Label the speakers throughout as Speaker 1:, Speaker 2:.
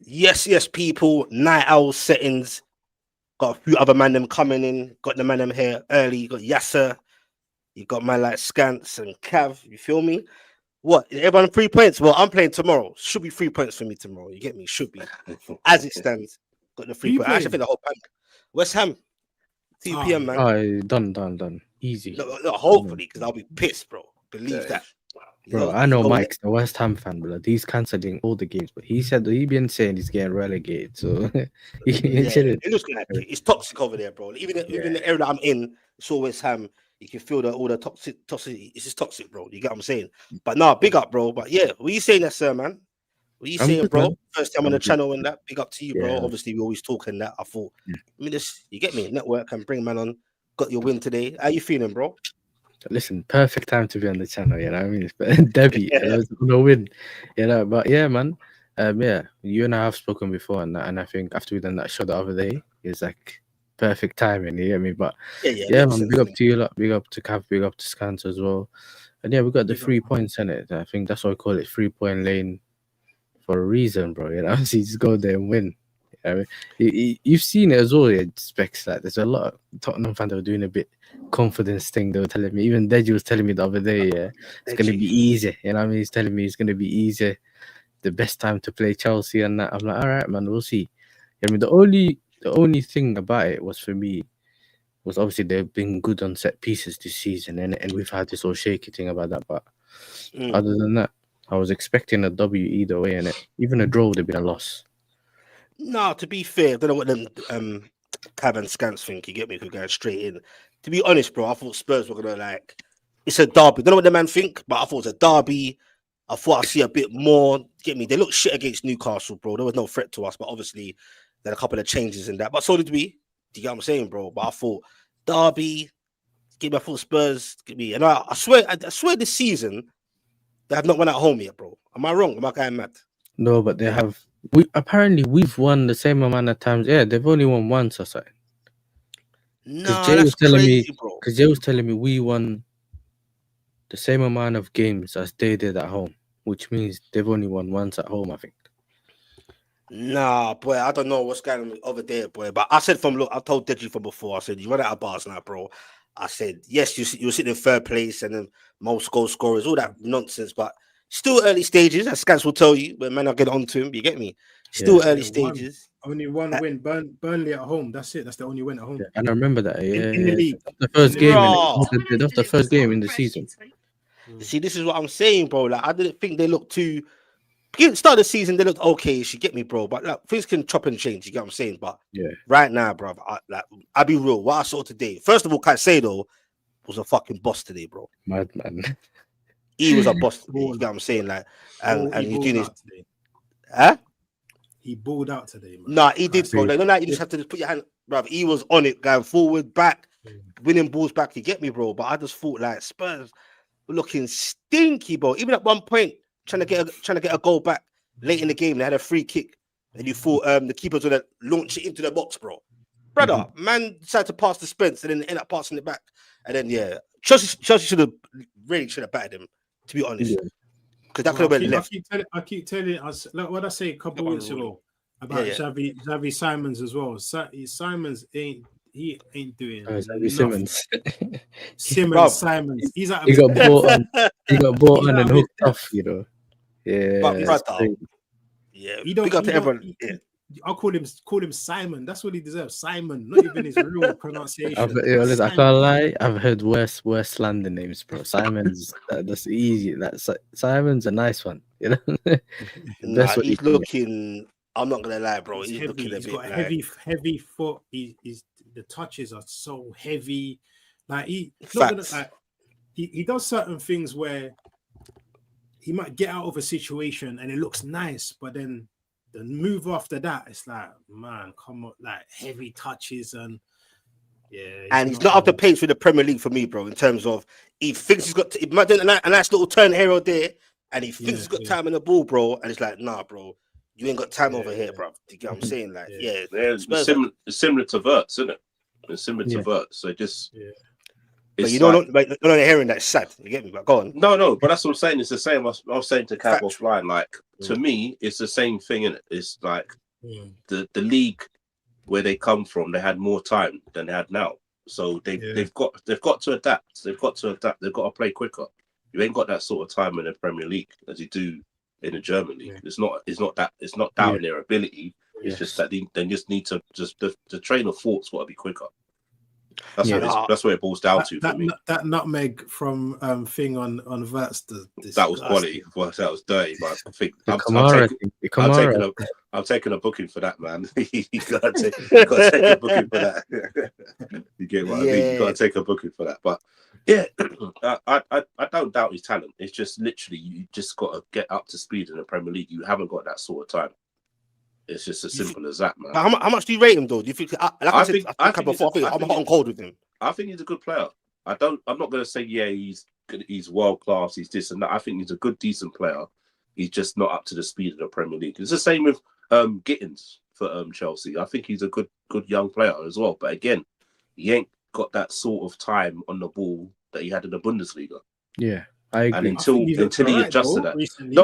Speaker 1: Yes, people. Night owl settings. Got a few other man them coming in. Got the man them here early. You got Yasser. You got man like Scants and Cav. You feel me? What? Everyone 3 points? Well, I'm playing tomorrow. Should be 3 points for me tomorrow. You get me? Should be. As it stands, got the
Speaker 2: Who you
Speaker 1: 3 points. I actually
Speaker 2: playing?
Speaker 1: think the whole bank. West Ham, 2
Speaker 2: Oh,
Speaker 1: p.m. man.
Speaker 3: Oh, done. Easy.
Speaker 1: No, hopefully, because I'll be pissed, bro. Believe that.
Speaker 3: Bro, I know Mike's the West Ham fan, bro. He's cancelling all the games, but he said he been saying he's getting relegated, so
Speaker 1: it looks like it's toxic over there, bro. Even the area that I'm in, it's always Ham. You can feel all the toxicity. It's just toxic, bro. You get what I'm saying? But nah, big up, bro. But yeah, what you saying that, sir, man? What you saying,
Speaker 3: good,
Speaker 1: bro?
Speaker 3: man.
Speaker 1: First time on the channel and that. Big up to you, bro.
Speaker 3: Yeah.
Speaker 1: Obviously, we always talking that. I thought, I mean, this, you get me? Network and bring man on. Got your win today. How you feeling, bro?
Speaker 3: Listen, perfect time to be on the channel, you know what I mean? It's debut, no win, you know. But yeah, man, you and I have spoken before, and I think after we done that show the other day, it's like perfect timing, you get me? But yeah, man, big up to you, big up to Cav, big up to Scans as well, and yeah, we got the 3 points in it. I think that's why we call it 3-point lane for a reason, bro. You know, so you just go there and win. I mean, you've seen it as well. Specs like there's a lot of Tottenham fans that were doing a bit confidence thing. They were telling me, even Deji was telling me the other day, it's gonna be easy. You know what I mean? He's telling me it's gonna be easy. The best time to play Chelsea and that. I'm like, all right, man, we'll see. I mean, the only thing about it was for me was obviously they've been good on set pieces this season, and we've had this whole shaky thing about that. But other than that, I was expecting a W either way, and even a draw would have been a loss.
Speaker 1: No, to be fair, I don't know what them Cav and Scants think. You get me? If we're going straight in. To be honest, bro, I thought Spurs were gonna it's a derby. Don't know what the man think, but I thought it was a derby. I thought I'd see a bit more. Get me? They look shit against Newcastle, bro. There was no threat to us, but obviously there are a couple of changes in that. But so did we. Do you get what I'm saying, bro? But I thought derby. Give me, I thought Spurs. Give me, and I swear this season they have not won at home yet, bro. Am I wrong? Am I going mad?
Speaker 3: No, but they have. We've won the same amount of times. Yeah, they've only won once or something.
Speaker 1: No, that's crazy, bro.
Speaker 3: Because Jay was telling me we won the same amount of games as they did at home, which means they've only won once at home, I think.
Speaker 1: Nah, boy, I don't know what's going on over there, boy. But I said I told Deji from before. I said you run out of bars now, bro. I said yes, you're sitting in third place and then most goal scorers, all that nonsense, but. Still early stages, as Scans will tell you, but man, I'll get on to him. You get me? Still early stages.
Speaker 2: Only one win. Burnley at home. That's it. That's the only win at home.
Speaker 3: Yeah, and I remember that.
Speaker 2: In the league.
Speaker 3: The first game. That was the first game in the season.
Speaker 1: See, this is what I'm saying, bro. Like, I didn't think they looked too. Start of the season, they looked okay. You get me, bro. But like, things can chop and change. You get what I'm saying? But right now, bro, I'll be real. What I saw today, first of all, Caicedo was a fucking boss today, bro.
Speaker 3: Madman.
Speaker 1: He was a boss. You know what I'm saying? Like, and he's doing his.
Speaker 2: He balled out today, man.
Speaker 1: Nah, he did, bro. Like, no, you just have to put your hand, bro. He was on it, going forward, back, winning balls back. You get me, bro? But I just thought like Spurs were looking stinky, bro. Even at one point, trying to get a goal back late in the game, they had a free kick, and you thought the keeper's gonna launch it into the box, bro. Brother, man decided to pass to Spence and then end up passing it back, and then Chelsea should have batted him. To be honest, because that could have been left.
Speaker 2: I keep telling us, like what I say a couple of weeks ago about Xavi Simons as well. Simons ain't doing.
Speaker 3: Simons.
Speaker 2: Simons. He
Speaker 3: got bought on. He got bought on and hooked off. You know. Yeah.
Speaker 1: But
Speaker 2: You don't.
Speaker 1: Big up to everyone.
Speaker 2: I'll call him Simon. That's what he deserves. Simon, not even his real pronunciation.
Speaker 3: I can't lie. I've heard worse slander names, bro. Simon's that's easy. Simon's a nice one, you know.
Speaker 1: He's looking. I'm not gonna lie, bro. He's looking a bit.
Speaker 2: Got heavy foot. He's the touches are so heavy. Like he does certain things where he might get out of a situation and it looks nice, but then. The move after that, it's like, man, come on, like heavy touches and
Speaker 1: he's not up the pace with the Premier League for me, bro. In terms of he thinks he's got, he might do a nice little turn here or there, and he thinks he's got time in the ball, bro. And it's like, nah, bro, you ain't got time over here, bro. You get what I'm saying? Like,
Speaker 4: it's similar to Verts, isn't it? It's similar to Verts. So just
Speaker 1: But
Speaker 4: it's
Speaker 1: you don't,
Speaker 4: like,
Speaker 1: you're not hearing that. It's sad. You get me? But go on.
Speaker 4: no, but that's what I'm saying. It's the same. I was saying to Cav
Speaker 1: Factual.
Speaker 4: offline. Like to me, it's the same thing. In it, it's like the league where they come from. They had more time than they had now, so they've got to adapt. They've got to play quicker. You ain't got that sort of time in the Premier League as you do in the German league. It's not doubting their ability. It's just that they just need to the train of thought's got to be quicker. That's what it boils down to for me.
Speaker 2: That nutmeg from thing on Vats.
Speaker 4: That was quality. Well, that was dirty, but I think I'm taking a booking for that, man. you gotta take a booking for that. You get what I mean? You gotta take a booking for that. But yeah, I don't doubt his talent. It's just literally you just gotta get up to speed in the Premier League. You haven't got that sort of time. It's just as simple as that, man.
Speaker 1: How much do you rate him, though? Do you think? I think I'm hot and cold with him.
Speaker 4: I think he's a good player. I'm not going to say he's good, he's world class. He's this and that. I think he's a good, decent player. He's just not up to the speed of the Premier League. It's the same with Gittins for Chelsea. I think he's a good young player as well. But again, he ain't got that sort of time on the ball that he had in the Bundesliga.
Speaker 3: Yeah, I agree.
Speaker 4: And until he adjusted that, recently.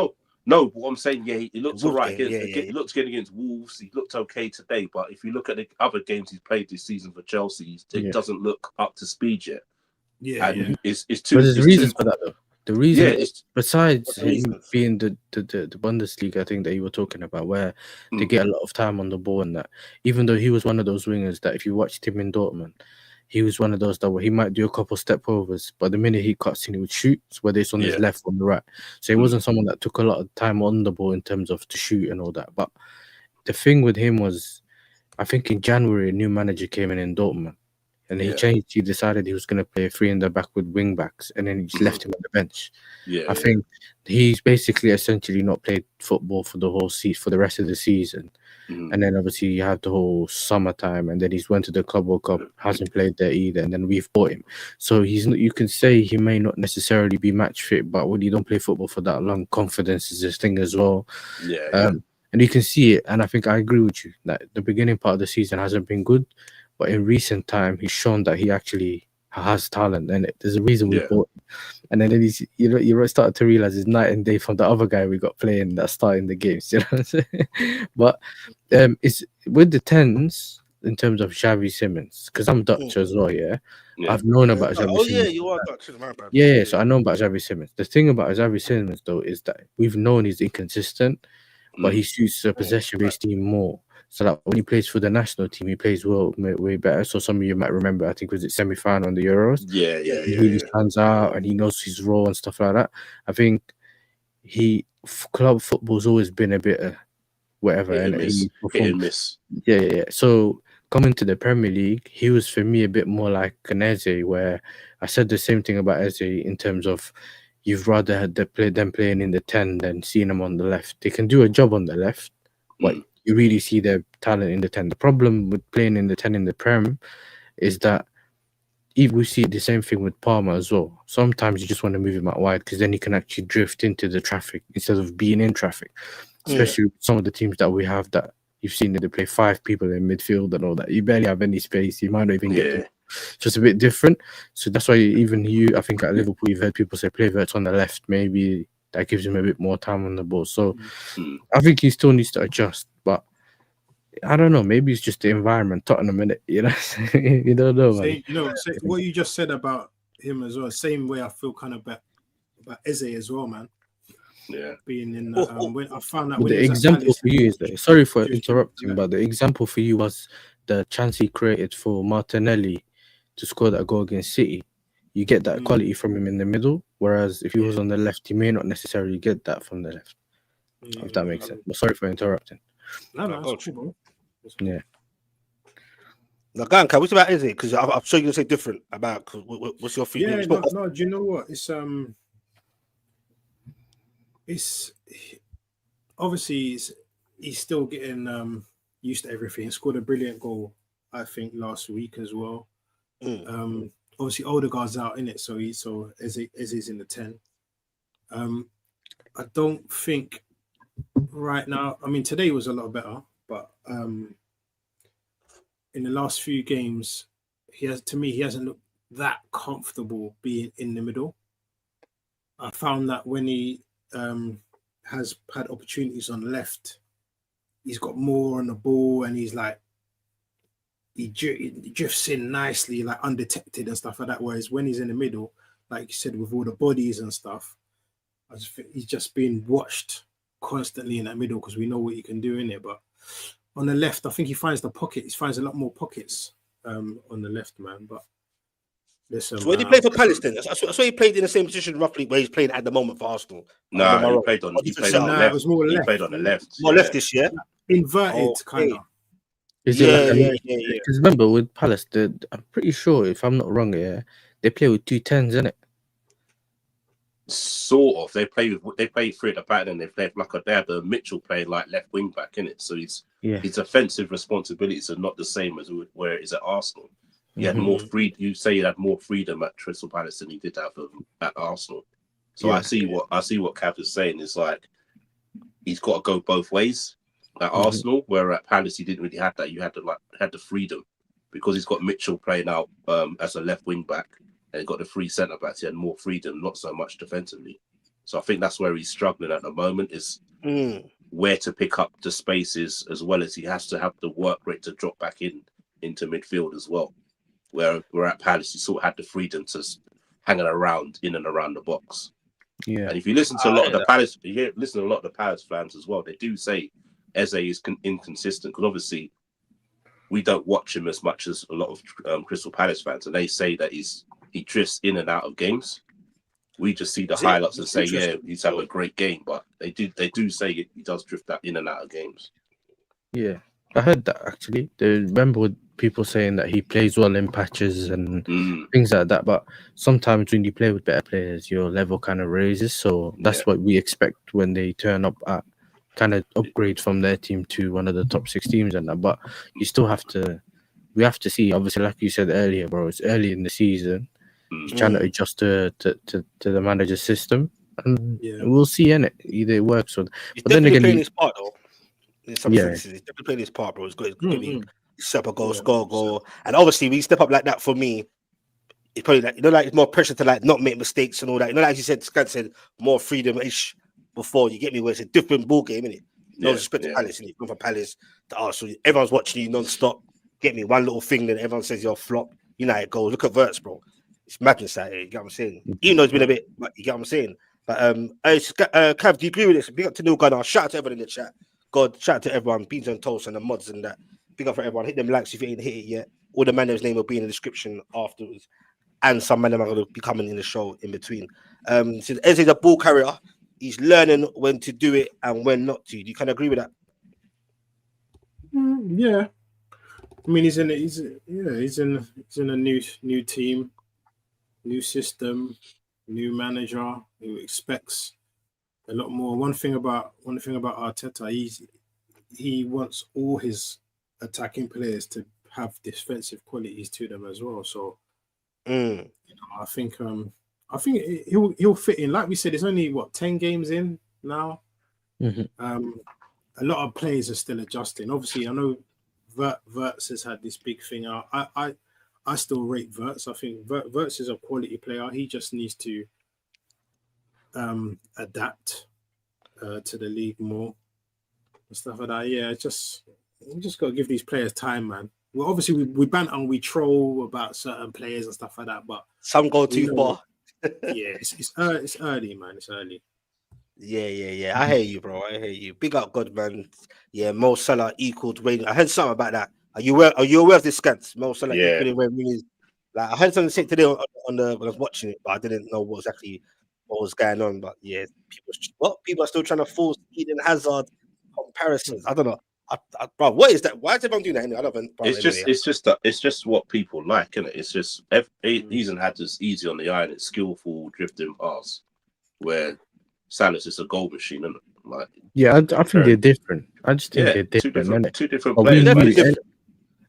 Speaker 4: No, what I'm saying, he looked all right. He looked good against Wolves. He looked okay today. But if you look at the other games he's played this season for Chelsea, it doesn't look up to speed yet. It's too.
Speaker 3: But there's reasons for that, though. The reason, besides him being the Bundesliga thing that you were talking about, where they get a lot of time on the ball and that, even though he was one of those wingers that if you watched him in Dortmund, he was one of those that he might do a couple step overs, but the minute he cuts in, he would shoot, whether it's on his left or on the right. So he wasn't someone that took a lot of time on the ball in terms of to shoot and all that. But the thing with him was, I think in January, a new manager came in Dortmund, and he changed. He decided he was going to play 3 in the back with wing backs, and then he just left him on the bench. I think he's basically essentially not played football for the whole season, for the rest of the season. And then obviously you have the whole summertime, and then he's went to the Club World Cup, hasn't played there either, and then we've bought him. So you can say he may not necessarily be match fit, but when you don't play football for that long, confidence is this thing as well. And you can see it, and I think I agree with you that the beginning part of the season hasn't been good, but in recent time he's shown that he actually has talent, and there's a reason we bought him. And then he's, you started to realize it's night and day from the other guy we got playing that starting the games. You know what I'm saying? But it's with the 10s in terms of Xavi Simons, because I'm Dutch as well. I've known about Xavi Simons.
Speaker 1: Yeah, you are Dutch. My bad.
Speaker 3: Yeah, so I know about Xavi Simons. The thing about Xavi Simons though is that we've known he's inconsistent, but he suits a possession-based team more. So that when he plays for the national team, he plays way better. So some of you might remember, I think was it semi-final on the Euros. He really stands out, and he knows his role and stuff like that. I think club football's always been a bit whatever,
Speaker 4: hit and miss.
Speaker 3: Yeah. So coming to the Premier League, he was for me a bit more like an Eze, where I said the same thing about Eze in terms of you've rather had them playing in the 10 than seeing them on the left. They can do a job on the left, but you really see their talent in the 10. The problem with playing in the 10 in the Prem is that if we see the same thing with Palmer as well. Sometimes you just want to move him out wide because then he can actually drift into the traffic instead of being in traffic. Especially with some of the teams that we have that you've seen that they play 5 people in midfield and all that. You barely have any space. You might not even get them. Just a bit different. So that's why even I think at Liverpool, you've heard people say play Verts on the left. Maybe that gives him a bit more time on the ball. So I think he still needs to adjust. But I don't know. Maybe it's just the environment. Tottenham, innit? You know, you don't know.
Speaker 2: Say, what you just said about him as well. Same way I feel kind of about Eze as well, man.
Speaker 4: Yeah,
Speaker 2: being in when I found out.
Speaker 3: The example for you is that. Sorry for interrupting, but the example for you was the chance he created for Martinelli to score that goal against City. You get that quality from him in the middle, whereas if he was on the left, you may not necessarily get that from the left. If that makes sense. But sorry for interrupting.
Speaker 2: No, it's true,
Speaker 3: yeah.
Speaker 1: Now, go on, Kai, what's about Eze? Because I'm sure you're gonna say different about. What's your feeling?
Speaker 2: Yeah, no. Do you know what? It's obviously he's still getting used to everything. He scored a brilliant goal, I think, last week as well. Obviously Odegaard's out in it, so Eze's in the 10. I don't think right now. I mean, today was a lot better, but in the last few games, he hasn't looked that comfortable being in the middle. I found that when he has had opportunities on the left, he's got more on the ball, and he's like he drifts in nicely, like undetected and stuff like that. Whereas when he's in the middle, like you said, with all the bodies and stuff, I just think he's just being watched constantly in that middle because we know what he can do in it. But on the left, I think he finds the pocket. He finds a lot more pockets on the left, man. But listen,
Speaker 1: so when he played for Palace, then I saw he played in the same position roughly where he's playing at the moment for Arsenal.
Speaker 4: No, he played on the left.
Speaker 2: It was more left.
Speaker 4: He played on the left.
Speaker 1: More left this year.
Speaker 2: Inverted, kind of.
Speaker 3: Yeah. Because remember with Palace, I'm pretty sure, if I'm not wrong, they play with 2 10s, innit?
Speaker 4: Sort of. They play 3 at the back, and they have the Mitchell playing like left wing back, innit? So his offensive responsibilities are not the same as where it is at Arsenal. He had more freedom. You say he had more freedom at Crystal Palace than he did have at Arsenal. So I see what Cav is saying is like he's got to go both ways. At Arsenal, where at Palace he didn't really have that. You had the freedom because he's got Mitchell playing out as a left wing back, and got the 3 centre backs. He had more freedom, not so much defensively. So I think that's where he's struggling at the moment is where to pick up the spaces, as well as he has to have the work rate to drop back into midfield as well. Where at Palace he sort of had the freedom to hanging around in and around the box.
Speaker 3: Yeah.
Speaker 4: And if you listen to a lot of the Palace fans as well, they do say Eze is inconsistent because obviously we don't watch him as much as a lot of Crystal Palace fans, and they say that he drifts in and out of games. We just see the highlights and say, yeah, he's having a great game, but they do say he does drift that in and out of games.
Speaker 3: Yeah, I heard that actually. I remember people saying that he plays well in patches and things like that, but sometimes when you play with better players, your level kind of raises. So that's what we expect when they turn up at kind of upgrade from their team to one of the top 6 teams and that. But you still have to, we have to see, obviously, like you said earlier, bro, it's early in the season. He's trying to adjust to the manager's system, and we'll see in it. Either it works or.
Speaker 1: He's
Speaker 3: but then
Speaker 1: definitely
Speaker 3: again,
Speaker 1: playing his part though. In some senses, he's definitely playing his part, bro. He's got his step a goal, score a goal, and obviously, when you step up like that, for me, it's probably like it's more pressure to like not make mistakes and all that. Like you said, Scott said, more freedom-ish before. You get me? Where it's a different ball game, innit? No respect to Palace, innit? From Palace to Arsenal, everyone's watching you non-stop. Get me? One little thing, then everyone says you're a flop. United goals. Look at Verts, bro. It's madness out here. You get what I'm saying? Even though it's been a bit, but you get what I'm saying. But Cav, do you agree with this? Big up to Neil Gunnar. Shout out to everyone in the chat. God, shout out to everyone. Beans and toast and the mods and that. Big up for everyone. Hit them likes if you ain't hit it yet. All the man's name will be in the description afterwards, and some men are going to be coming in the show in between. So Eze's a ball carrier. He's learning when to do it and when not to. Do you kind of agree with that?
Speaker 2: Yeah. I mean, he's in a new team. New system, new manager who expects a lot more. One thing about Arteta, he wants all his attacking players to have defensive qualities to them as well. So, I think he'll fit in. Like we said, it's only 10 games in now. A lot of players are still adjusting. Obviously, I know Verts has had this big thing out. I still rate Verts. I think Verts is a quality player. He just needs to adapt to the league more and stuff like that. Yeah, we just got to give these players time, man. Well, obviously we banter and we troll about certain players and stuff like that, but
Speaker 1: some go too far.
Speaker 2: Yeah, it's early, man. It's early.
Speaker 1: Yeah. I hear you, bro. I hear you. Big up, God, man. Yeah, Mo Salah equaled Wayne. I heard something about that. Are you aware of this, Scans? Mo Salah equaling Wayne Rooney. Like I heard something say today on the when I was watching it, but I didn't know what was going on. But yeah, people are still trying to force Eden Hazard comparisons. I don't know. Bro, what is that? Why is everyone doing that? Anyway,
Speaker 4: It's just what people like, isn't it? It's just Eden Hazard's easy on the eye and it's skillful drifting pass, where Salah's is a goal machine, isn't it? Like,
Speaker 3: yeah, I think they're different. I just think they're different.
Speaker 4: Two different players.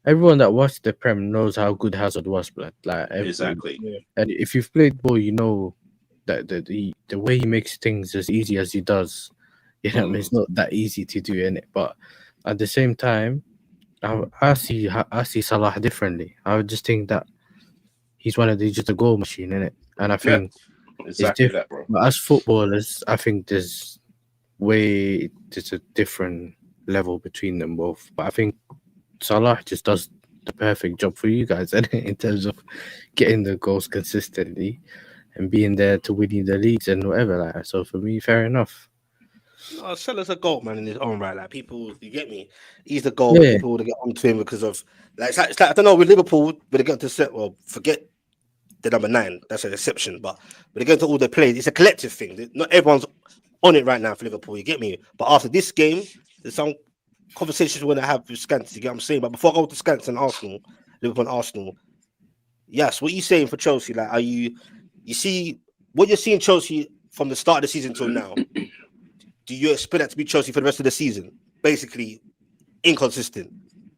Speaker 3: Everyone that watched the Prem knows how good Hazard was, but
Speaker 4: exactly.
Speaker 3: Yeah. And if you've played ball, you know that the way he makes things as easy as he does, it's not that easy to do, innit? But at the same time, I see Salah differently. I would just think that he's just a goal machine, innit? And I think
Speaker 4: exactly that, bro.
Speaker 3: But as footballers, I think there's a different level between them both. But I think Salah just does the perfect job for you guys, innit? In terms of getting the goals consistently and being there to winning the leagues and whatever. Like, so for me, fair enough.
Speaker 1: No, Salah's a goal man in his own right. Like people, you get me. He's the goal.
Speaker 3: Yeah.
Speaker 1: People to get onto him because of it's like I don't know with Liverpool, when they get to set. Well, forget the number 9. That's an exception. But when they get to all the plays, it's a collective thing. Not everyone's on it right now for Liverpool. You get me. But after this game, there's some conversations we're gonna have with Scans. You get what I'm saying. But before I go to Scans and Arsenal, Liverpool and Arsenal, yes, what are you saying for Chelsea? Like, are you see what you're seeing Chelsea from the start of the season till now? Do you expect that to be Chelsea for the rest of the season? Basically, inconsistent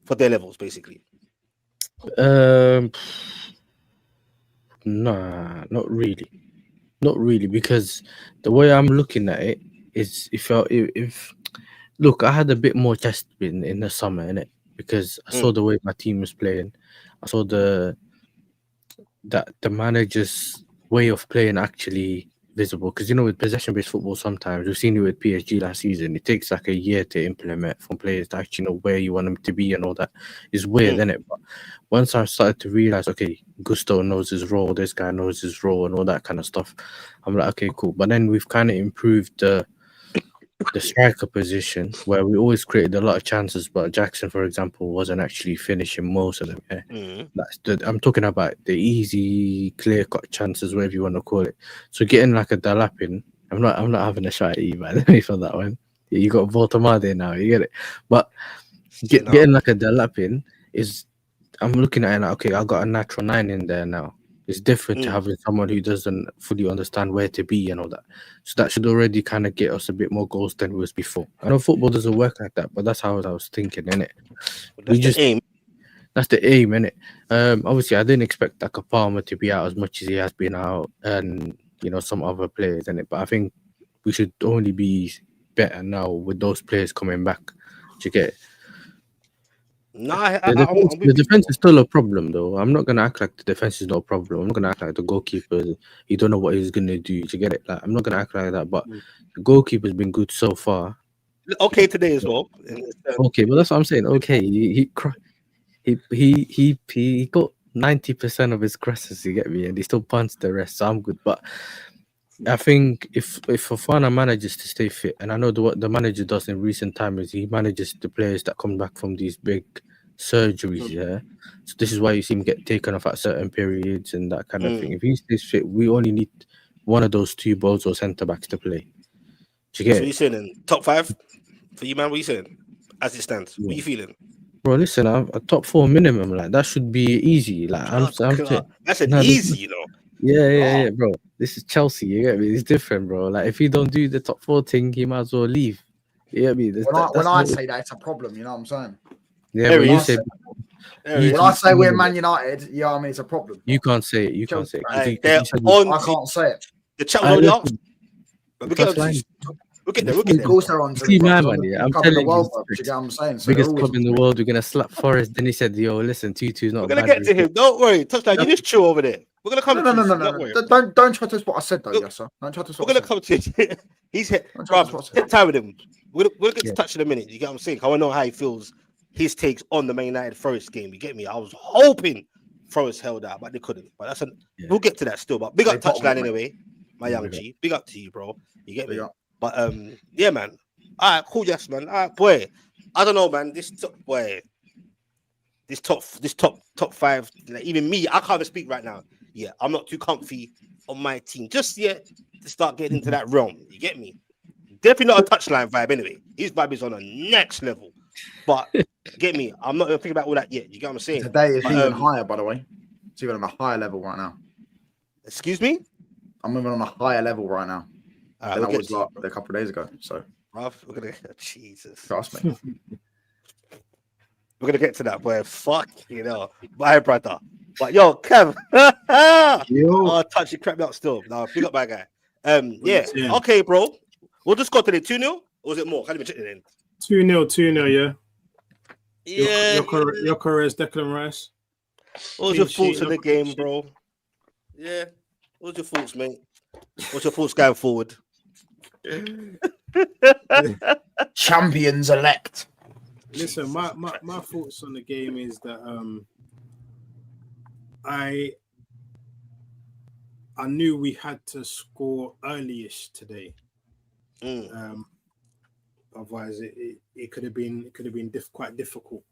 Speaker 1: for their levels, basically.
Speaker 3: Nah, not really, because the way I'm looking at it is if look, I had a bit more chest in the summer, innit? Because I saw the way my team was playing. I saw that the manager's way of playing actually visible, because with possession-based football, sometimes we've seen it with PSG last season. It takes like a year to implement from players to actually know where you want them to be and all that. It's weird, isn't it? But once I started to realize, okay, Gusto knows his role, this guy knows his role, and all that kind of stuff, I'm like, okay, cool. But then we've kind of improved the striker position, where we always created a lot of chances, but Jackson, for example, wasn't actually finishing most of them. I'm talking about the easy, clear-cut chances, whatever you want to call it. So getting like a Delap in, I'm not having a shot at you, man. For that one, you got Voltamade now, you get it. But getting like a Delap in is, I'm looking at it like, okay, I got a natural 9 in there now. It's different to having someone who doesn't fully understand where to be and all that. So that should already kind of get us a bit more goals than it was before. I know football doesn't work like that, but that's how I was thinking, innit?
Speaker 1: That's the aim.
Speaker 3: That's the aim, innit? Obviously, I didn't expect like a Palmer to be out as much as he has been out, and some other players, innit? But I think we should only be better now with those players coming back. Do you get it?
Speaker 1: No,
Speaker 3: the defense is still a problem, though. I'm not gonna act like the defense is no problem. I'm not gonna act like the goalkeeper, you don't know what he's gonna do to get it. Like, I'm not gonna act like that. But the goalkeeper's been good so far.
Speaker 1: Okay, today as well.
Speaker 3: Okay, but that's what I'm saying. Okay, he got 90% of his crosses. You get me, and he still punts the rest. So I'm good. But I think if Fofana manages to stay fit, and I know what the manager does in recent time is he manages the players that come back from these big surgeries, yeah. So this is why you see him get taken off at certain periods and that kind of thing. If he stays fit, we only need one of those two balls or centre backs to play. Do you get
Speaker 1: so you saying then top 5 for you, man? What you saying as it stands? What you feeling?
Speaker 3: Bro, listen, I'm a top 4 minimum. Like, that should be easy. Like,
Speaker 1: that's an easy,
Speaker 3: Yeah, bro. This is Chelsea, you get me? It's different, bro. Like, if he don't do the top 4 thing, he might as well leave. You get me?
Speaker 5: When I say that, it's a problem, you know what I'm saying?
Speaker 3: Yeah, but you say...
Speaker 5: When I say we're Man United, I mean, it's a problem.
Speaker 3: You can't say it. You can't say it.
Speaker 5: I can't say it.
Speaker 1: The chat was only asked. We'll get there.
Speaker 5: Of course they're on.
Speaker 3: See, man, I'm telling you.
Speaker 5: You know what I'm saying? So
Speaker 3: biggest club in the world. We're gonna slap Forest. Then he said, "Yo, listen, 2-2's not."
Speaker 1: We're gonna get to him. Don't worry, touchdown. You just chill over there. We're gonna come.
Speaker 5: No. Don't try to twist what I said, though. Yes, sir. Don't try to.
Speaker 1: We're gonna come to it. He's hit. Take time with him. We're gonna get to touch in a minute. You get what I'm saying? I want to know how he feels. His takes on the Man United Forest game. You get me? I was hoping Forest held out, but they couldn't. But we'll get to that still. But big up touchline anyway, my young G. Big up to you, bro. You get me? But yeah, man. All right, cool, yes, man. All right, boy. I don't know, man. This top 5. Like, even me, I can't even speak right now. Yeah, I'm not too comfy on my team just yet to start getting into that realm. You get me? Definitely not a touchline vibe anyway. His vibe is on a next level. But get me? I'm not even thinking about all that yet. You get what I'm saying?
Speaker 5: Today is even higher, by the way. It's even on a higher level right now.
Speaker 1: Excuse me?
Speaker 5: I'm moving on a higher level right now. Than I was like a couple of days ago. So,
Speaker 1: we're gonna Jesus.
Speaker 5: Trust me.
Speaker 1: We're gonna get to that, boy. Fuck, my brother. But yo, Kev, touch it, crap me up still. No, big up my guy. Yeah, okay, bro. We'll just go to the 2-0, or was it more? Can't even check it in.
Speaker 2: 2-0, yeah.
Speaker 1: Yeah.
Speaker 2: Gyökeres, Declan Rice.
Speaker 1: What was your thoughts of the game, bro? Yeah. What's your thoughts, mate? What's your thoughts going forward?
Speaker 5: Champions elect.
Speaker 2: Listen, my thoughts on the game is that I knew we had to score early-ish today. Otherwise, it could have been quite difficult.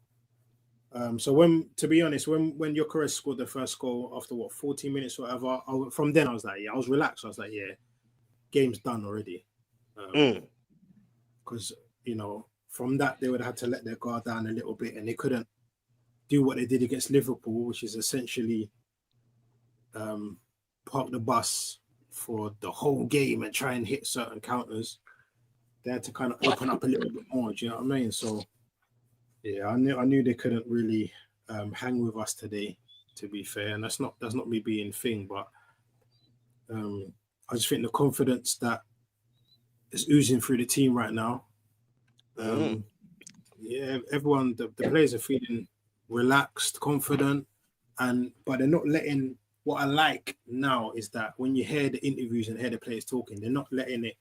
Speaker 2: So to be honest, when Gyökeres scored the first goal after 14 minutes or whatever, from then I was like, I was relaxed. I was like, yeah, game's done already. Because from that they would have had to let their guard down a little bit, and they couldn't do what they did against Liverpool, which is essentially park the bus for the whole game and try and hit certain counters. They had to kind of open up a little bit more. Do you know what I mean? So. Yeah, I knew they couldn't really hang with us today, to be fair, and that's not me being thing, but I just think the confidence that is oozing through the team right now. Yeah, everyone, the players are feeling relaxed, confident, but they're not letting. What I like now is that when you hear the interviews and hear the players talking, they're not letting it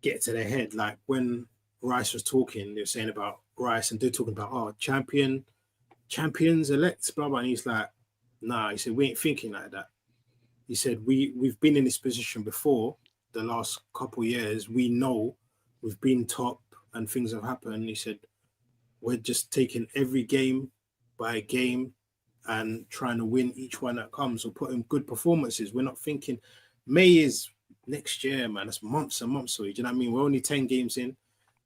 Speaker 2: get to their head. Like when Rice was talking, they were saying about Rice, and they're talking about champions elect, blah blah. And he's like, nah. He said we ain't thinking like that. He said we've been in this position before. The last couple of years, we know we've been top and things have happened. He said we're just taking every game by game and trying to win each one that comes, or put in good performances. We're not thinking May is next year, man. It's months and months away. Do you know what I mean? We're only 10 games in.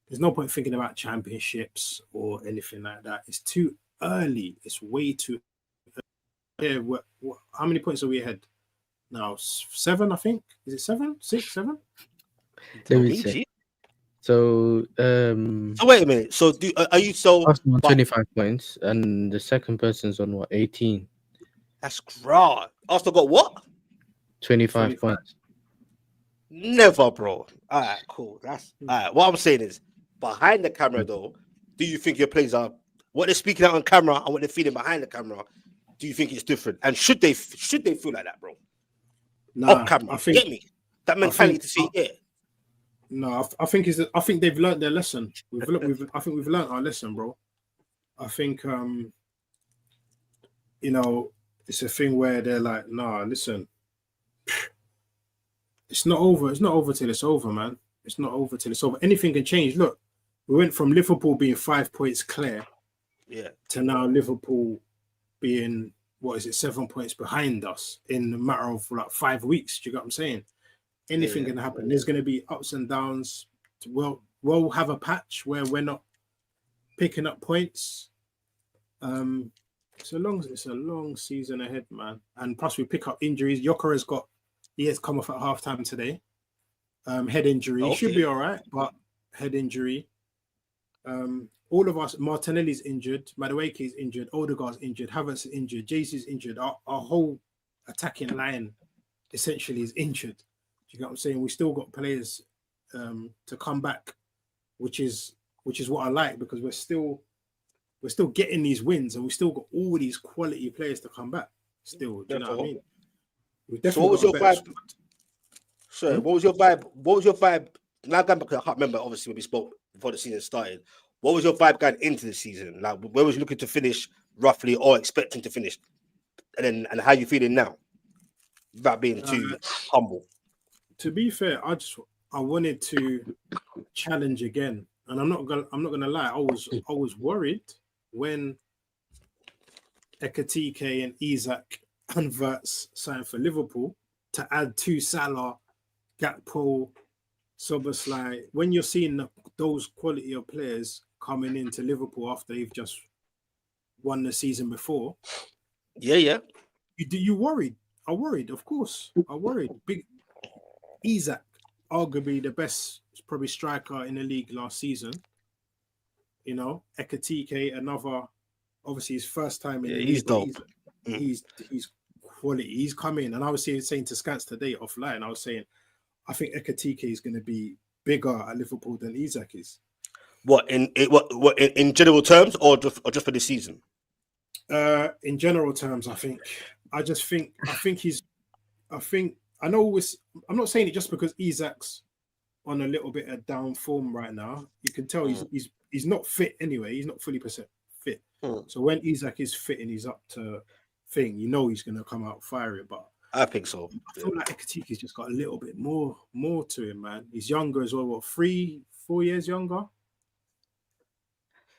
Speaker 2: There's no point thinking about championships or anything like that. It's too early. It's way too early. Yeah, how many points are we ahead now? 7, I think. Is it 7? 6, 7?
Speaker 3: Let me check. So,
Speaker 1: so wait a minute. So are you
Speaker 3: Arsenal on 25 points, and the second person's on 18?
Speaker 1: That's great. Arsenal got what?
Speaker 3: 25 points.
Speaker 1: Never, bro. All right, cool. That's all right. What I'm saying is, behind the camera, though, do you think your players are what they're speaking out on camera and what they're feeling behind the camera? Do you think it's different? And should they feel like that, bro?
Speaker 2: Nah,
Speaker 1: off camera.
Speaker 2: I think,
Speaker 1: get me that mentality to see it.
Speaker 2: No, I think they've learned their lesson. I think we've learned our lesson, bro. I think it's a thing where they're like, nah, listen. It's not over. It's not over till it's over, man. It's not over till it's over. Anything can change. Look, we went from Liverpool being 5 points clear, to now Liverpool being 7 points behind us in a matter of like 5 weeks. Do you get what I'm saying? Anything can happen. There's going to be ups and downs. We'll have a patch where we're not picking up points. It's a long season ahead, man. And plus we pick up injuries. Gyökeres he has come off at halftime today. Head injury. He should be all right, but head injury. All of us, Martinelli's injured, Madueke's injured, Odegaard's injured, Havertz is injured, Jesus is injured. Our whole attacking line essentially is injured. Do you get what I'm saying? We still got players to come back, which is what I like, because we're still getting these wins, and we still got all these quality players to come back. Still, do you know what I mean?
Speaker 1: So what was your vibe? Sorry, what was your vibe? What was your vibe? Now going back, I can't remember. Obviously, when we spoke before the season started, what was your vibe going into the season? Like, where was you looking to finish roughly, or expecting to finish? And how you feeling now? Without being too humble.
Speaker 2: To be fair, I wanted to challenge again, and I'm not gonna lie. I was worried when Ekitike and Isak and Wirtz signed for Liverpool to add to Salah, Gakpo, Szoboszlai. When you're seeing those quality of players coming into Liverpool after they've just won the season before, you worried. I worried, of course. I worried. Big Isak, arguably the best probably striker in the league last season. You know, Ekitike, another, obviously his first time in the
Speaker 1: he's
Speaker 2: league.
Speaker 1: dope.
Speaker 2: He's quality. He's come in, and I was saying to Scans today offline, I was saying, I think Ekitike is going to be bigger at Liverpool than Isak is.
Speaker 1: What in general terms, or just for this season?
Speaker 2: In general terms, I think he's I think I know. I'm not saying it just because Isak's on a little bit of down form right now. You can tell he's not fit anyway. He's not fully fit. So when Isak is fit and he's up to thing, you know he's going to come out fiery. But
Speaker 1: I think so.
Speaker 2: I feel like Ekatiki's just got a little bit more to him, man. He's younger as well. What, 3-4 years younger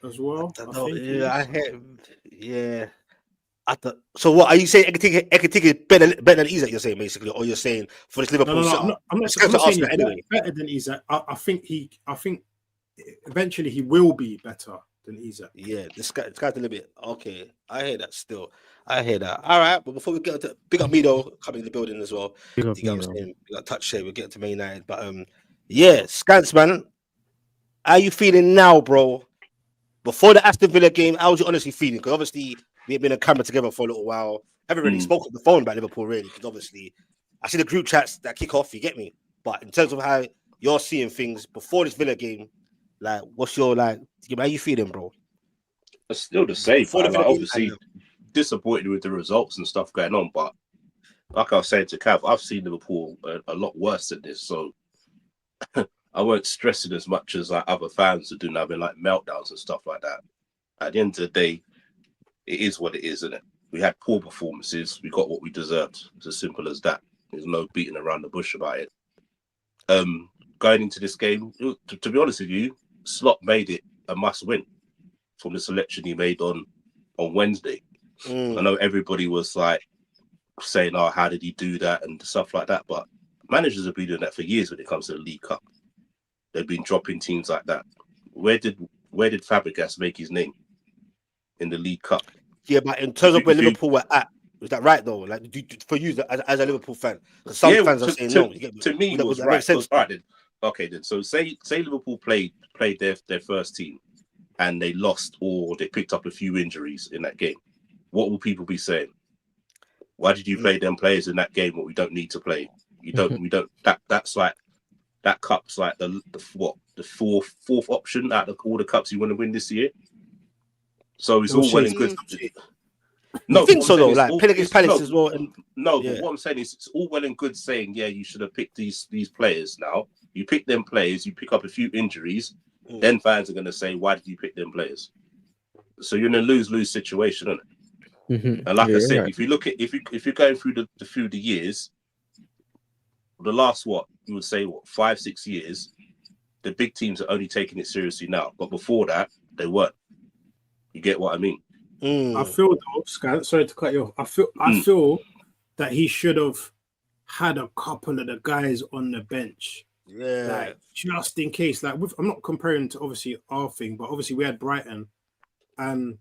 Speaker 2: as well?
Speaker 1: So what are you saying? Ekatike is better than Isak? You're saying basically, or you're saying for this Liverpool?
Speaker 2: No, I'm not saying he's anyway. Better than Isak. I think eventually he will be better than Isak.
Speaker 1: Yeah, this guy's a little bit okay. I hear that still. I hear that. All right, but before we get to big up Mido coming in the building as well.
Speaker 3: Big up
Speaker 1: You know what I'm
Speaker 3: Mido.
Speaker 1: saying? We got touch here. We're getting to Man United, but yeah, Scans, man. How you feeling now, bro? Before the Aston Villa game, how was you honestly feeling? Because obviously we've been a camera together for a little while. Haven't really spoken on the phone about Liverpool, really, because obviously I see the group chats that kick off. You get me? But in terms of how you're seeing things before this Villa game, like, what's your how you feeling, bro?
Speaker 4: It's still the same. Like, obviously, disappointed with the results and stuff going on, but like I was saying to Cav, I've seen Liverpool a lot worse than this, so I weren't stressing as much as like other fans are doing, having like meltdowns and stuff like that. At the end of the day, it is what it is, isn't it? We had poor performances. We got what we deserved. It's as simple as that. There's no beating around the bush about it. Going into this game, to be honest with you, Slot made it a must-win from the selection he made on Wednesday. I know everybody was like saying, "Oh, how did he do that?" and stuff like that. But managers have been doing that for years when it comes to the League Cup. They've been dropping teams like that. Where did Fabregas make his name in the League Cup?
Speaker 1: Yeah, but in terms of where Liverpool were at, was that right though? Like, for you as a Liverpool fan, some fans are saying no.
Speaker 4: To me, it was right. All right, then. Okay, then. So say Liverpool played their first team, and they lost or they picked up a few injuries in that game. What will people be saying? Why did you play them players in that game? What we don't need to play. You don't. We don't. That's like that cup's like the fourth option out of all the cups you want to win this year. So it's all well and good.
Speaker 1: No, I think so though. Like playing against Palace as well.
Speaker 4: But what I'm saying is, it's all well and good saying, yeah, you should have picked these players. Now you pick them players, you pick up a few injuries, then fans are going to say, why did you pick them players? So you're in a lose-lose situation, isn't it? And like I said, if you look at if you're going through the years, the last you would say 5-6 years, the big teams are only taking it seriously now. But before that, they weren't. You get what I mean?
Speaker 2: I feel though, Scan, sorry to cut you off. I feel that he should have had a couple of the guys on the bench.
Speaker 1: Yeah.
Speaker 2: Like, just in case. Like, I'm not comparing to obviously our thing, but obviously we had Brighton and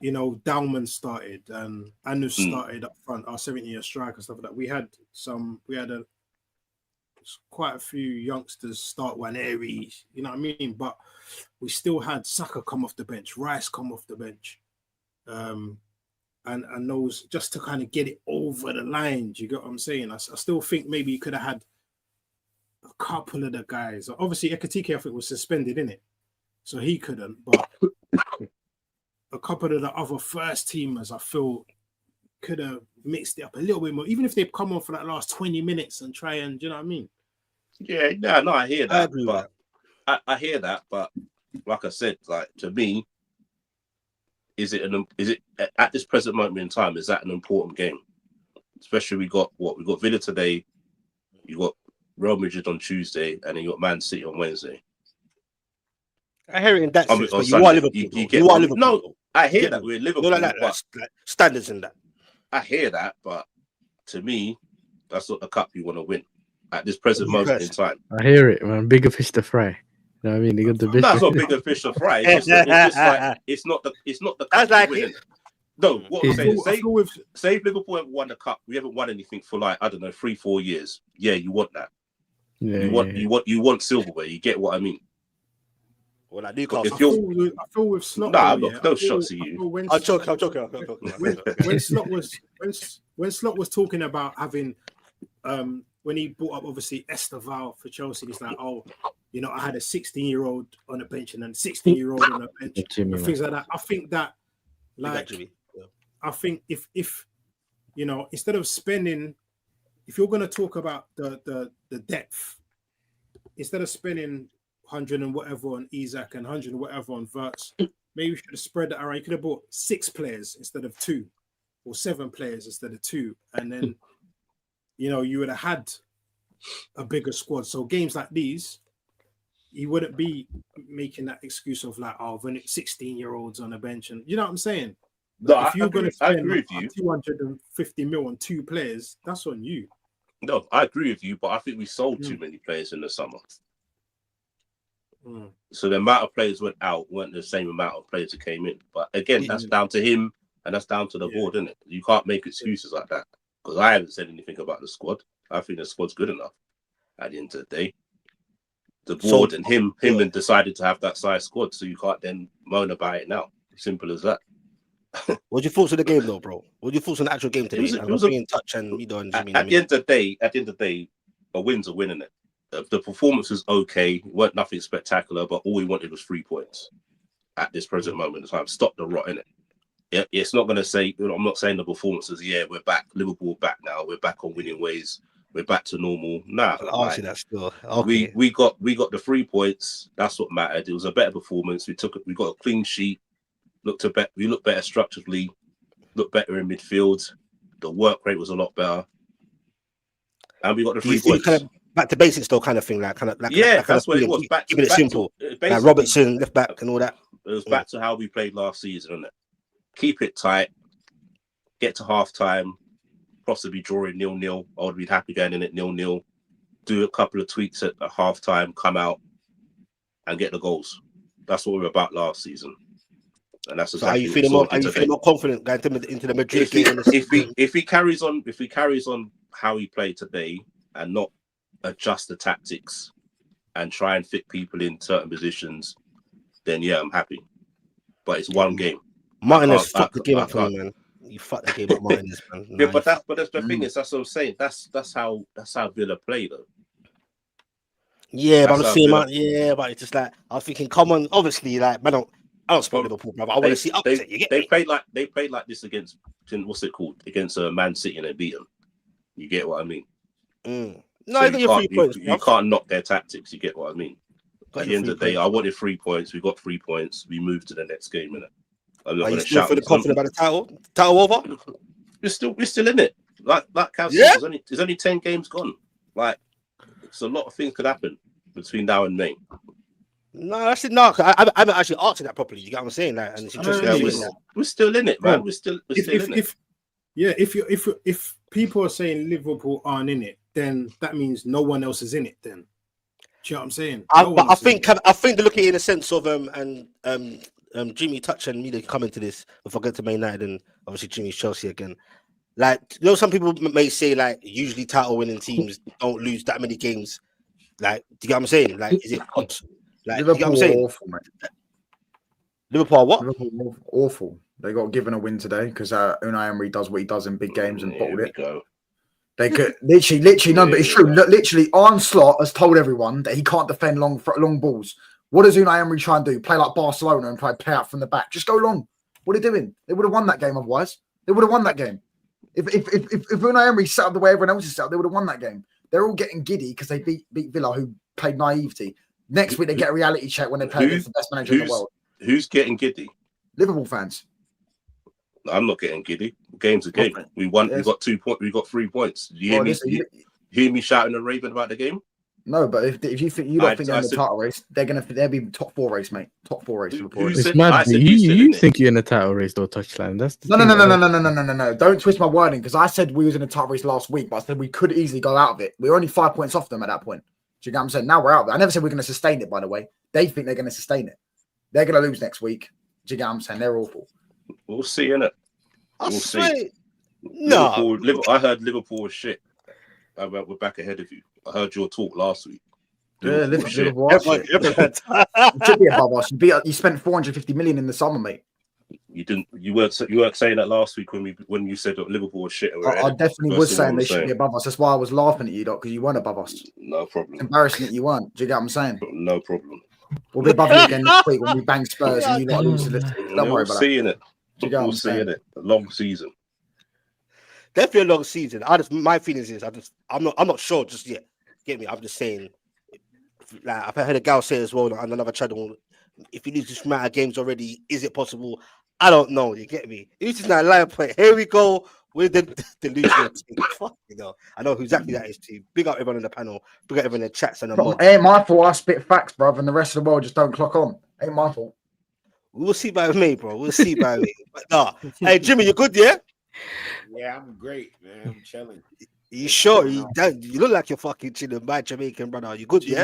Speaker 2: Dalman started and Anu started up front, our 70-year striker and stuff like that. We had quite a few youngsters start Waneri, you know what I mean? But we still had Saka come off the bench, Rice come off the bench. And those just to kind of get it over the line. Do you get what I'm saying? I still think maybe you could have had a couple of the guys. Obviously, Ekatike, I think, was suspended, innit? So he couldn't, but a couple of the other first teamers, I feel, could have mixed it up a little bit more, even if they've come on for that last 20 minutes and try and, do you know what I mean?
Speaker 4: Yeah, no, I hear that. I hear that, but like I said, like to me, is it at this present moment in time, is that an important game? Especially we got Villa today, you got Real Madrid on Tuesday, and then you got Man City on Wednesday.
Speaker 1: I hear it in that sense, but you are Liverpool. You are Liverpool.
Speaker 4: No, I hear that we're Liverpool.
Speaker 1: No, like standards in that.
Speaker 4: I hear that, but to me, that's not the cup you want to win at this present moment in time.
Speaker 3: I hear it, man. Bigger fish to fry. You know what I mean? They got the big.
Speaker 4: That's not bigger fish to fry. It's just like it's not the cup.
Speaker 1: That's like
Speaker 4: it.
Speaker 1: it.
Speaker 4: No, what I'm saying, say if Liverpool haven't won the cup, we haven't won anything for like, I don't know, 3-4 years. Yeah, you want that.
Speaker 3: Yeah,
Speaker 4: you want silverware. You get what I mean?
Speaker 1: Well, like Newcastle.
Speaker 2: I feel with Slot.
Speaker 4: No shots at you.
Speaker 1: I'm joking.
Speaker 2: When Slot was talking about having, when he brought up obviously Esteval for Chelsea, he's like, I had a 16-year-old on the bench and then 16-year-old on the bench, and things like that. I think that, like, I think if instead of spending if you're going to talk about the depth, instead of spending 100 and whatever on Isak and 100 and whatever on Wirtz, maybe you should have spread that around. You could have bought 6 players instead of 2, or 7 players instead of 2, and then you would have had a bigger squad. So games like these, you wouldn't be making that excuse of like, oh, when it's 16-year-olds on the bench, and you know what I'm saying.
Speaker 4: No,
Speaker 2: if you're going to spend 250 mil on 2 players, that's on you.
Speaker 4: No, I agree with you, but I think we sold too many players in the summer. So the amount of players went out weren't the same amount of players that came in. But again, that's down to him and that's down to the board, isn't it? You can't make excuses like that, because I haven't said anything about the squad. I think the squad's good enough at the end of the day. The board and him and decided to have that size squad, so you can't then moan about it now. Simple as that.
Speaker 1: What's your thoughts on the game, though, bro? What's your thoughts on the actual game today?
Speaker 4: It was
Speaker 1: in touch, and and Jimmy.
Speaker 4: At the end of the day, a win's a win, isn't it? The performance was okay. It weren't nothing spectacular, but all we wanted was 3 points at this present moment in time. Stop the rot, innit? Yeah, it's not going to say. I'm not saying the performances. Yeah, we're back. Liverpool back now. We're back on winning ways. We're back to normal. Nah,
Speaker 1: I'll see that still. Okay.
Speaker 4: We got the 3 points. That's what mattered. It was a better performance. We got a clean sheet. We looked better structurally. Looked better in midfield. The work rate was a lot better, and we got the 3 points.
Speaker 1: Kind of back to basics, though, kind of thing. That's what
Speaker 4: it was.
Speaker 1: Keeping it simple. Like Robertson left back and all that.
Speaker 4: It was back to how we played last season, isn't it? Keep it tight. Get to half time. Possibly drawing 0-0. I would be happy going in at 0-0. Do a couple of tweaks at half time. Come out and get the goals. That's what we were about last season. And that's exactly.
Speaker 1: So are you feeling more confident going into the Madrid game?
Speaker 4: If he carries on how he played today and not adjust the tactics and try and fit people in certain positions, then yeah, I'm happy. But it's one game.
Speaker 1: Martinez fucked the game up for me, man. You fucked the game up, Martinez, man.
Speaker 4: Yeah, but that's the thing is, that's what I'm saying. That's how Villa play, though.
Speaker 1: Yeah, but I'm seeing, man. Yeah, but it's just like I was thinking. Come on, obviously, like man, I don't support Liverpool, bro. I want to see upset. They
Speaker 4: played like this against what's it called, against Man City, and they beat them. You get what I mean?
Speaker 1: No,
Speaker 4: so you can't knock their tactics. You get what I mean? At the end of the day, I wanted 3 points. We got 3 points. We moved to the next game, innit? I'm not going to shout.
Speaker 1: Are you still confident about the title? Title over?
Speaker 4: We're still in it. Like Cal said, there's only 10 games gone. Like, it's a lot of things could happen between now and May.
Speaker 1: No, that's it. No, I haven't actually answered that properly. You get what I'm saying? Like, and it's interesting.
Speaker 4: We're still in it, man. We're still in it.
Speaker 2: If people are saying Liverpool aren't in it, then that means no one else is in it. Then, do you know what I'm saying?
Speaker 1: I think they look at it in a sense of Jimmy touch and me coming to this before I get to Man United and obviously Jimmy's Chelsea again. Like, some people may say like usually title winning teams don't lose that many games. Like, do you get what I'm saying? Like, is it odd? Like,
Speaker 5: Liverpool,
Speaker 1: you know what I'm saying?
Speaker 5: Awful, mate.
Speaker 1: Liverpool are what?
Speaker 5: Liverpool awful. They got given a win today because Unai Emery does what he does in big games and bottled it. They could literally no, but it's true. Literally, Arne Slot has told everyone that he can't defend long balls. What does Unai Emery try and do? Play like Barcelona and play out from the back. Just go long. What are they doing? They would have won that game otherwise. They would have won that game. If Unai Emery set up the way everyone else is set up, they would have won that game. They're all getting giddy because they beat Villa, who played naivety. Next week they get a reality check when they play against the best manager in the world.
Speaker 4: Who's getting giddy?
Speaker 5: Liverpool fans.
Speaker 4: I'm not getting giddy. Game's a game. We won. Yes. We got 2 points. We got 3 points. You hear me shouting and raving about the game?
Speaker 5: No, but if you think don't think they're in the title race, they'll be top 4 race, mate. Top 4 race.
Speaker 3: It's mad. You think you're in a title race, though, touchline. That's
Speaker 5: no. Don't twist my wording because I said we was in a title race last week, but I said we could easily go out of it. We were only 5 points off them at that point. Do you get what I'm saying? Now we're out there. I never said we're going to sustain it, by the way. They think they're going to sustain it. They're going to lose next week. Do you get what I'm saying? They're awful.
Speaker 4: We'll see, innit?
Speaker 1: We'll see.
Speaker 4: No. I heard Liverpool was shit. We're back ahead of you. I heard your talk last week.
Speaker 5: Yeah, Liverpool should be above us. You spent 450 million in the summer, mate.
Speaker 4: You didn't. You weren't saying that last week when you said that Liverpool was shit.
Speaker 5: I definitely was saying they should be above us. That's why I was laughing at you, Doc, because you weren't above us.
Speaker 4: No problem.
Speaker 5: It's embarrassing that you weren't. Do you get what I'm saying?
Speaker 4: No problem.
Speaker 5: We'll be above you again next week when we bang Spurs and you lot lose the list. Don't worry about
Speaker 4: seeing
Speaker 5: that.
Speaker 4: It. We'll see it. A long season.
Speaker 1: definitely a long season. My feelings is I'm not sure just yet. Get me? I'm just saying. Like I've heard a gal say as well on another channel, if you lose this amount of games already, is it possible? I don't know. You get me? This is not a line point. Here we go with the delusional team. Fuck, you know. I know who exactly that is too. Big up everyone on the panel. Big up everyone in the chats and the mods.
Speaker 5: Ain't my fault. I spit facts, bruv, and the rest of the world just don't clock on. Ain't my fault.
Speaker 1: We'll see by me, bro. We'll see by me. But nah. Hey, Jimmy, you good, yeah?
Speaker 6: Yeah, I'm great, man. I'm chilling.
Speaker 1: You sure? You look like you're fucking chilling, my Jamaican brother. You good, yeah?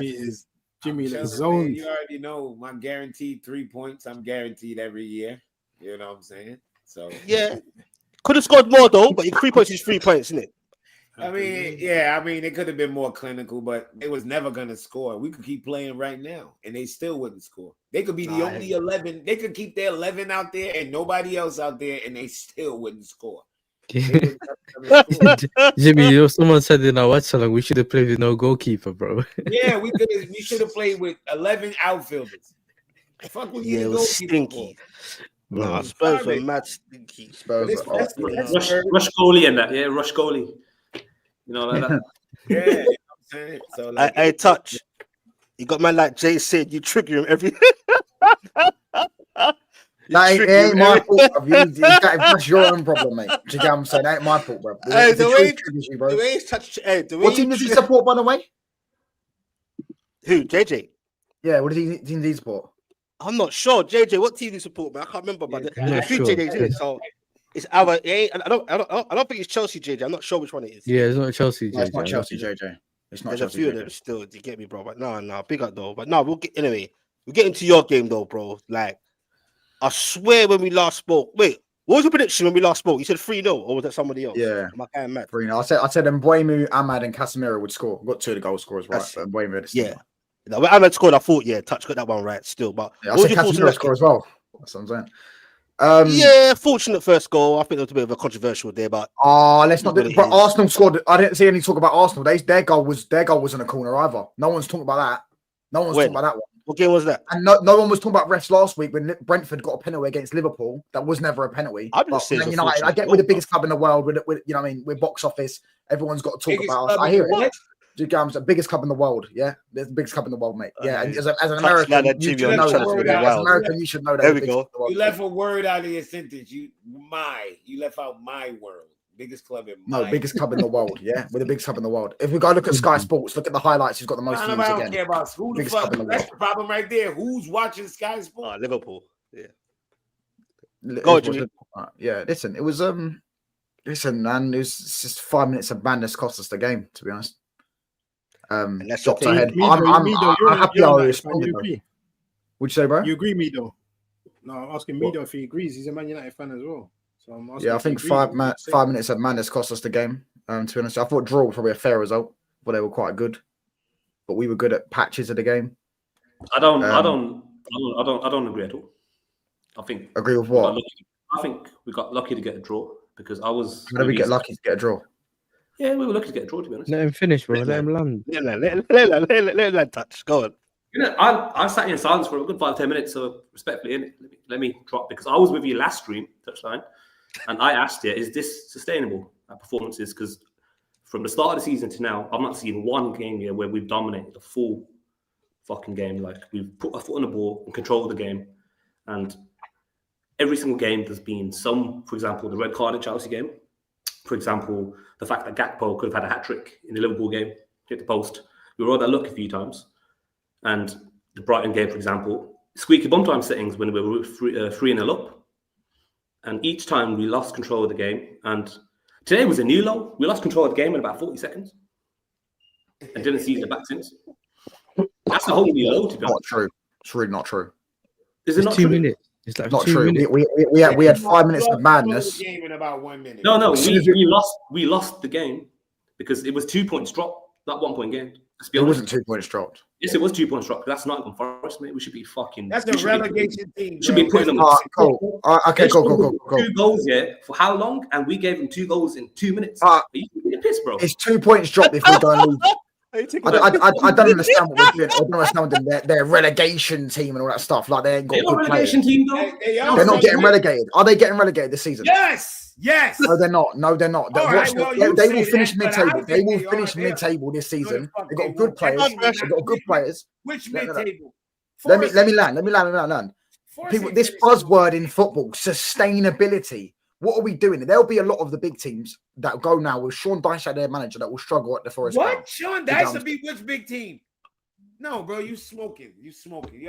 Speaker 2: Jimmy
Speaker 6: is
Speaker 2: zoned.
Speaker 6: You already know my guaranteed 3 points. I'm guaranteed every year. You know what I'm saying? So
Speaker 1: yeah, could have scored more though. But your 3 points is 3 points, isn't it?
Speaker 6: I mean, yeah. I mean, it could have been more clinical, but they was never gonna score. We could keep playing right now, and they still wouldn't score. They could be the only 11. They could keep their 11 out there and nobody else out there, and they still wouldn't score.
Speaker 3: Jimmy, someone said in our watch along we should have played with no goalkeeper, bro.
Speaker 6: Yeah, we should have played with 11 outfilders. Fuck with you,
Speaker 1: stinky. No, Spurs were mad stinky.
Speaker 6: Spurs
Speaker 7: rush goalie and that, yeah, rush goalie. You know, like that.
Speaker 6: Yeah, you know what I'm saying? So like,
Speaker 1: hey, touch. You got man like Jay said, you trigger him every.
Speaker 5: That ain't my fault, bro. That's your own problem, mate. Do you get what I'm saying? That ain't my fault, bro.
Speaker 1: Hey, the way he's touched. Hey,
Speaker 5: what team does he support, by the way?
Speaker 1: Who? JJ.
Speaker 5: Yeah, what team does he support?
Speaker 1: I'm not sure. JJ, what team do you support, man? I can't remember, but there's a few JJs in it, so it's our. I don't think it's Chelsea JJ. I'm not sure which one it is.
Speaker 3: Yeah, it's not Chelsea JJ.
Speaker 5: No, it's not Chelsea JJ. It's not.
Speaker 1: There's
Speaker 5: Chelsea
Speaker 1: a few
Speaker 5: JJ.
Speaker 1: of them still. Do you get me, bro? But no, big up though. But no, we'll get anyway. We'll get into your game though, bro. Like, I swear when we last spoke. Wait, what was your prediction when we last spoke? You said 3-0, or was that somebody else?
Speaker 5: Yeah,
Speaker 1: am I kind of mad?
Speaker 5: 3-0. I said Mbeumo, Ahmad, and Casemiro would score. Got 2 of the goal scorers right. But Mbeumo,
Speaker 1: yeah. No, when Ahmad scored, I thought, Touch got that one right still. But
Speaker 5: yeah, I said Casemiro score as well. That's what I'm saying.
Speaker 1: Yeah, fortunate first goal. I think there was a bit of a controversial there, but
Speaker 5: let's not. But Arsenal scored. I didn't see any talk about Arsenal. Their goal wasn't a corner either. No one's talking about that. No one's talking about that one.
Speaker 1: What game was that?
Speaker 5: And no one was talking about refs last week when Brentford got a penalty against Liverpool. That was never a penalty. I get we're the biggest club in the world. With you know, what I mean, we're box office. Everyone's got to talk about us. I hear it. The biggest club in the world. Yeah, there's the biggest club in the world, mate. Yeah, and as an American, you should know that. You should know that.
Speaker 1: There we go.
Speaker 6: You left a word out of your sentence. You left out my world. Biggest club in
Speaker 5: biggest club in the world. Yeah, we're the biggest club in the world. If we go look at Sky Sports, look at the highlights. He's got the most views again.
Speaker 6: I don't care about who the fuck. That's the problem right there. Who's watching Sky Sports?
Speaker 1: Liverpool. Yeah.
Speaker 5: Go, Jimmy. Yeah. Listen, it was Listen, man, it was just 5 minutes of madness cost us the game. To be honest. Shots ahead. I'm happy I responded. Would you say, bro?
Speaker 2: You agree, Mido? No, I'm asking Mido if he agrees. He's a Man United fan as well. So I'm asking.
Speaker 5: Yeah, I think 5 minutes of madness cost us the game. To be honest, I thought draw was probably a fair result, but they were quite good. But we were good at patches of the game.
Speaker 7: I don't agree at all. I think
Speaker 5: agree with what?
Speaker 7: I think we got lucky to get a draw because I was.
Speaker 5: How did we get lucky to get a draw?
Speaker 7: Yeah, we were lucky to get a draw, to be honest.
Speaker 3: Let him finish, bro. Let him land.
Speaker 1: Let him touch. Go on.
Speaker 7: You know, I sat in silence for a good 5-10 minutes, so respectfully, let me drop because I was with you last stream, Touchline, and I asked you, is this sustainable performances? Because from the start of the season to now, I've not seen one game here where we've dominated a full fucking game. Like, we've put our foot on the ball and controlled the game. And every single game there's been some, for example, the red card in Chelsea game. For example, the fact that Gakpo could have had a hat-trick in the Liverpool game, hit the post. We were all that luck a few times. And the Brighton game, for example, squeaky bum time settings when we were 3-0 up. And each time we lost control of the game. And today was a new low. We lost control of the game in about 40 seconds. And didn't see it back since. That's a whole new low, to be honest.
Speaker 5: Not true. It's really not true.
Speaker 7: Is it not
Speaker 3: 2
Speaker 7: true?
Speaker 3: minutes. It's like
Speaker 5: not
Speaker 3: 2
Speaker 5: true.
Speaker 3: minutes.
Speaker 5: We had 5 minutes of madness.
Speaker 6: Game in about 1 minute.
Speaker 7: No, we lost the game because it was 2 points dropped. That 1 point game. Let's be honest.
Speaker 5: It wasn't 2 points dropped.
Speaker 7: Yes, it was 2 points dropped. That's Nottingham Forest, mate. We should be fucking.
Speaker 6: That's a relegation team.
Speaker 7: Should be putting them.
Speaker 5: Cool. Okay, go.
Speaker 7: 2 goals here for how long? And we gave them 2 goals in 2 minutes. Are you getting pissed, bro?
Speaker 5: It's 2 points dropped if we don't lose. I don't understand what we're doing. I don't understand them. They're relegation team and all that stuff. Like they ain't got
Speaker 7: They're not
Speaker 5: good
Speaker 7: relegation
Speaker 5: players.
Speaker 7: team though.
Speaker 5: They're not getting relegated. Are they getting relegated this season?
Speaker 6: Yes.
Speaker 5: No, they're not. No, they're not.
Speaker 6: Right,
Speaker 5: They will finish mid-table. They will finish mid-table this season. They've got good players. They've got good players.
Speaker 6: Which mid-table?
Speaker 5: Let me land. People, this buzzword in football, sustainability. What are we doing? There'll be a lot of the big teams that go now with Sean Dyche as their manager that will struggle at the Forest.
Speaker 6: What? Sean Dyche will be which big team? No, bro, you smoking. You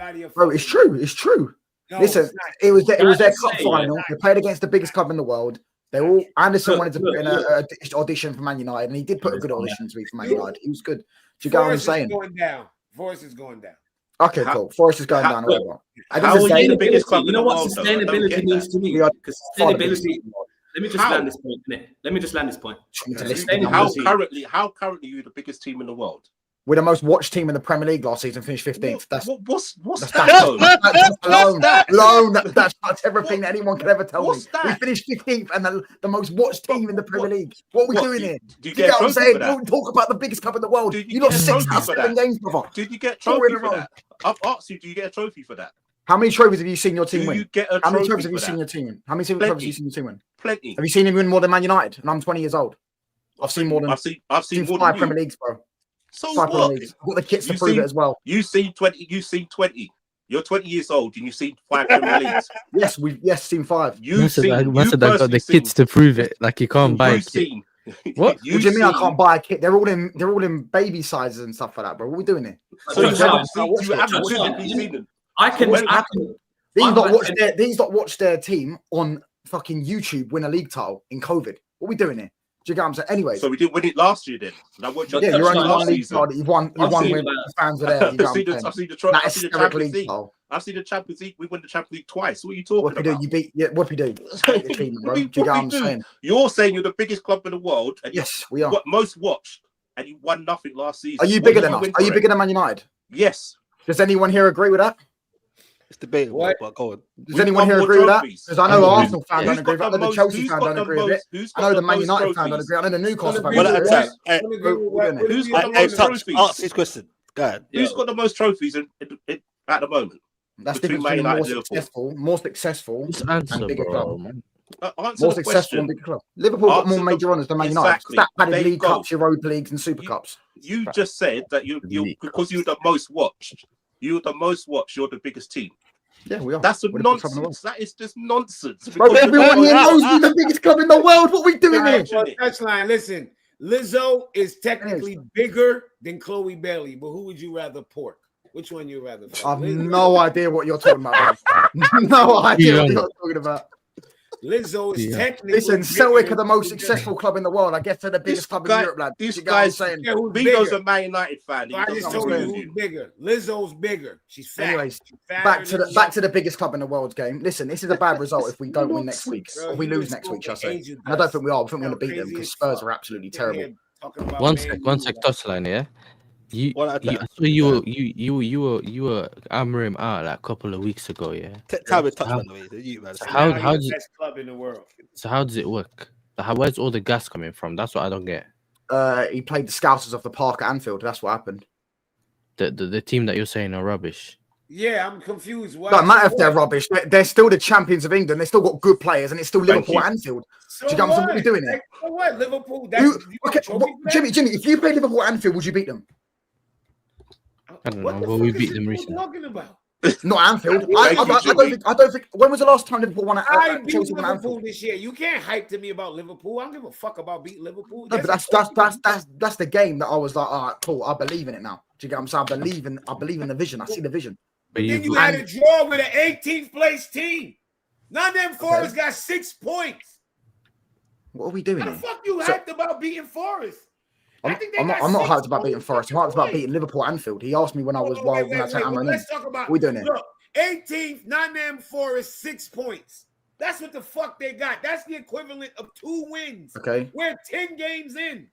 Speaker 6: out of your.
Speaker 5: Bro, it's true. No, listen, it was their cup final. They played against the biggest club in the world. They all Anderson wanted to put in an audition for Man United, and he did put a good audition to be for Man United. He was good. Do you get what I'm saying?
Speaker 6: Forest is going down.
Speaker 5: Okay, cool. Forest is going down.
Speaker 4: How are you the biggest club?
Speaker 7: You know what sustainability means to me? Because sustainability. Let me just land this point. Let me just land this point.
Speaker 4: How currently are you the biggest team in the world?
Speaker 5: We're the most watched team in the Premier League last season, finished 15th. That's That's everything that anyone can ever tell me. We finished 15th and the most watched team in the Premier League. What are we doing here?
Speaker 4: Do you get what I'm saying?
Speaker 5: Don't talk about the biggest club in the world. You lost 6 out of 7 games, brother.
Speaker 4: Did you get a trophy for that? I've asked you, do you get a trophy for that?
Speaker 5: How many trophies have you seen your team win?
Speaker 4: How many
Speaker 5: trophies have you seen your team win? How many trophies have you seen your team win?
Speaker 4: Plenty.
Speaker 5: Have you seen him win more than Man United? And I'm 20 years old. I've seen more than.
Speaker 4: I've seen more
Speaker 5: 5
Speaker 4: than
Speaker 5: Premier Leagues, bro.
Speaker 4: So
Speaker 5: 5
Speaker 4: what?
Speaker 5: I've got the kits to prove it as well.
Speaker 4: You've seen 20. You've seen 20. You're 20 years old and you've seen 5 Premier Leagues.
Speaker 5: Yes, seen 5.
Speaker 3: I've got the kits to prove it. Like you can't buy a kit.
Speaker 5: What? What do you mean I can't buy a kit? They're all in baby sizes and stuff like that, bro. What are we doing here?
Speaker 4: So you haven't physically seen them.
Speaker 5: These lot watch their team on fucking YouTube win a league title in COVID. What are we doing here? Do you get what I'm saying? Anyway,
Speaker 4: so we didn't win it last year then.
Speaker 5: Yeah, you're only one league title. You've won when the fans were there.
Speaker 4: I've seen the Champions League. I've seen the Champions League. We won the Champions League twice. What are you talking about?
Speaker 5: You beat. Yeah, what we do? Do you get what I'm saying?
Speaker 4: You're saying you're the biggest club in the world. And
Speaker 5: yes, we are.
Speaker 4: Most watched, and you won nothing last season.
Speaker 5: Are you bigger than us? Are you bigger than Man United?
Speaker 4: Yes.
Speaker 5: Does anyone here agree with that?
Speaker 1: It's debatable, but go on.
Speaker 5: Does anyone here agree with that? Because I know Arsenal fans don't agree with it. I know the Chelsea fans don't agree with it. I know the Man United fans don't agree. I know the Newcastle fans don't agree.
Speaker 4: Who's got the most trophies?
Speaker 1: Ask this question. Go ahead.
Speaker 4: Who's got the most trophies at the moment?
Speaker 5: That's different between more successful and bigger club. More successful and bigger club. Liverpool got more major honours than Man United. That padded League Cups, Europa Leagues and Super Cups.
Speaker 4: You just said that you because you're the most watched. You're the most watched. You're the biggest team.
Speaker 5: Yeah, we are.
Speaker 4: That's nonsense. That is just nonsense.
Speaker 5: Bro, everyone here knows we're the biggest club in the world. What are we doing here?
Speaker 6: Touchline. Listen, Lizzo is technically bigger than Chloe Bailey, but who would you rather pork? Which one you rather?
Speaker 5: I've no idea what you're talking about. No idea what you're talking about.
Speaker 6: Lizzo is technically.
Speaker 5: Listen, Celtic are the most successful club in the world. I guess they're the biggest club in Europe, lad.
Speaker 4: This guy's saying Vito's a Man United fan.
Speaker 6: I just told you who's bigger. Lizzo's bigger. She's fat.
Speaker 5: Anyways, back to the biggest club in the world's game. Listen, this is a bad result if we don't win next week. If we lose next week, I say. And I don't think we are. I think we're going to beat them because Spurs are absolutely terrible.
Speaker 3: One sec, touchline, yeah. You were hammering out like a couple of weeks ago, yeah.
Speaker 1: How
Speaker 3: does it work? Where's all the gas coming from? That's what I don't get.
Speaker 5: He played the Scousers off the park at Anfield. That's what happened.
Speaker 3: The team that you're saying are rubbish.
Speaker 6: Yeah, I'm confused.
Speaker 5: Don't matter if they're rubbish. They're still the champions of England. They still got good players, and it's still Liverpool at Anfield.
Speaker 6: So
Speaker 5: do you get what we're doing here?
Speaker 6: So what? Liverpool.
Speaker 5: Jimmy, if you play Liverpool at Anfield, would you beat them?
Speaker 3: I don't know. Well, we beat them recently.
Speaker 6: Talking about?
Speaker 5: Not Anfield. I don't think. When was the last time Liverpool won at Chelsea won
Speaker 6: Liverpool this year? You can't hype to me about Liverpool. I don't give a fuck about beating Liverpool.
Speaker 5: No, but that's the game that I was like, all right, cool. I believe in it now. Do you get what I'm saying? I believe in the vision. I see the vision.
Speaker 6: But then you had a draw with an 18th place team. Nottingham Forest got 6 points.
Speaker 5: What are we doing?
Speaker 6: How the fuck you hyped about beating Forest?
Speaker 5: I'm not hyped about beating Forest. I'm hyped about beating Liverpool at Anfield. He asked me when I was when I said
Speaker 6: let's talk about.
Speaker 5: We're doing it.
Speaker 6: Look, 18th, Nottingham Forest, 6 points. That's what the fuck they got. That's the equivalent of 2 wins.
Speaker 5: Okay.
Speaker 6: We're 10 games in.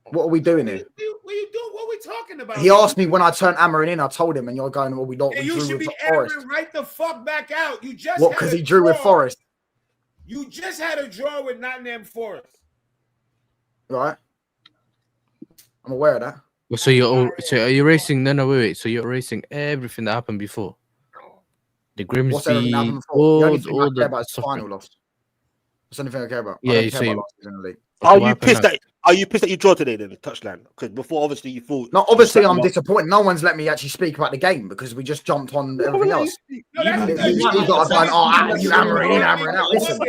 Speaker 5: What are we doing here?
Speaker 6: What are you doing? What are we talking about?
Speaker 5: He asked me when I turned Amarin in. I told him, and you're going, well, we don't.
Speaker 6: And you should be Amarin right the fuck back out. You just
Speaker 5: what? Because he drew with Forest.
Speaker 6: You just had a draw with Nottingham Forest.
Speaker 5: Right. I'm aware of that.
Speaker 3: So so are you erasing? No, wait. So you're erasing everything that happened before. The
Speaker 5: What's everything that
Speaker 3: Grimsby,
Speaker 5: happened before? The only thing
Speaker 3: all
Speaker 5: I care
Speaker 3: the
Speaker 5: about is the
Speaker 3: suffering.
Speaker 5: final loss. That's the only thing I care about.
Speaker 3: Yeah,
Speaker 5: I don't care
Speaker 3: so
Speaker 5: about
Speaker 3: you-
Speaker 5: last season in the league.
Speaker 1: Are
Speaker 3: What
Speaker 1: you
Speaker 3: happened
Speaker 1: pissed
Speaker 3: now?
Speaker 1: that? Are you pissed that you draw today then, touchline? Because before, obviously, you thought.
Speaker 5: No, obviously
Speaker 1: you
Speaker 5: I'm
Speaker 1: set them
Speaker 5: disappointed. No one's let me actually speak about the game because we just jumped on everything else.
Speaker 6: No, that's
Speaker 7: You-
Speaker 6: because
Speaker 7: you-
Speaker 5: He's got going, oh, you hammering in, hammering out. Listen,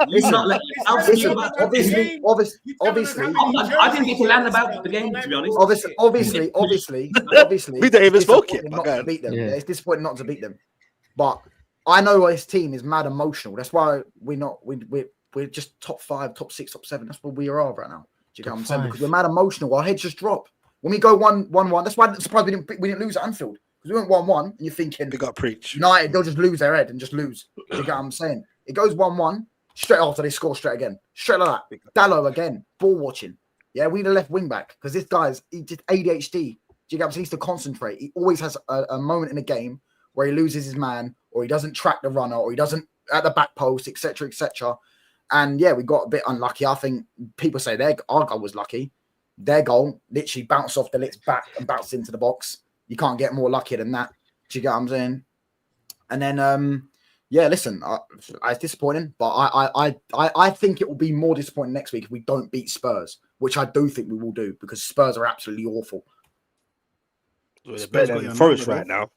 Speaker 5: listen,
Speaker 7: not let I'll speak
Speaker 5: listen.
Speaker 7: about the
Speaker 5: Obviously,
Speaker 7: game.
Speaker 5: obviously,
Speaker 7: I didn't get to land about the game, to be honest.
Speaker 5: obviously,
Speaker 1: We don't even
Speaker 5: it's
Speaker 1: smoke it,
Speaker 5: disappointing
Speaker 1: my
Speaker 5: not
Speaker 1: guy.
Speaker 5: to beat them.
Speaker 3: Yeah.
Speaker 5: Yeah, it's disappointing not to beat them. But I know this team is mad emotional. That's why we're just top 5, top 6, top 7. That's where we are right now. Do you get what I'm saying? Because we're mad emotional. Our heads just drop when we go 1-1. That's why I'm surprised we didn't lose at Anfield, because we went 1-1 and you're thinking
Speaker 1: They got preach.
Speaker 5: United, they'll just lose their head and just lose. Do you get what I'm saying? It goes 1-1 straight after they score straight again, straight like that. Dallo again, ball watching. Yeah, we the left wing back because this guy's he just ADHD. Do you get what I'm saying? He needs to concentrate. He always has a moment in a game where he loses his man, or he doesn't track the runner, or he doesn't at the back post, etc., etc. And yeah, we got a bit unlucky. I think people say our goal was lucky. Their goal literally bounced off the Lick's back and bounced into the box. You can't get more lucky than that. Do you get what I'm saying? And then, yeah, listen, it's disappointing, but I think it will be more disappointing next week if we don't beat Spurs, which I do think we will do, because Spurs are absolutely awful.
Speaker 1: They're better than Forest right now.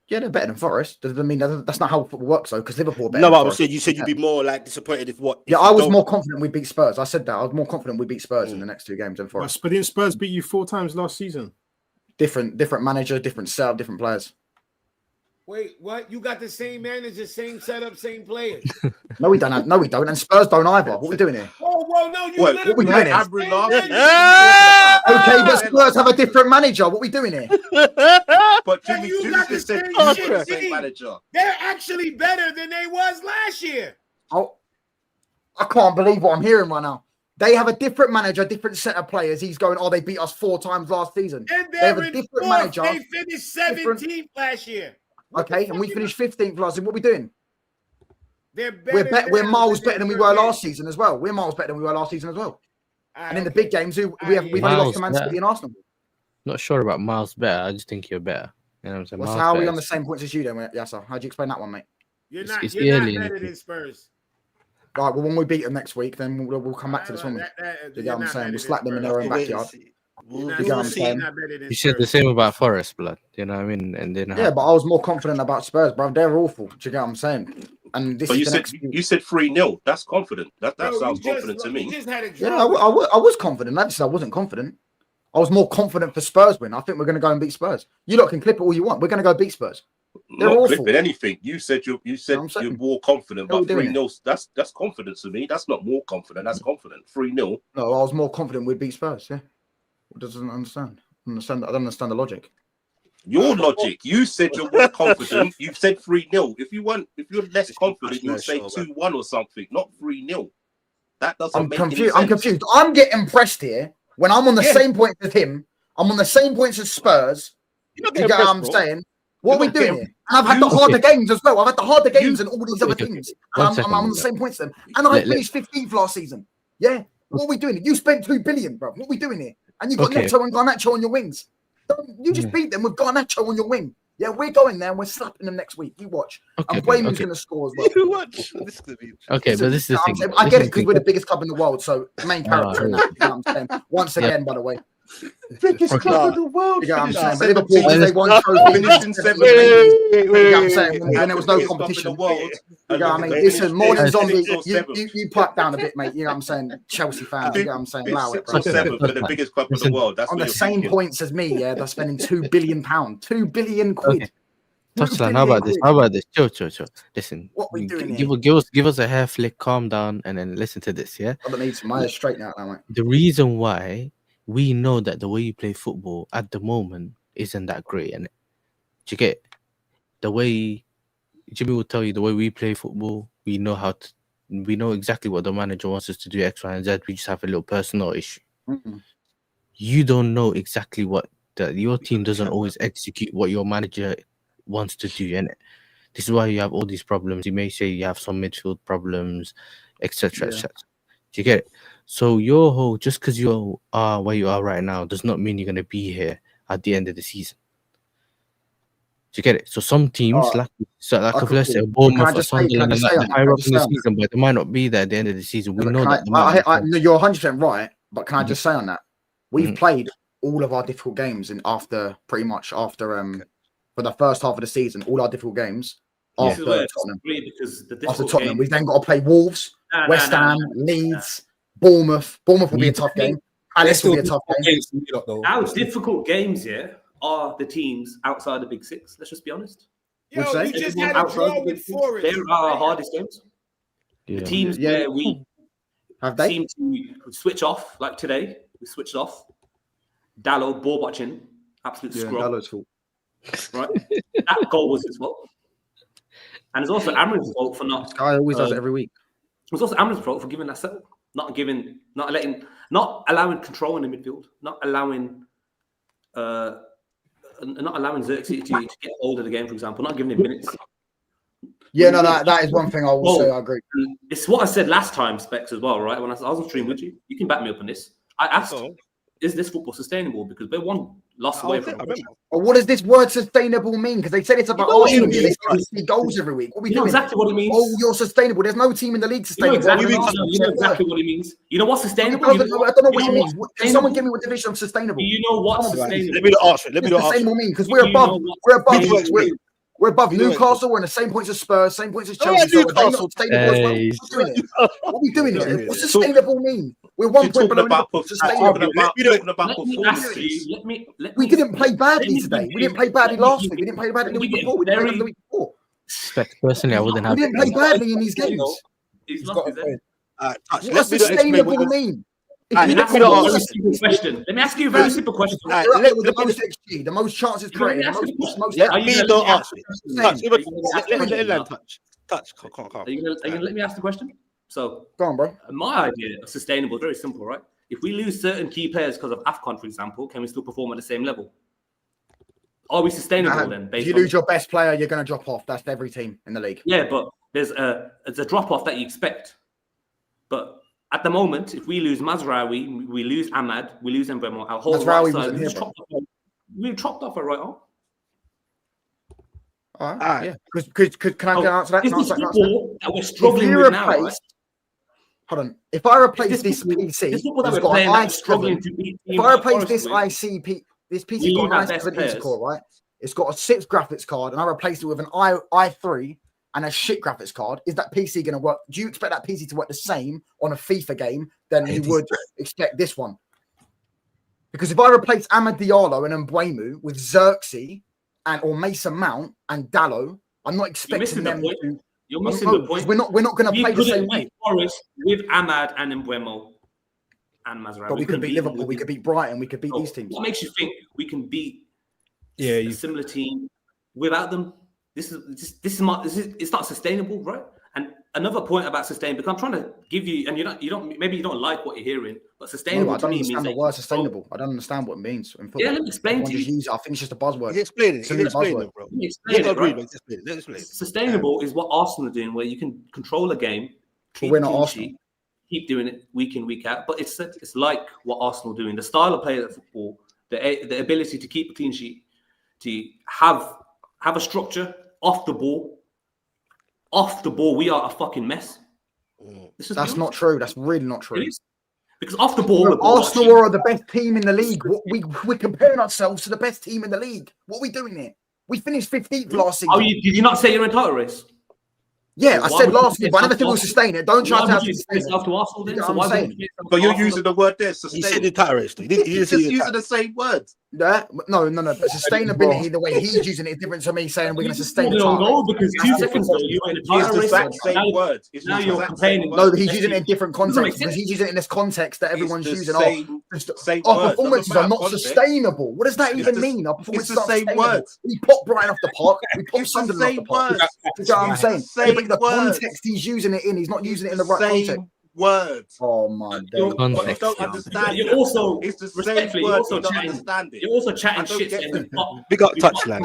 Speaker 5: Yeah, they're better than Forest. Doesn't mean that's not how football works, though, because Liverpool are better
Speaker 1: No,
Speaker 5: than
Speaker 1: but
Speaker 5: Forest.
Speaker 1: you said you'd be more like disappointed if what?
Speaker 5: Yeah,
Speaker 1: if
Speaker 5: I
Speaker 1: you
Speaker 5: was
Speaker 1: don't-
Speaker 5: more confident we beat Spurs. I said that. I was more confident we beat Spurs in the next 2 games than Forest.
Speaker 2: But didn't Spurs beat you 4 times last season?
Speaker 5: Different manager, different setup, different players.
Speaker 6: Wait, what? You got the same manager, same setup, same players.
Speaker 5: No, we don't. No, we don't. And Spurs don't either. What are we doing here?
Speaker 6: Oh, well, no, you
Speaker 4: What?
Speaker 5: What we doing here?
Speaker 6: literally
Speaker 5: Okay, but Spurs have a different manager. What are we doing here?
Speaker 4: But
Speaker 6: But
Speaker 4: Jimmy
Speaker 6: you got the
Speaker 4: just said
Speaker 6: same
Speaker 4: he's the
Speaker 6: shit.
Speaker 4: same manager.
Speaker 6: They're actually better than they was last year.
Speaker 5: Oh, I can't believe what I'm hearing right now. They have a different manager, different set of players. He's going, oh, they beat us 4 times last season.
Speaker 6: And
Speaker 5: They have
Speaker 6: they're
Speaker 5: a
Speaker 6: in
Speaker 5: different
Speaker 6: 4th.
Speaker 5: manager.
Speaker 6: They finished 17th last year.
Speaker 5: Okay, and we finished 15th last season. What are we doing?
Speaker 6: They're better.
Speaker 5: We're miles
Speaker 6: than
Speaker 5: better than we were last season as well. We're miles better than we were last season as well. And in the big games, we've only lost to Man City and Arsenal.
Speaker 3: Not sure about Miles better. I just think you're better. You know what I'm saying?
Speaker 5: Well, so
Speaker 3: Miles
Speaker 5: how are we
Speaker 3: better
Speaker 5: on the
Speaker 3: is-
Speaker 5: same points as you then, Yasser? How do you explain that one, mate?
Speaker 6: You're
Speaker 3: It's-
Speaker 6: not,
Speaker 3: it's
Speaker 6: you're not
Speaker 3: early in
Speaker 6: better
Speaker 3: the-
Speaker 6: than Spurs.
Speaker 5: Right, well, when we beat them next week, then we'll come back to this one. Do you get what I'm saying? We'll slap them in their own backyard.
Speaker 1: We'll
Speaker 5: You get what I'm saying?
Speaker 3: You said the same about Forest, blood. You know what I mean? And then
Speaker 5: Yeah, but I was more confident about Spurs, bro. They're awful. Do you get what I'm saying? And this
Speaker 4: But
Speaker 5: is
Speaker 4: you said 3-0. That's confident. That
Speaker 6: Bro,
Speaker 4: sounds
Speaker 6: you
Speaker 4: confident to me.
Speaker 6: You just had a
Speaker 5: Yeah,
Speaker 6: draw.
Speaker 5: I was confident. I just said I wasn't confident. I was more confident for Spurs win. I think we're going to go and beat Spurs. You lot can clip it all you want. We're going to go beat Spurs. They're
Speaker 4: Not
Speaker 5: awful.
Speaker 4: clipping anything. You said you're more confident,
Speaker 5: What are
Speaker 4: but
Speaker 5: we doing
Speaker 4: 3-0. That's confidence to me. That's not more confident. That's confident. 3-0.
Speaker 5: No, I was more confident we'd beat Spurs. Yeah, doesn't understand. I don't understand the logic.
Speaker 4: Your logic. You said you're more confident. You said 3-0. If you're less confident, you'd say 2-1 or something, not 3-0. That doesn't make any sense.
Speaker 5: I'm confused. I'm getting pressed here when I'm on the same points as him. I'm on the same points as Spurs. Do you get what I'm saying? What are we doing here? And I've had the harder games as well. I've had the harder games and all these other teams. And I'm on the same points as them. And I finished 15th last season. Yeah. What are we doing? You spent 2 billion, bro. What are we doing here? And you've got Neto and Garnacho on your wings. You just beat them with Garnacho on your wing. Yeah, we're going there and we're slapping them next week. You watch. And Wayman's going to score as well.
Speaker 1: You watch. This is gonna be
Speaker 3: Okay, but this is the thing.
Speaker 5: I get it because we're the biggest club in the world. So main character in that. You know what I'm saying? Once again, by the way.
Speaker 1: biggest club in the world.
Speaker 5: You know what I'm saying?
Speaker 4: Finish
Speaker 5: But Liverpool,
Speaker 3: seventh.
Speaker 5: they won trophies.
Speaker 4: Finishing 7th.
Speaker 5: You know what I'm saying? When there was no competition.
Speaker 4: World,
Speaker 5: You know what I mean? Listen, Morning Zombie, you pipe down a bit, mate. You know what I'm saying? Chelsea fans, you know what I'm saying? Allow it, bro.
Speaker 4: 7th for the biggest club in the world. That's
Speaker 5: On
Speaker 4: what
Speaker 5: the
Speaker 4: you're
Speaker 5: same
Speaker 4: thinking.
Speaker 5: points as me, yeah, they're spending £2 billion. 2 billion quid.
Speaker 3: Okay. Touchline, how about this? How about this? Chill. Listen,
Speaker 5: What we doing
Speaker 3: give us a hair flick, calm down, and then listen to this, yeah?
Speaker 5: I don't need some. My hair's straight now, mate.
Speaker 3: The reason why we know that the way you play football at the moment isn't that great, and you get the way Jimmy will tell you the way we play football, we know exactly what the manager wants us to do, X, Y, and Z. We just have a little personal issue.
Speaker 5: Mm-hmm.
Speaker 3: You don't know exactly what your team doesn't always execute what your manager wants to do, and this is why you have all these problems. You may say you have some midfield problems, etc.
Speaker 5: Yeah.
Speaker 3: you get it? So your whole, just because you are where you are right now does not mean you're going to be here at the end of the season. Do you get it? So some teams, like let's say Bournemouth or Sunderland, higher up in the season, but they might not be there at the end of the season. We know that.
Speaker 5: You're 100% right, but can I just say on that? We've played all of our difficult games for the first half of the season, all our difficult games after Tottenham. After Tottenham, we've then got to play Wolves, West Ham, Leeds, Bournemouth. Bournemouth will be a tough game. Palace will be a tough game.
Speaker 7: Our difficult games, are the teams outside the Big Six. Let's just be honest.
Speaker 6: Yo, we just had a draw with Forest.
Speaker 7: They're our hardest games. The teams where we seem to switch off, like today, we switched off. Dalot, ball watching, absolute scrub.
Speaker 5: Dallow's fault.
Speaker 7: Right? That goal was his fault. And it's also Amrin's fault for not.
Speaker 5: This guy always does it every week.
Speaker 7: It was also Amrin's fault for giving that settle. Not allowing control in the midfield, not allowing Xerxes to get hold of the game, for example, not giving him minutes.
Speaker 5: Yeah, no, that is one thing I will say. I agree.
Speaker 7: It's what I said last time, Specs, as well, right? When I was on stream with you, you can back me up on this. I asked, is this football sustainable? Because we're one loss away from it.
Speaker 5: What does this word sustainable mean? Because they said it's about they see goals every week. What we doing?
Speaker 7: Exactly what it means.
Speaker 5: Oh, you're sustainable. There's no team in the league sustainable.
Speaker 7: You know exactly what it means. You know what's sustainable?
Speaker 5: I don't know what it means. Can someone give me what definition of sustainable?
Speaker 7: Do you know what's sustainable?
Speaker 1: Let me not answer it. Let me not answer it.
Speaker 5: Sustainable mean because we're above Newcastle. We're in the same points as Spurs, same points as Chelsea. So we're not sustainable as well. What are we doing here? What's sustainable mean? We're 1 point below sustainable. We didn't play badly today. We didn't play badly last week. We didn't play badly the week before. We didn't play the week before.
Speaker 3: Personally, I wouldn't have.
Speaker 5: We didn't play badly in these games. What does sustainable mean?
Speaker 7: Let me ask you a very simple question.
Speaker 5: The most XG, the most chances created.
Speaker 1: Let me not answer it. Touch. Can't.
Speaker 7: Are you gonna let me ask the question? So,
Speaker 5: go on, bro.
Speaker 7: My idea of sustainable is very simple, right? If we lose certain key players because of AFCON, for example, can we still perform at the same level? Are we sustainable then?
Speaker 5: If you lose your best player, you're going to drop off. That's every team in the league.
Speaker 7: Yeah, but it's a drop off that you expect. But at the moment, if we lose Mazraoui, we lose Ahmad, we lose Mbeumo, our whole right side, we've chopped off a right arm.
Speaker 5: All right. Yeah. Could can I answer that?
Speaker 7: This is football that we're struggling with now, right?
Speaker 5: Hold on. If I replace this PC, if I replace this ICP, this PC got a nice 70 score, right? It's got a 6 graphics card, and I replaced it with an i3 and a shit graphics card. Is that PC going to work? Do you expect that PC to work the same on a FIFA game than you would expect this one? Because if I replace Amad Diallo and Mbeumo with Xerxes or Mason Mount and Dalot, I'm not expecting them to.
Speaker 7: You're missing the point.
Speaker 5: We're not going to play the same way.
Speaker 7: Forest with Ahmad and Mbeumo and Mazraoui.
Speaker 5: But we could beat Liverpool. We could beat Brighton. We could beat these teams.
Speaker 7: What makes you think we can beat a similar team without them? It's not sustainable, right? And another point about sustainable, because I'm trying to give you, and you don't like what you're hearing, but sustainable.
Speaker 5: I don't understand the word sustainable. I don't understand what it means in football.
Speaker 7: Yeah, let me explain to you.
Speaker 5: I think it's just a buzzword.
Speaker 1: Explain it, bro.
Speaker 7: Sustainable is what Arsenal are doing, where you can control a game,
Speaker 5: we're not Arsenal.
Speaker 7: Keep doing it week in, week out. But it's like what Arsenal are doing. The style of play of football, the ability to keep a clean sheet, to have a structure off the ball. Off the ball, we are a fucking mess.
Speaker 5: That's not true. That's really not true.
Speaker 7: Because off the ball,
Speaker 5: Arsenal are the best team in the league. We're comparing ourselves to the best team in the league. What are we doing here? We finished 15th last season.
Speaker 7: Did you not say you're in title race?
Speaker 5: Yeah, I said last year, but I never think we'll sustain it. Don't try to have
Speaker 7: yourself to Arsenal then. So
Speaker 4: but you're using the word there.
Speaker 1: He said the title race.
Speaker 4: He's just using the same words.
Speaker 5: No. But sustainability, the way he's using it is different to me saying we're going to sustain the title.
Speaker 7: No, because 2 seconds ago you were in a title race.
Speaker 4: It's the same words.
Speaker 7: Now you're complaining.
Speaker 5: No, he's using it in different context because he's using it in this context that everyone's using. Our performances are not sustainable. What does that even mean? Our performances are the same words. We popped Brighton off the park. We popped Sunderland off the park. You know what I'm saying? But the context he's using it in, he's not using it in the right context.
Speaker 4: Words.
Speaker 5: Oh my god!
Speaker 4: You don't understand.
Speaker 7: You're also
Speaker 4: it's the same word. You don't understand it.
Speaker 7: You're also chatting shit.
Speaker 1: We got touchline,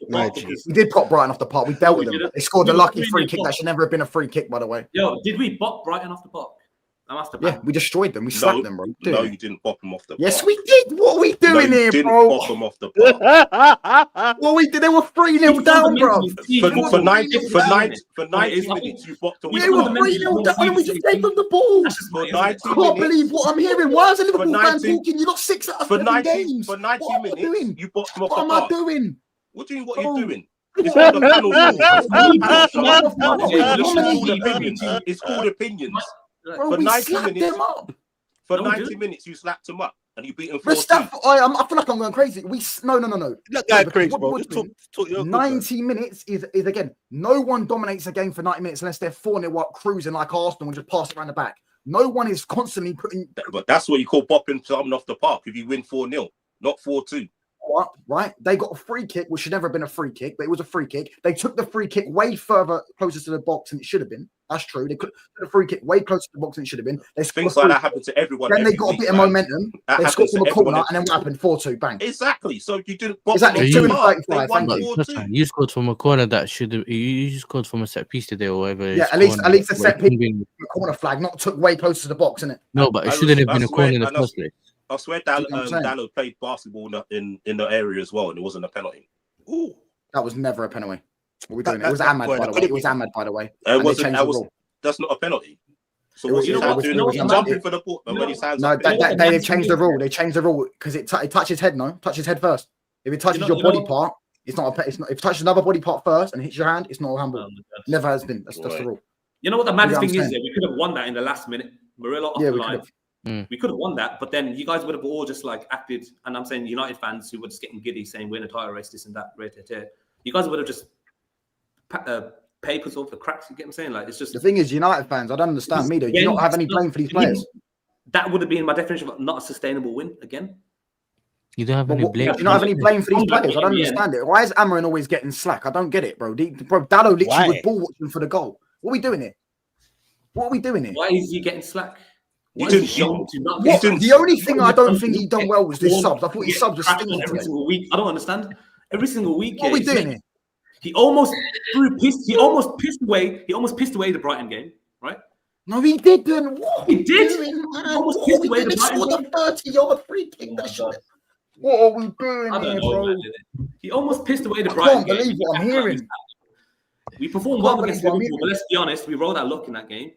Speaker 1: man.
Speaker 5: We did pop Brighton off the park. We dealt with them. They scored a lucky free kick that should never have been a free kick, by the way.
Speaker 7: Yo, did we bop Brighton off the park?
Speaker 5: Yeah, we destroyed them. We slapped them, bro.
Speaker 4: No, you didn't pop them off the
Speaker 5: Yes,
Speaker 4: park.
Speaker 5: we did. What are we doing here,
Speaker 4: didn't
Speaker 5: bro?
Speaker 4: pop them off the park.
Speaker 5: What we did? They were 3-0 down, bro.
Speaker 4: For 90 minutes, you popped them.
Speaker 5: We were 3-0 down and we just gave them the ball.
Speaker 4: For 90
Speaker 5: I can't believe what I'm hearing. Why is a Liverpool fan
Speaker 4: 90
Speaker 5: talking? You lost 6 out of
Speaker 4: For
Speaker 5: 7
Speaker 4: 90
Speaker 5: games.
Speaker 4: for 90
Speaker 5: What am I
Speaker 4: minutes,
Speaker 5: doing?
Speaker 4: you popped them off
Speaker 5: What
Speaker 4: the
Speaker 5: am I
Speaker 4: park.
Speaker 5: doing?
Speaker 4: What do you mean? What
Speaker 5: Bro.
Speaker 4: are you doing? It's called a panel rule. It's called opinions.
Speaker 5: Bro, we slapped them up.
Speaker 4: For 90 minutes, you slapped them up and you beat them 4-2.
Speaker 5: I feel like I'm going crazy. No.
Speaker 1: Look, guy crazy, bro. Just talk your
Speaker 5: 90 minutes is again, no one dominates a game for 90 minutes unless they're 4-0 up cruising like Arsenal and just pass it around the back. No one is constantly putting.
Speaker 4: But that's what you call popping something off the park if you win 4-0, not 4-2.
Speaker 5: What? Right? They got a free kick, which should never have been a free kick, but it was a free kick. They took the free kick way further closer to the box than it should have been. That's true. They took the free kick way closer to the box than it should have been. They
Speaker 4: Things like that happen to everyone.
Speaker 5: Then they got a bit of momentum. They scored from a corner, and then what happened? 4-2, bang.
Speaker 4: Exactly. So you didn't.
Speaker 5: Exactly. 2-35.
Speaker 3: Thank you. You scored from a corner that should have. You scored from a set piece today or whatever.
Speaker 5: Yeah, at least a set piece, corner flag, not took way closer to the box, isn't it?
Speaker 3: No, but it shouldn't have been a corner in the first place.
Speaker 4: I swear Dallo played basketball in the area as well, and it wasn't a penalty.
Speaker 5: Ooh, that was never a penalty. What are we doing? It was Ahmad, by the way. It was Ahmad, by the way.
Speaker 4: That's not a penalty. So
Speaker 5: what's
Speaker 4: his hand doing? He's jumping for the ball. No,
Speaker 5: they changed the rule. They changed the rule because it touches head. No, touches head first. If it touches your body part, it's not. It's not. If it touches another body part first and hits your hand, it's not a handball. Never has been. That's the rule.
Speaker 7: You know what the maddest thing is? We could have won that in the last minute. Murillo off the line. We could have won that, but then you guys would have all just like acted, and I'm saying United fans who were just getting giddy, saying we're in a title race, this and that, you guys would have just papers over the cracks. You get what I'm saying? Like it's just
Speaker 5: the thing is, United fans, I don't understand. Me, do you not have any blame for these players?
Speaker 7: That would have been my definition of not a sustainable win again.
Speaker 3: You don't have any blame.
Speaker 5: You don't have any blame for these players. I don't understand it. Why is Amarin always getting slack? I don't get it, bro. Dallo literally was ball watching for the goal. What are we doing here?
Speaker 7: Why is he getting slack?
Speaker 5: The only thing I don't think he done well was this subs. I thought his subs were stinking
Speaker 7: every single week. I don't understand. Every single week.
Speaker 5: What are we doing here?
Speaker 7: He almost pissed away the Brighton game, right?
Speaker 5: No, he didn't. What
Speaker 7: he did?
Speaker 5: He almost pissed away the Brighton game. 30-yard free kick. What are we doing here, bro?
Speaker 7: He almost pissed away the Brighton game.
Speaker 5: I can't believe what I'm hearing.
Speaker 7: We performed well against Liverpool, but let's be honest, we rolled our luck in that game.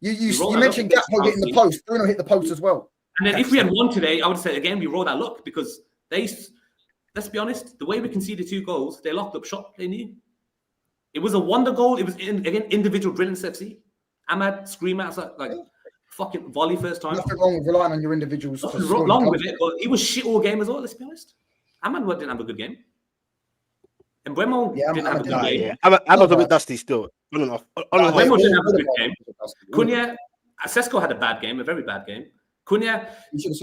Speaker 5: You mentioned Gakpo hitting the post. Bruno hit the post as well.
Speaker 7: And then if we had won today, I would say again we rolled our luck because let's be honest, the way we conceded 2 goals, they locked up shot. They knew it was a wonder goal. It was again individual brilliance. FC Ahmad scream outside like fucking volley first time.
Speaker 5: Nothing wrong with relying on your individuals.
Speaker 7: Nothing wrong with it, but he was shit all game as well. Let's be honest. Ahmad didn't have a good game. And Mbeumo didn't have a good game.
Speaker 1: Ahmad's a bit dusty still.
Speaker 7: Mbeumo didn't have a good game. Cunha, Sesko had a bad game, a very bad game. Cunha,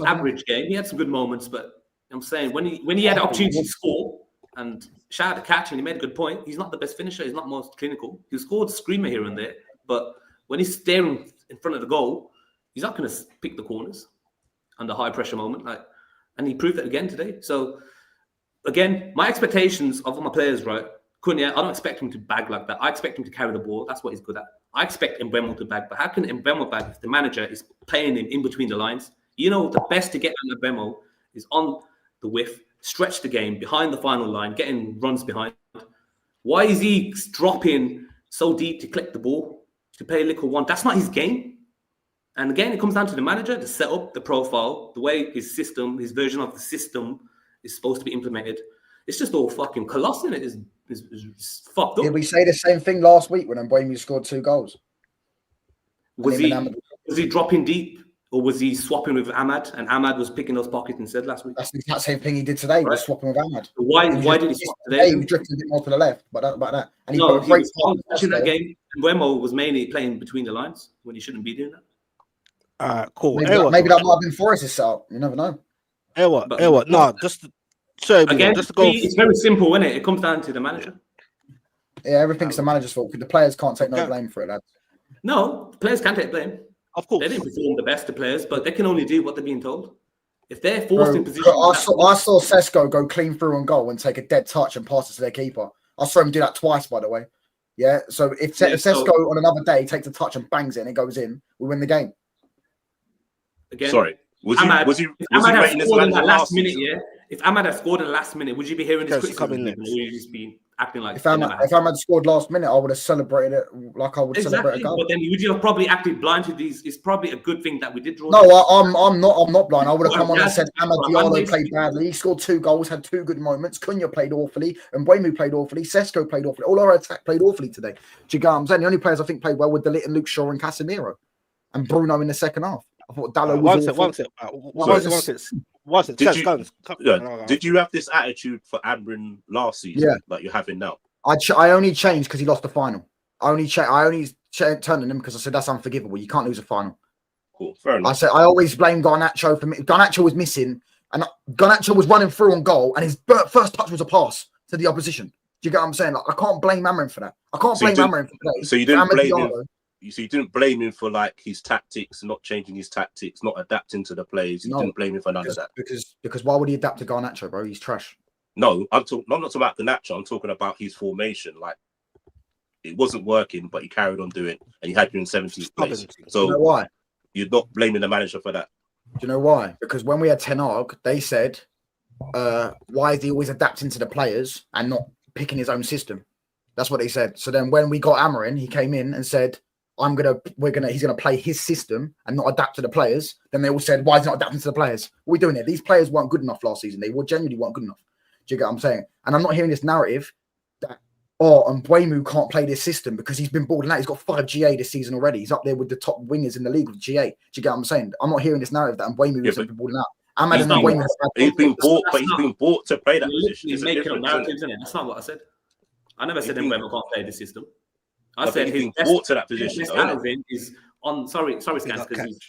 Speaker 7: average game. He had some good moments, but I'm saying when he had the opportunity to score and shout out the catch and he made a good point, he's not the best finisher. He's not most clinical. He scored screamer here and there, but when he's staring in front of the goal, he's not going to pick the corners under high pressure moment. And he proved it again today. So again, my expectations of my players, right? Cunha, I don't expect him to bag like that. I expect him to carry the ball. That's what he's good at. I expect Mbeumo to bag, but how can Mbeumo bag if the manager is playing him in between the lines? You know, the best to get on Mbeumo is on the whiff, stretch the game behind the final line, getting runs behind. Why is he dropping so deep to collect the ball, to play a little one? That's not his game. And again, it comes down to the manager, the setup, the profile, the way his system, his version of the system is supposed to be implemented. It's just all fucking colossal. It is fucked up.
Speaker 5: Did we say the same thing last week when Mbeumo scored 2 goals?
Speaker 7: Was he dropping deep or was he swapping with Ahmad and Ahmad was picking those pockets instead last week?
Speaker 5: That's the exact same thing he did today. He was swapping with Ahmad.
Speaker 7: Why did he swap today?
Speaker 5: He was drifting a bit more to the left, but that. And
Speaker 7: he was watching that game. Mbeumo was mainly playing between the lines when he shouldn't be doing that.
Speaker 1: Cool.
Speaker 5: Maybe that might have been Forrest's setup. You never know.
Speaker 1: No, just
Speaker 7: again,
Speaker 1: just to go.
Speaker 7: It's very simple, isn't it? It comes down to the manager.
Speaker 5: Yeah, everything's the manager's fault. The players can't take no blame for it, lads.
Speaker 7: No, the players can't take blame.
Speaker 1: Of course,
Speaker 7: they didn't perform the best of players, but they can only do what they're being told. If they're forced in position,
Speaker 5: I saw Sesko go clean through on goal and take a dead touch and pass it to their keeper. I saw him do that twice, by the way. Yeah, so if Sesko on another day takes a touch and bangs it and it goes in, we win the game.
Speaker 7: again.
Speaker 4: Sorry, was he
Speaker 7: Ahmad
Speaker 4: rating his
Speaker 7: scored in
Speaker 4: manager
Speaker 7: that last
Speaker 4: last
Speaker 7: minute?
Speaker 4: season?
Speaker 7: Yeah. If Ahmad had scored in the last minute, would you be hearing this
Speaker 1: Chelsea
Speaker 7: criticism?
Speaker 1: coming
Speaker 7: Or
Speaker 1: next.
Speaker 7: would you just be acting like
Speaker 5: If Ahmad scored last minute, I would have celebrated it like I would celebrate a goal.
Speaker 7: But then would you have probably acted blind to these? It's probably a good thing that we did draw.
Speaker 5: No, I'm not blind. I would have come on and said Amad Diallo played badly. He scored 2 goals, had 2 good moments. Cunha played awfully, and Mbeumo played awfully. Sesko played awfully. All our attack played awfully today. Do you get what I'm saying? The only players I think played well were De Ligt and Luke Shaw and Casemiro, and Bruno in the second half. I thought Dallo was
Speaker 4: Did you have this attitude for Amrin last season like you're having now?
Speaker 5: I only changed because he lost the final. I only turned on him because I said that's unforgivable. You can't lose a final.
Speaker 4: Cool, fair enough.
Speaker 5: I said I always blame Garnacho for me. Garnacho was missing, and Garnacho was running through on goal, and his first touch was a pass to the opposition. Do you get what I'm saying? Like, I can't blame Amrin for that. I can't blame Amrin for that.
Speaker 4: So you didn't blame him. So you didn't blame him for like his tactics, not changing his tactics, not adapting to the plays. You didn't blame him for none of that.
Speaker 5: Because why would he adapt to Garnacho, bro? He's trash.
Speaker 4: No, I'm not talking about Garnacho. I'm talking about his formation. Like it wasn't working, but he carried on doing, and he had you in 17th place. So
Speaker 5: you know why?
Speaker 4: You're not blaming the manager for that.
Speaker 5: Do you know why? Because when we had Ten Hag, they said, "Why is he always adapting to the players and not picking his own system?" That's what they said. So then when we got Amorim, he came in and said, he's gonna play his system and not adapt to the players. Then they all said, why is he not adapting to the players? What are we doing here? These players weren't good enough last season. They genuinely weren't good enough. Do you get what I'm saying? And I'm not hearing this narrative that Mbeumo can't play this system because he's been balling out. He's got 5 GA this season already. He's up there with the top wingers in the league with GA. Do you get what I'm saying? I'm not hearing this narrative that Mbeumo isn't been balling out.
Speaker 4: He's been bought to play that position.
Speaker 7: He's making up narratives, isn't it? That's not what I said. I never said Mbeumo can't play this system. I said
Speaker 4: he's been brought to that position.
Speaker 7: Out of him is on. Sorry, Scans, because he's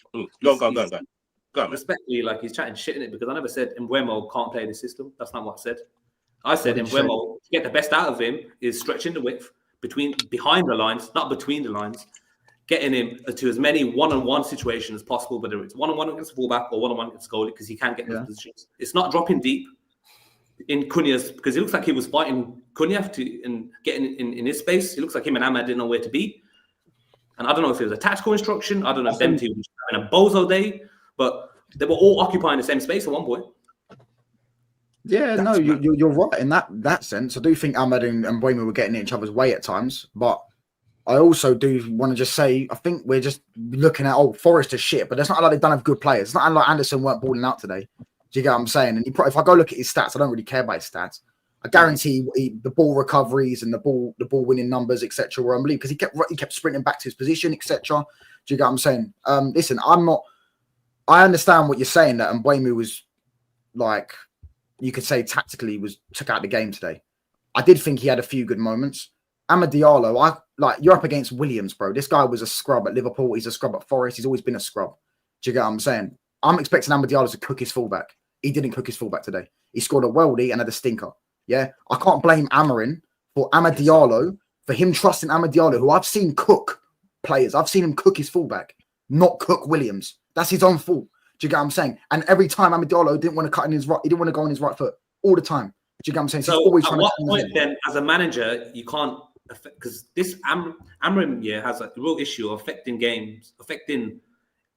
Speaker 4: go on.
Speaker 7: Respectfully, like he's chatting shit in it because I never said Mbeumo can't play the system. That's not what I said. I said Mbeumo, to get the best out of him is stretching the width behind the lines, not between the lines, getting him to as many one-on-one situations as possible, whether it's one-on-one against the fullback or one-on-one against the goalie, because he can't get those positions. It's not dropping deep in Cunha's, because it looks like he was fighting Cunha and getting in his space. It looks like him and Ahmad didn't know where to be. And I don't know if it was a tactical instruction. I don't know if them two were having a bozo day, but they were all occupying the same space at one point.
Speaker 5: Yeah, no, you're right in that sense. I do think Ahmad and Mbeumo were getting in each other's way at times, but I also do want to just say I think we're just looking at Forest is shit, but it's not like they don't have good players. It's not like Anderson weren't balling out today. Do you get what I'm saying? And if I go look at his stats, I don't really care about his stats. I guarantee the ball recoveries and the ball winning numbers, etc., were unbelievable because he kept sprinting back to his position, etc. Do you get what I'm saying? Listen, I understand what you're saying that Mbeumo was like, you could say tactically took out the game today. I did think he had a few good moments. Amad Diallo, you're up against Williams, bro. This guy was a scrub at Liverpool. He's a scrub at Forest. He's always been a scrub. Do you get what I'm saying? I'm expecting Amad Diallo to cook his fullback. He didn't cook his fullback today. He scored a worldie and had a stinker. Yeah, I can't blame Amorim for Amad Diallo, for him trusting Amad Diallo, who I've seen cook players. I've seen him cook his fullback, not cook Williams. That's his own fault. Do you get what I'm saying? And every time Amad Diallo didn't want to cut in his right, he didn't want to go on his right foot all the time. Do you get what I'm saying?
Speaker 7: So always at what point then, as a manager, you can't affect, because this Amorim has a real issue of affecting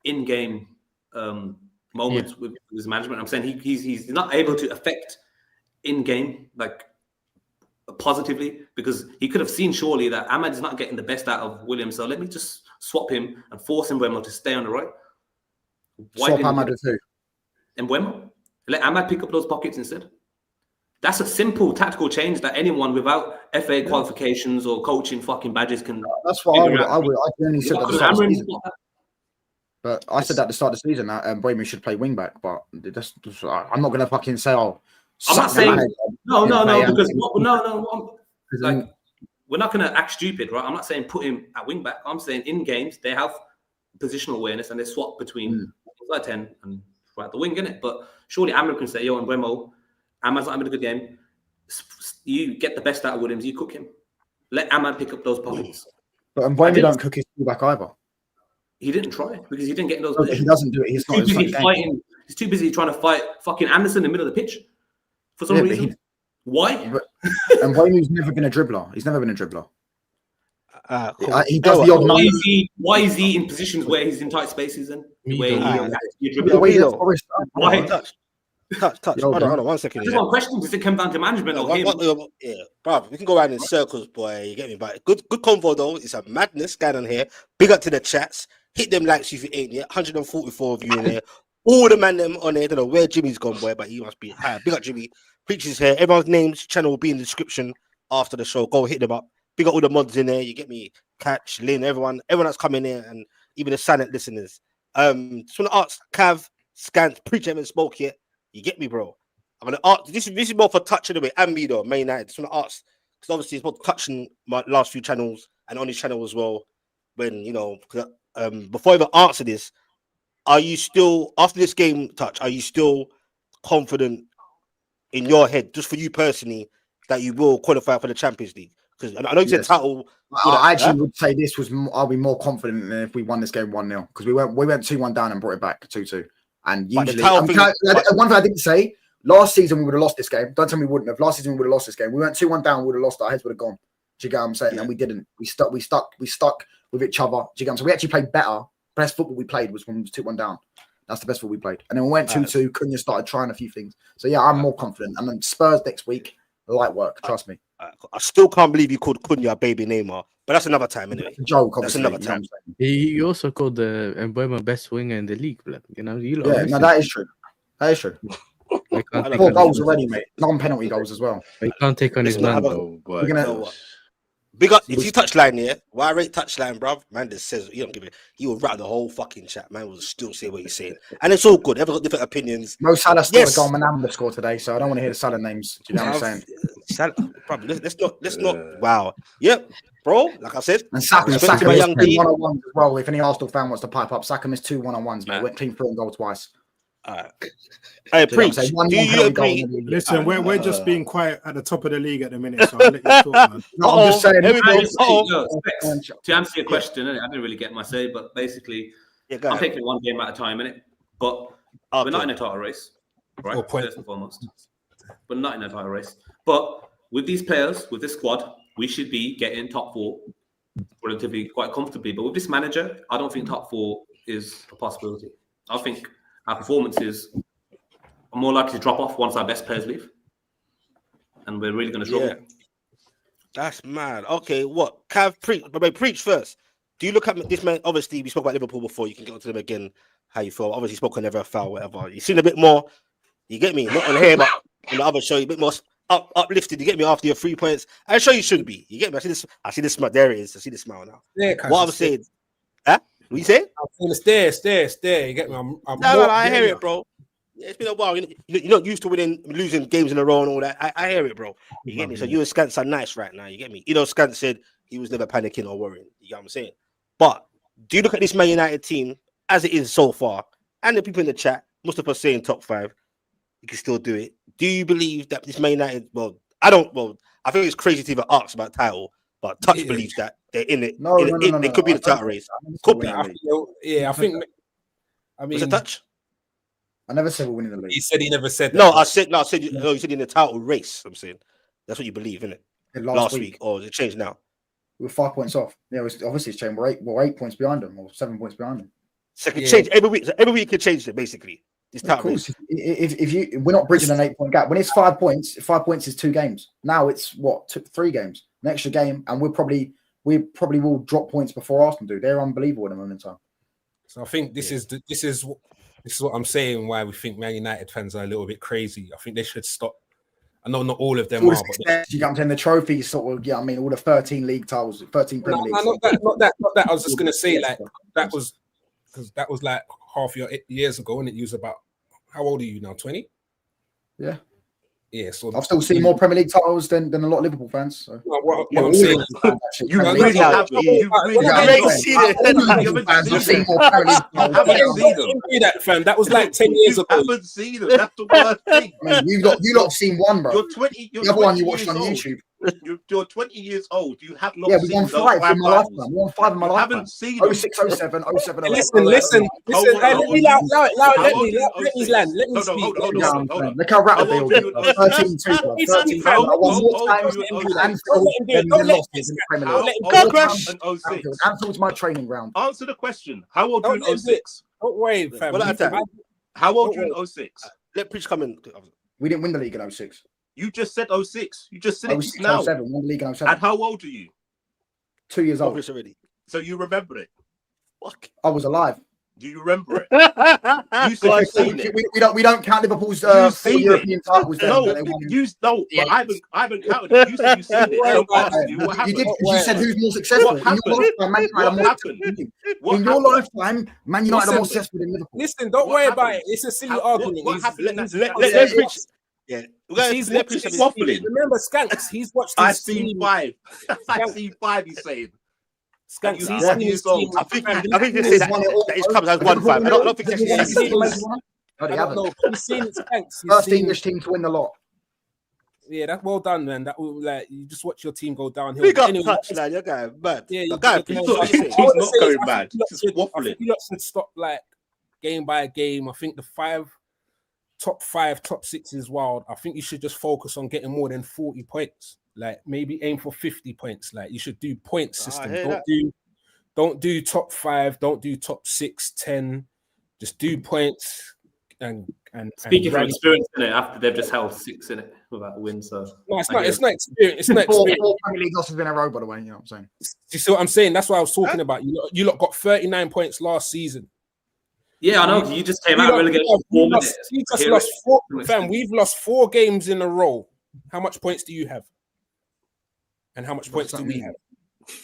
Speaker 7: in-game moments with his management. I'm saying he's not able to affect in-game like positively, because he could have seen surely that Ahmad is not getting the best out of Williams. So let me just swap him and force Mbeumo to stay on the right.
Speaker 5: Swap Ahmad with who?
Speaker 7: Mbeumo. Let Ahmad pick up those pockets instead. That's a simple tactical change that anyone without FA qualifications or coaching fucking badges can.
Speaker 5: That's what I only said at the start of the season. But I said that at the start of the season that Mbeumo should play wing back. But I'm not going to fucking say, I'm
Speaker 7: not saying no. Like, we're not going to act stupid, right? I'm not saying put him at wing back. I'm saying in games they have positional awareness and they swap between 10 and throughout the wing, innit? But surely Amorim can say, yo, Mbeumo, Ahmad's not having a good game. You get the best out of Williams, you cook him. Let Ahmad pick up those pockets.
Speaker 5: But Mbeumo don't cook his fullback either.
Speaker 7: He didn't try because he didn't get in those
Speaker 5: positions. He doesn't do it. He's too busy
Speaker 7: fighting. He's too busy trying to fight fucking Anderson in the middle of the pitch for some reason. Why?
Speaker 5: And Mbeumo's never been a dribbler. He's never been a dribbler.
Speaker 1: Cool.
Speaker 5: He does the odd
Speaker 7: Why
Speaker 5: number.
Speaker 7: is he in positions where he's in tight spaces then?
Speaker 1: Touch. Hold on 1 second.
Speaker 7: Just one question: does it come down to management or him?
Speaker 1: Yeah, bro, we can go around in circles, boy. You get me? But good convo though. It's a madness going on here. Big up to the chats. Hit them likes if you ain't yet. 144 of you in there. All the man them on there. I don't know where Jimmy's gone, boy, but he must be high. Big up Jimmy. Preachers here. Everyone's names, channel will be in the description after the show. Go hit them up. Big up all the mods in there. You get me? Catch, Lynn, everyone that's coming in, and even the silent listeners. Just want to ask Cav, Scant, Preacher haven't spoke yet. You get me, bro? I'm gonna ask. This is more for touch anyway, and me though, Man United. Just want to ask because obviously it's about touching my last few channels and on this channel as well. When before I even answer this, are you still after this game, Touch? Are you still confident in your head, just for you personally, that you will qualify for the Champions League? Because I know you said title.
Speaker 5: I actually would say this was. I'll be more confident than if we won this game 1-0 because we went 2-1 down and brought it back 2-2. And usually, one thing I didn't say last season we would have lost this game. Don't tell me we wouldn't have. Last season we would have lost this game. We went 2-1 down, we would have lost. Our heads would have gone. Do you get what I'm saying? Yeah. And we didn't. We stuck with each other. Do you get what I'm saying? So we actually played better. Best football we played was when we was 2-1 down. That's the best football we played. And then we went 2-2. Cunha started trying a few things. So yeah, I'm more confident. And then Spurs next week, light work. Trust me.
Speaker 1: I still can't believe you called Cunha baby Neymar, but that's another time anyway.
Speaker 5: It's a joke,
Speaker 1: that's another time.
Speaker 3: He also called the Mbeumo best winger in the league, blood. You know,
Speaker 5: that is true. That is true. 4 goals already, mate. Non-penalty goals as well.
Speaker 3: He can't take on his man.
Speaker 1: Big up if you touchline here. Why I rate touchline, bruv? Man just says you don't give it. He will write the whole fucking chat. Man will still say what he's saying, and it's all good. Everyone got different opinions.
Speaker 5: Mo Salah scored a goal. Manamba scored today, so I don't want to hear the Salah names. Do you know what I'm saying?
Speaker 1: Salah, probably. Let's not. Wow. Yep, bro. Like I said,
Speaker 5: and Saka missed 2 1-on-1s as well. If any Arsenal fan wants to pipe up, Saka missed 2 1-on-1s. Mate, went clean through and goal twice.
Speaker 1: Hey, Preach. Do you agree?
Speaker 2: Listen, we're just being quiet at the top of the league at the minute, so I'll let you talk, man.
Speaker 5: No, I'm just saying.
Speaker 7: To answer your question, I didn't really get my say, but basically, I'm taking one game at a time, innit? But we're not in a title race, right? First and foremost, we're not in a title race. But with these players, with this squad, we should be getting top 4 relatively quite comfortably. But with this manager, I don't think top 4 is a possibility. I think our performances are more likely to drop off once our best players leave. And we're really going to struggle.
Speaker 1: Yeah. That's mad. Okay, what? Cav, Preach first. Do you look at this man? Obviously, we spoke about Liverpool before. You can get onto them again, how you feel. Obviously, spoke on never a foul, whatever. You seen a bit more, you get me? Not on here, but on the other show, a bit more uplifted, you get me, after your 3 points. I'm sure you should be. You get me? I see this smile. There it is. I see the smile now. Yeah, what I'm saying, what you say?
Speaker 8: I'm feeling stare. You get me?
Speaker 1: I hear it, bro. It's been a while. You're not used to losing games in a row and all that. I hear it, bro. You get me? So you and Scants are nice right now. You get me? Scants said he was never panicking or worrying. You get what I'm saying? But do you look at this Man United team as it is so far, and the people in the chat, Mustafa saying top 5, you can still do it. Do you believe that this Man United? I think it's crazy to even ask about title, but Touch believes that they're in it. They could be in the title race. Could be.
Speaker 8: I think. I mean,
Speaker 1: was it Touch?
Speaker 5: I never said we're winning the league.
Speaker 8: He said he never said that.
Speaker 1: No, I said you said in the title race. I'm saying that's what you believe, isn't it? Last week, or is it changed now?
Speaker 5: We're 5 points off. Yeah, obviously it's changed. We're 8 points behind them, or 7 points behind them.
Speaker 1: So it can change every week. So every week can change it basically. This
Speaker 5: of course, we're not bridging an 8-point gap. When it's 5 points, 5 points is 2 games. Now it's 3 games, an extra game, and we probably will drop points before Arsenal do. They're unbelievable at the moment in time.
Speaker 8: So I think this is what I'm saying. Why we think Man United fans are a little bit crazy. I think they should stop. I know not all of them are. But
Speaker 5: you get the trophies, sort of. Yeah, I mean, all the 13 league titles, 13 Premier League.
Speaker 8: Not that. I was just gonna say that was because that was like half your years ago, and it was about. How old are you now? 20?
Speaker 5: Yeah.
Speaker 8: Yeah, so
Speaker 5: I've still seen more Premier League titles than a lot of Liverpool fans. So.
Speaker 8: What I'm saying is,
Speaker 1: you really have seen
Speaker 8: that, fam. That was like 10 years ago.
Speaker 4: I haven't seen it. That's the worst thing.
Speaker 5: I mean, you lot have seen one, bro.
Speaker 4: You're 20.
Speaker 5: The other one you watched on YouTube.
Speaker 4: You're 20 years old. You have not
Speaker 5: Yeah, we
Speaker 4: seen
Speaker 5: won
Speaker 4: those
Speaker 5: 5
Speaker 4: five
Speaker 5: in my
Speaker 4: battles.
Speaker 5: lifetime. We won 5 in my
Speaker 4: You
Speaker 5: lifetime.
Speaker 4: haven't seen them.
Speaker 5: 06, 07, 07, 08.
Speaker 8: Listen. Hey, let me allow
Speaker 4: How
Speaker 8: let me
Speaker 4: old
Speaker 8: land.
Speaker 4: you
Speaker 8: Let me
Speaker 4: in
Speaker 8: speak.
Speaker 4: 06?
Speaker 8: Let me
Speaker 4: Hold
Speaker 8: speak.
Speaker 4: on.
Speaker 5: Look how
Speaker 4: How
Speaker 5: rapid they
Speaker 4: old
Speaker 5: all
Speaker 4: are you
Speaker 5: get.
Speaker 4: in
Speaker 5: 13-2, bro. 13-2.
Speaker 4: How
Speaker 5: I won more
Speaker 4: old
Speaker 5: times
Speaker 4: are you in
Speaker 5: at
Speaker 4: 06?
Speaker 5: Anfield than
Speaker 8: Don't
Speaker 5: the
Speaker 8: let
Speaker 5: losses in the Premier
Speaker 4: How
Speaker 5: League.
Speaker 4: old
Speaker 1: Go,
Speaker 4: are
Speaker 1: Crash.
Speaker 4: you in 06?
Speaker 5: Anfield's my training ground.
Speaker 4: Answer the question. How old are
Speaker 8: Don't
Speaker 4: you
Speaker 8: let
Speaker 4: in 06?
Speaker 8: Don't worry, fam.
Speaker 1: Well,
Speaker 8: We've
Speaker 1: that-
Speaker 8: had-
Speaker 4: How old
Speaker 8: Don't
Speaker 4: are you in 06?
Speaker 1: Let Preach come in.
Speaker 5: We didn't win the league in 06.
Speaker 4: You just said 06. You just said it
Speaker 5: 06,
Speaker 4: just now.
Speaker 5: 07, won the league in 07.
Speaker 4: And how old are you?
Speaker 5: 2 years old.
Speaker 1: Preach already.
Speaker 4: So you remember it.
Speaker 1: Fuck.
Speaker 5: I was alive.
Speaker 4: Do you remember it? You said you've seen it.
Speaker 5: We don't count Liverpool's
Speaker 4: You've seen
Speaker 5: European titles. Then,
Speaker 4: No,
Speaker 5: that they won.
Speaker 4: but I haven't counted it. You said you've seen it. So I'm asking you what
Speaker 5: You
Speaker 4: happened.
Speaker 5: did. You said who's more successful.
Speaker 4: What happened?
Speaker 5: In your lifetime, Man United
Speaker 4: What
Speaker 5: are more
Speaker 4: happened?
Speaker 5: successful than you.
Speaker 4: What
Speaker 5: In your
Speaker 4: happened?
Speaker 5: lifetime, Man United are more
Speaker 8: Listen.
Speaker 5: successful than Liverpool.
Speaker 8: Listen, don't
Speaker 4: What
Speaker 8: worry about
Speaker 4: happened?
Speaker 8: it. It's a silly
Speaker 4: What
Speaker 8: argument.
Speaker 4: happened in that
Speaker 1: Let's Preach. Yeah.
Speaker 8: He's
Speaker 1: Let
Speaker 8: watching
Speaker 1: Preach.
Speaker 8: his
Speaker 4: waffling.
Speaker 8: team. Remember, Skanks. He's watched
Speaker 4: I
Speaker 8: his
Speaker 4: seen
Speaker 8: team.
Speaker 4: 5. I seen 5. He's saying.
Speaker 8: Skanks.
Speaker 4: You
Speaker 8: He's
Speaker 4: have
Speaker 8: seen his
Speaker 4: 1 years old.
Speaker 8: team.
Speaker 1: I think
Speaker 8: Fam,
Speaker 1: they say that his clubs has won 5. I don't think that's
Speaker 8: Yeah,
Speaker 1: his
Speaker 8: he's
Speaker 1: team.
Speaker 8: seen-
Speaker 5: No,
Speaker 8: I
Speaker 5: they
Speaker 8: don't
Speaker 5: haven't.
Speaker 8: know. He's seen his Skanks. He's
Speaker 5: First
Speaker 8: seen-
Speaker 5: English team to win the lot.
Speaker 8: Yeah, that's well done, man. That will, like, you just watch your team go downhill.
Speaker 1: Big up
Speaker 8: Anyway,
Speaker 1: touchline, your guy, mad.
Speaker 8: Yeah,
Speaker 1: The
Speaker 8: you
Speaker 1: guy,
Speaker 8: you
Speaker 1: Preach.
Speaker 8: know,
Speaker 4: He's
Speaker 8: I
Speaker 4: not
Speaker 8: wanna
Speaker 4: going
Speaker 8: say is,
Speaker 4: mad.
Speaker 8: I think
Speaker 4: Just
Speaker 8: you
Speaker 4: waffling.
Speaker 8: lot should stop like game by game. I think the top 5, top 6 is wild. I think you should just focus on getting more than 40 points. Like maybe aim for 50 points. Like you should do point system.
Speaker 1: hear
Speaker 8: Don't do top 5. Don't do top 6, 10. Just do points and
Speaker 7: Speaking from
Speaker 8: rally.
Speaker 7: experience in it, after they've just held 6 in it without a win. So
Speaker 8: No, it's
Speaker 7: I
Speaker 8: not.
Speaker 7: hear
Speaker 8: It's not experience. It's not
Speaker 5: Four
Speaker 8: experience.
Speaker 5: Premier League losses in a row, by the way. You know what I'm saying?
Speaker 8: You see what I'm saying? That's what I was talking about. You lot got 39 points last season.
Speaker 7: yeah, I know. You just came
Speaker 8: We
Speaker 7: out
Speaker 8: lot-
Speaker 7: relegation
Speaker 8: we
Speaker 7: 4
Speaker 8: lost-
Speaker 7: minutes.
Speaker 8: we just
Speaker 7: Hear
Speaker 8: lost
Speaker 7: it.
Speaker 8: 4. Fam, we've lost 4 games in a row. How much points do you have? And how much points do we have?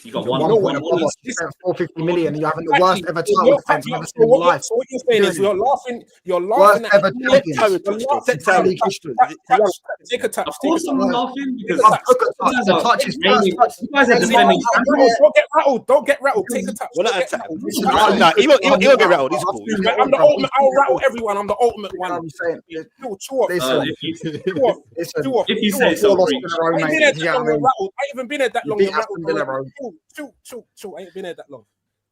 Speaker 7: You got
Speaker 5: You're
Speaker 7: one.
Speaker 5: one
Speaker 8: No,
Speaker 5: point
Speaker 8: what-
Speaker 5: above us. You spent 450 million. You're having the worst ever
Speaker 8: Exactly.
Speaker 5: title defense you've ever seen in your life.
Speaker 8: So what you're saying is you're laughing
Speaker 5: Worst
Speaker 8: at
Speaker 5: ever champions.
Speaker 8: You're
Speaker 5: Premier League history.
Speaker 8: Take a touch.
Speaker 7: Of
Speaker 8: Take a
Speaker 7: course, I'm
Speaker 8: touch.
Speaker 7: laughing because
Speaker 5: Look at the touch is first
Speaker 7: you
Speaker 5: touch.
Speaker 7: guys are defending.
Speaker 8: Don't get rattled. Don't get rattled. Take a touch.
Speaker 1: Well,
Speaker 8: Don't
Speaker 1: not
Speaker 8: get
Speaker 1: attack.
Speaker 8: rattled.
Speaker 1: Nah, he won't get rattled. He's cool.
Speaker 8: I'm the ultimate. I'll rattle everyone. I'm the ultimate
Speaker 5: You know what
Speaker 8: one.
Speaker 5: I'm saying?
Speaker 8: Chew off.
Speaker 5: Listen,
Speaker 7: If you
Speaker 8: Chew off.
Speaker 5: listen.
Speaker 8: Chew off.
Speaker 7: if you
Speaker 8: Chew
Speaker 7: say
Speaker 8: off.
Speaker 7: so,
Speaker 5: Lost
Speaker 7: Preach.
Speaker 5: in a row,
Speaker 8: I ain't
Speaker 5: mate.
Speaker 8: been here
Speaker 5: You
Speaker 8: that
Speaker 5: get
Speaker 8: long.
Speaker 5: what I mean?
Speaker 8: Rattled. I ain't even been here that
Speaker 5: You
Speaker 8: long.
Speaker 5: beat
Speaker 8: you're
Speaker 5: Aston
Speaker 8: rattled
Speaker 5: Villa,
Speaker 8: already. Chill. I ain't been here that long.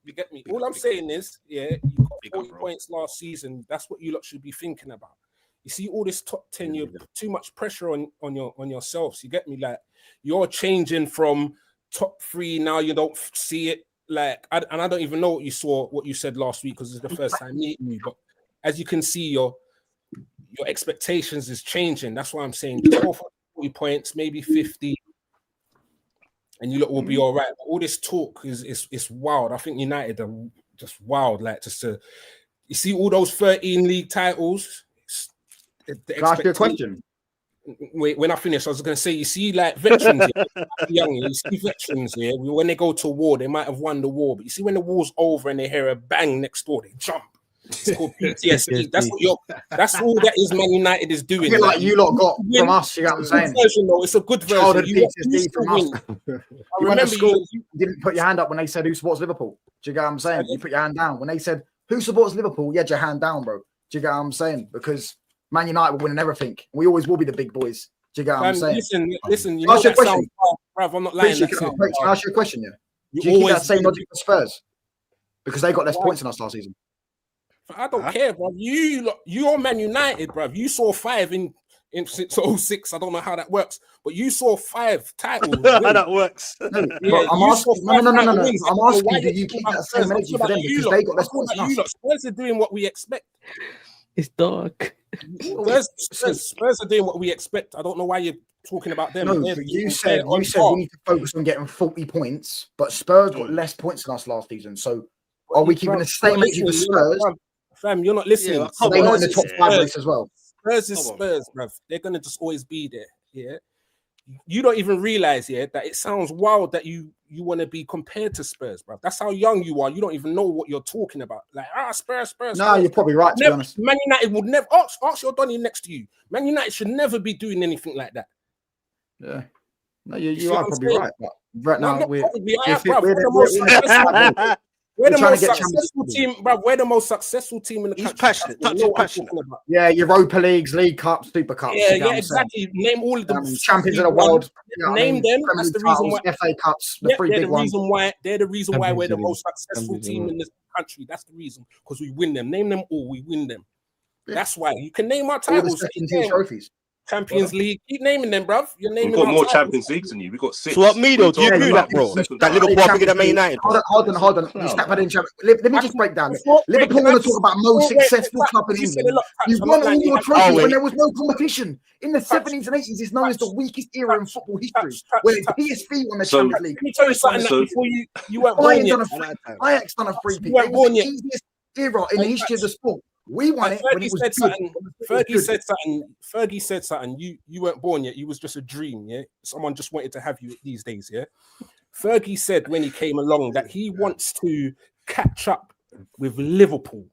Speaker 8: You get me? All I'm saying is, yeah, you got 40 points last season. That's what you lot should be thinking about. You see, all this top 10, you put too much pressure on yourselves. You get me? Like you're changing from top 3 now. You don't see it like, and I don't even know what you said last week because it's the first time meeting you. But as you can see, your expectations is changing. That's why I'm saying 40 points, maybe 50. And you lot will be all right. But all this talk is wild. I think United are just wild. Like just to, you see all those 13 league titles.
Speaker 5: Can I ask you a question?
Speaker 8: Wait, when I finish, I was going to say, you see, like veterans, young, you see veterans here. When they go to war, they might have won the war, but you see, when the war's over and they hear a bang next door, they jump. It's called PTSD. That's all that is. Man United is doing.
Speaker 5: I feel like you lot got from us. You know what I'm saying?
Speaker 8: Version, though, it's a good version.
Speaker 5: Childhood
Speaker 8: You
Speaker 5: PTSD from us.
Speaker 8: I
Speaker 5: You went to
Speaker 8: remember
Speaker 5: school. You didn't put your hand up when they said who supports Liverpool. Do you get what I'm saying? You put your hand down when they said who supports Liverpool. You had your hand down, bro. Do you get what I'm saying? Because Man United were winning everything. We always will be the big boys. Do you get what I'm saying?
Speaker 8: Listen. You know
Speaker 5: Ask your
Speaker 8: that sounds,
Speaker 5: question.
Speaker 8: bruv, I'm not lying.
Speaker 5: Can
Speaker 8: That sounds
Speaker 5: I ask you a question? Yeah.
Speaker 8: You
Speaker 5: Do you keep
Speaker 8: always
Speaker 5: that same logic for Spurs? Because they got less
Speaker 8: Why?
Speaker 5: points than us last season.
Speaker 8: I don't care, bro. You're Man United, bro. You saw 5 in since 06. I don't know how that works, but you saw 5 titles.
Speaker 1: How that works.
Speaker 5: No,
Speaker 8: Yeah,
Speaker 5: but I'm
Speaker 8: you
Speaker 5: asking.
Speaker 8: saw
Speaker 5: No.
Speaker 8: 5 titles.
Speaker 5: I'm
Speaker 8: Why
Speaker 5: asking.
Speaker 8: you
Speaker 5: Do you keep
Speaker 8: talking
Speaker 5: that
Speaker 8: about
Speaker 5: same energy
Speaker 8: Spurs?
Speaker 5: for them?
Speaker 8: You
Speaker 5: Because
Speaker 8: lot.
Speaker 5: they got less
Speaker 8: I'm
Speaker 5: points
Speaker 8: talking
Speaker 5: than
Speaker 8: about
Speaker 5: us.
Speaker 8: you lot. Spurs are doing what we expect.
Speaker 3: It's dark.
Speaker 8: Spurs are doing what we expect. I don't know why you're talking about them.
Speaker 5: No,
Speaker 8: They're
Speaker 5: but you
Speaker 8: doing
Speaker 5: said
Speaker 8: better on
Speaker 5: we
Speaker 8: top.
Speaker 5: need to focus on getting 40 points, but Spurs got less points than us last season. So are we keeping the same energy for Spurs?
Speaker 8: Fam, you're not listening.
Speaker 1: Yeah,
Speaker 5: Are they not in the top 5 race as well?
Speaker 8: Spurs is Spurs, bruv. They're gonna just always be there. Yeah. You don't even realize, yeah, that it sounds wild that you want to be compared to Spurs, bruv. That's how young you are. You don't even know what you're talking about. Like, Spurs.
Speaker 5: No, you're probably right, to be honest.
Speaker 8: Man United would never ask your Donny next to you. Man United should never be doing anything like that.
Speaker 5: Yeah. No,
Speaker 8: see
Speaker 5: you
Speaker 8: what
Speaker 5: are
Speaker 8: I'm
Speaker 5: probably
Speaker 8: saying?
Speaker 5: right. But right now, we're
Speaker 8: We're the
Speaker 5: trying
Speaker 8: most
Speaker 5: to get
Speaker 8: successful team, bro. We're the most successful team in the country.
Speaker 1: He's passionate. Touching passionate.
Speaker 5: Yeah, Europa Leagues, League Cups, Super Cups.
Speaker 8: Yeah, exactly. Name all of them.
Speaker 5: Champions of the world.
Speaker 8: Name them. That's the reason why.
Speaker 5: FA Cups, the three big ones.
Speaker 8: They're the reason why we're the most successful team in this country. That's the reason, because we win them. Name them all. We win them. That's why you can name our titles.
Speaker 5: Trophies.
Speaker 8: Champions League. Keep naming them, bruv. You're naming.
Speaker 4: We've got more Champions Leagues than you. We've got 6.
Speaker 1: So what, me though? Do you agree with that, bro? That Liverpool are bigger than Man United.
Speaker 5: Hold on. You step in Champions. Let me just break down. Liverpool want to talk about most successful club in England. You won all your trophies when there was no competition. In the 70s and 80s, it's known as the weakest era in football history, where PSV won the Champions League.
Speaker 8: Let me tell you something that before you weren't born yet.
Speaker 5: Ajax done a free-peat.
Speaker 8: You weren't born yet.
Speaker 5: The easiest era in the history of the sport. We won it when it was good.
Speaker 8: Fergie said something. You weren't born yet. You was just a dream. Yeah, someone just wanted to have you these days. Yeah, Fergie said when he came along that he wants to catch up with Liverpool.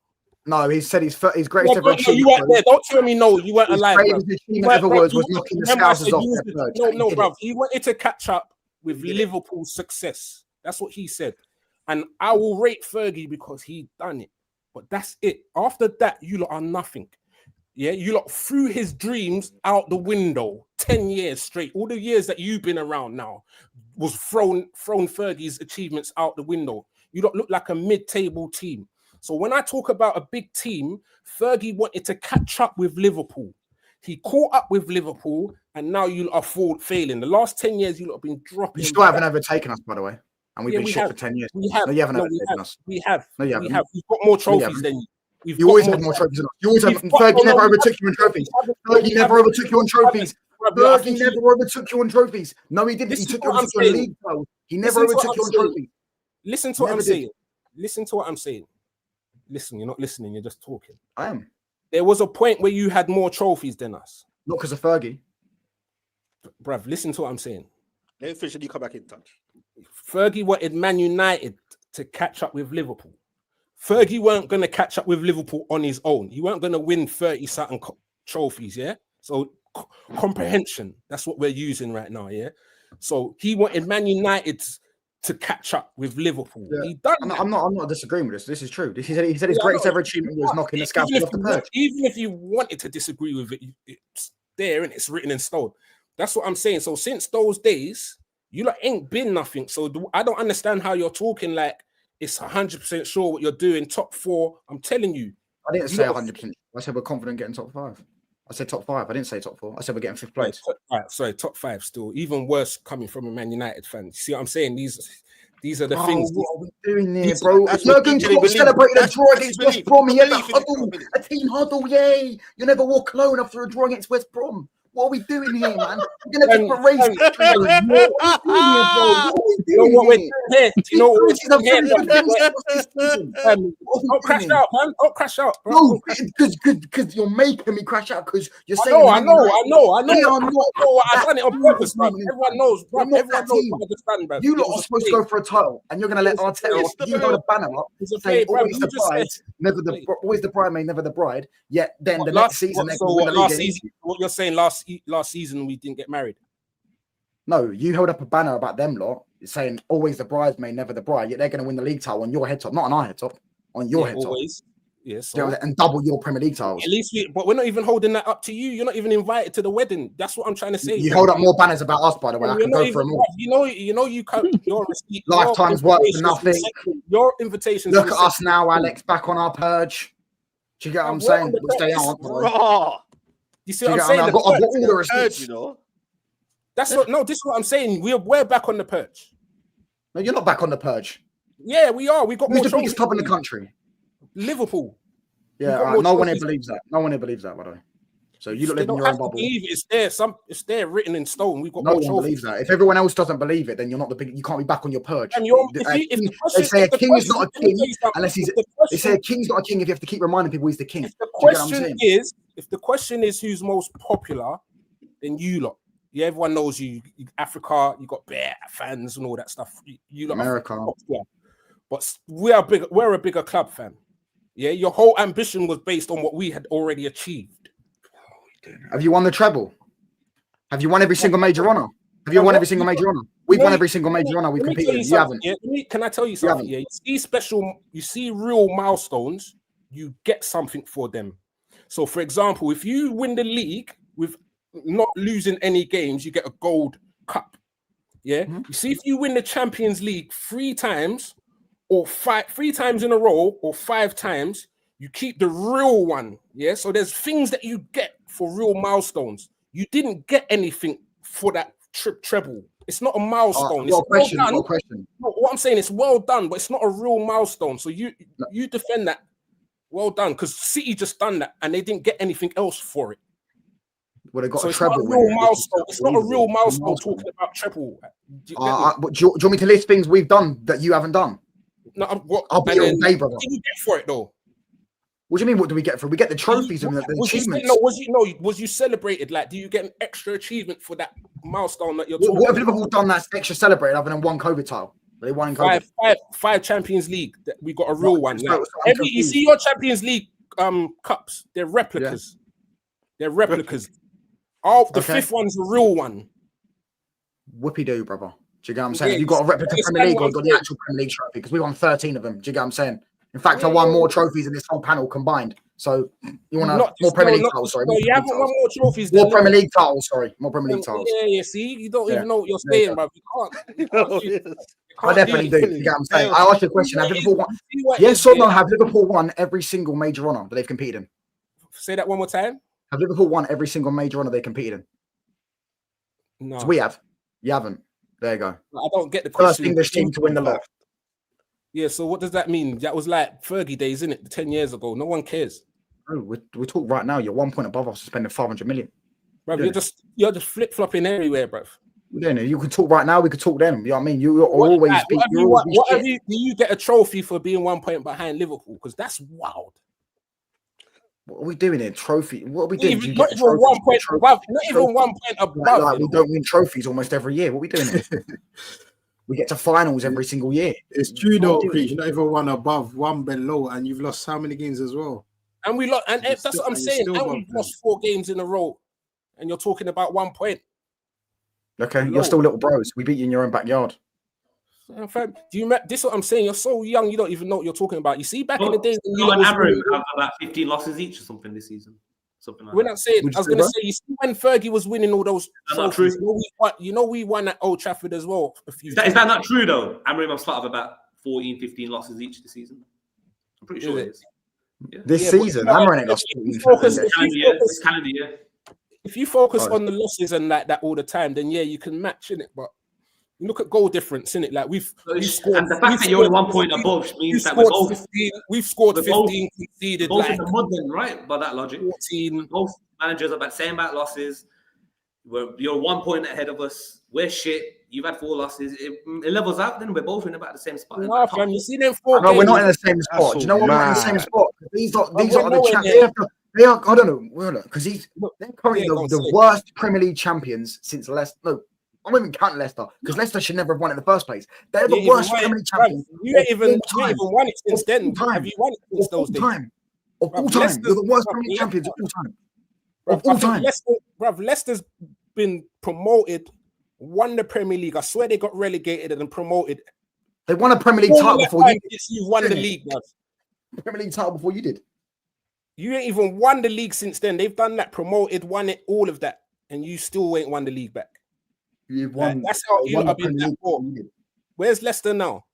Speaker 5: No, he said his greatest ever achievement.
Speaker 8: You weren't there. Don't tell me no. You weren't alive. His
Speaker 5: greatest achievement ever was knocking the Scousers off.
Speaker 8: No, bro. He wanted to catch up with Liverpool's success. That's what he said, and I will rate Fergie because he done it. But that's it. After that, you lot are nothing. Yeah, you lot threw his dreams out the window 10 years straight. All the years that you've been around now was thrown Fergie's achievements out the window. You lot look like a mid-table team. So when I talk about a big team, Fergie wanted to catch up with Liverpool. He caught up with Liverpool, and now you are failing. The last 10 years, you lot have been dropping.
Speaker 5: You still haven't overtaken us, by the way. And we've been shit for 10 years.
Speaker 8: We have.
Speaker 5: No, you haven't overtaken us.
Speaker 8: We have.
Speaker 5: No, you haven't.
Speaker 8: We have. We've got more trophies than you.
Speaker 5: You always have more trophies than us. You always have. Fergie never overtook you on trophies. Fergie never overtook you on trophies. Fergie never overtook you on trophies. No, he didn't. He took you on league. He never overtook you on trophies.
Speaker 8: Listen to what I'm saying. Listen to what I'm saying. Listen, you're not listening. You're just talking.
Speaker 5: I am.
Speaker 8: There was a point where you had more trophies than us.
Speaker 5: Not because of Fergie.
Speaker 8: Bruv, listen to what I'm saying.
Speaker 1: Let officially come back in touch.
Speaker 8: Fergie wanted Man United to catch up with Liverpool. Fergie weren't going to catch up with Liverpool on his own. He weren't going to win 30-something trophies, yeah? So comprehension, that's what we're using right now, yeah? So he wanted Man United to catch up with Liverpool.
Speaker 5: Yeah.
Speaker 8: He done
Speaker 5: I'm not disagreeing with this. This is true. He said his greatest ever achievement was knocking the Scousers off the perch.
Speaker 8: Even if you wanted to disagree with it, it's there and it's written in stone. That's what I'm saying. So since those days, you like ain't been nothing. So I don't understand how you're talking like it's 100% sure what you're doing. Top 4. I'm telling you.
Speaker 5: I didn't say 100%. I said we're confident getting top 5. I said top 5. I didn't say top 4. I said we're getting 5th place.
Speaker 8: Right, sorry, top 5 still. Even worse coming from a Man United fan. You see what I'm saying? These are the things.
Speaker 5: What are we doing here, bro? Jurgen Klopp celebrated a draw against West Brom. He had a team huddle. Yay! You never walk alone after a draw against West Brom. What are we doing here, man? We're going to take a race.
Speaker 8: You know what we're doing here? Don't crash out, man. Don't crash out.
Speaker 5: No, because you're making me crash out because you're saying.
Speaker 8: I know. I done it on purpose, man. Everyone knows. Everyone knows.
Speaker 5: You lot are supposed to go for a title, and you're going to let Arteta hold a banner up saying always the bride, never the always the bridesmaid, never the bride. Yet then the next season,
Speaker 8: what you're saying last season we didn't get married.
Speaker 5: No, you held up a banner about them lot saying always the bridesmaid, never the bride. Yet they're going to win the league title on your head top, not on our head top, on your head top.
Speaker 8: Always. Yes,
Speaker 5: and double your Premier League titles.
Speaker 8: At least, but we're not even holding that up to you. You're not even invited to the wedding. That's what I'm trying to say.
Speaker 5: You hold up more banners about us, by the way. I can go for them all.
Speaker 8: You can't. Your receipt,
Speaker 5: lifetime's work for nothing.
Speaker 8: Your invitations.
Speaker 5: Look at us now, Alex, back on our purge. Do you get what I'm saying? Which they aren't.
Speaker 8: You see what I'm saying?
Speaker 5: I've got all the receipts.
Speaker 1: You know.
Speaker 8: That's what. No, this is what I'm saying. We're back on the purge.
Speaker 5: No, you're not back on the purge.
Speaker 8: Yeah, we are. We got more.
Speaker 5: Who's the biggest club in the country?
Speaker 8: Liverpool.
Speaker 5: Yeah, no one here believes that. No one here believes that, by the way. So you don't live in your own bubble.
Speaker 8: It's there. It's there written in stone. We've got
Speaker 5: no
Speaker 8: more
Speaker 5: one believes that. If everyone else doesn't believe it, then you're not the big. You can't be back on your purge.
Speaker 8: And
Speaker 5: they say a king is not a king unless he's. They say a king's not a king if you have to keep reminding people he's the king.
Speaker 8: If the question is who's most popular, then you lot. Yeah, everyone knows you. Africa, you got Bear fans and all that stuff. You lot.
Speaker 5: America.
Speaker 8: But we're big. We're a bigger club, fam. Yeah, your whole ambition was based on what we had already achieved.
Speaker 5: Have you won the treble? Have you won every single major honor? Have you won every single major honor? We've won every single major honor we've competed in. You haven't.
Speaker 8: Yeah, can I tell you something? Yeah, you see real milestones, you get something for them. So, for example, if you win the league with not losing any games, you get a gold cup. Yeah. You see, if you win the Champions League 3 times or 3 times in a row or 5 times, you keep the real one. Yeah. So there's things that you get for real milestones. You didn't get anything for that treble. It's not a milestone. It's well done. What I'm saying, it's well done, but it's not a real milestone. So you defend that. Well done, because City just done that and they didn't get anything else for it.
Speaker 5: Well, they got
Speaker 8: so
Speaker 5: a treble.
Speaker 8: Not a real milestone. It's not a real milestone talking about treble.
Speaker 5: Do you want me to list things we've done that you haven't done?
Speaker 8: No,
Speaker 5: I'll be all day, brother.
Speaker 8: What did you get for it though?
Speaker 5: What do you mean? What do we get for it? We get the trophies and the achievements.
Speaker 8: Was you celebrated? Like, do you get an extra achievement for that milestone that you're talking
Speaker 5: about? What have
Speaker 8: Liverpool
Speaker 5: done that's extra celebrated other than one COVID title? They won in COVID.
Speaker 8: Five Champions League. We got a real one. Like, you see your Champions League cups, they're replicas. Yeah. They're replicas. The 5th one's a real one.
Speaker 5: Whoopie doo, brother. Do you get what I'm saying? Yeah, you got a replica Premier League or you got the actual Premier League trophy? Because we won 13 of them. Do you get what I'm saying? In fact, I won more trophies in this whole panel combined. So you want more Premier League titles? Sorry,
Speaker 8: you haven't won more trophies.
Speaker 5: More Premier League titles. Sorry, more Premier League titles.
Speaker 8: Yeah. See, you don't even know what you're saying, bro. You can't.
Speaker 5: I definitely do. You get what I'm saying? I asked you a question. Have Liverpool won? Yes or no? Have Liverpool won every single major honor that they've competed in?
Speaker 8: Say that one more time.
Speaker 5: Have Liverpool won every single major honor they competed in? No. So we have. You haven't. There you go.
Speaker 8: I don't get the question.
Speaker 5: First English team to win the lot.
Speaker 8: Yeah, so what does that mean? That was like Fergie days, isn't it? 10 years ago. No one cares.
Speaker 5: No, we talk right now. You're 1 point above us spending 500 million.
Speaker 8: Bro, you're just flip-flopping everywhere, bro.
Speaker 5: We don't know. You could talk right now, we could talk then. You know what I mean? You're always
Speaker 8: do you get a trophy for being 1 point behind Liverpool? Because that's wild.
Speaker 5: What are we doing here? Trophy? What are we doing?
Speaker 8: Not even 1 point above. Not even 1 point above.
Speaker 5: Like we don't win trophies almost every year. What are we doing here? We get to finals every single year.
Speaker 2: It's true though, Preach. Not even 1 above, 1 below, and you've lost how many games as well?
Speaker 8: And we lost, and that's what I'm saying. And we've lost 4 games in a row, and you're talking about 1 point.
Speaker 5: Okay, you're still little bros. We beat you in your own backyard.
Speaker 8: Do you? This is what I'm saying. You're so young, you don't even know what you're talking about. You see, back in the days,
Speaker 7: you and Abraham have about 15 losses each or something this season. Something like
Speaker 8: We're not saying. I was going to say, you see, when Fergie was winning all those trophies, we won at Old Trafford as well.
Speaker 7: Is that not true though? Amorim have started about 14, 15 losses each this season. I'm pretty sure it is.
Speaker 5: Yeah. This season, Amorim lost.
Speaker 7: Calendar year.
Speaker 8: If you focus on the losses and like that all the time, then yeah, you can match in it. But you look at goal difference in it. Like we've scored,
Speaker 7: and the fact that you're only 1 point above means that
Speaker 8: we've scored 15, conceded
Speaker 7: both in the mud, then, right? By that logic,
Speaker 8: 14.
Speaker 7: Both managers are about saying about losses. You're 1 point ahead of us. We're shit. You've had 4 losses. It levels out. Then we're both in about the same spot.
Speaker 8: No, fam, you see them 4
Speaker 5: No, we're not in the same spot. Do you know what? We're not in the same spot. These are the champions. They are. I don't know because they're currently the worst Premier League champions since Leicester. No, I'm not even counting Leicester because Leicester should never have won it in the first place. They're the worst Premier League champions.
Speaker 8: You ain't even won it since then. Have you won it since those days?
Speaker 5: Of all time, you're the worst Premier League champions of all time. Of all time,
Speaker 8: Leicester's been promoted, won the Premier League. I swear they got relegated and promoted.
Speaker 5: They won a Premier League title before you did.
Speaker 8: You've won the league, bruv.
Speaker 5: Premier League title before you did.
Speaker 8: You ain't even won the league since then. They've done that, promoted, won it, all of that, and you still ain't won the league back.
Speaker 5: You've won.
Speaker 8: That's how you have been that poor. Where's Leicester now?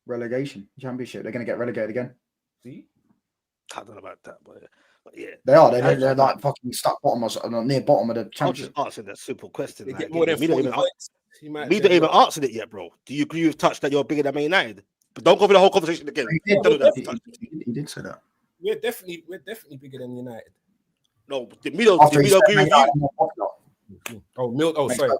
Speaker 5: Relegation, Championship. They're going to get relegated again.
Speaker 8: See,
Speaker 1: I don't know about that, but yeah,
Speaker 5: they are. They're like fucking stuck bottom or near bottom of the Championship.
Speaker 1: I'm just asking that simple question.
Speaker 8: They get more than 40 points.
Speaker 1: We don't even answer it yet, bro. Do you agree with Touch that you're bigger than Man United? But don't go over the whole conversation again.
Speaker 5: He did say that.
Speaker 8: We're definitely bigger than United.
Speaker 1: No, the Mido agree with you.
Speaker 8: Sorry.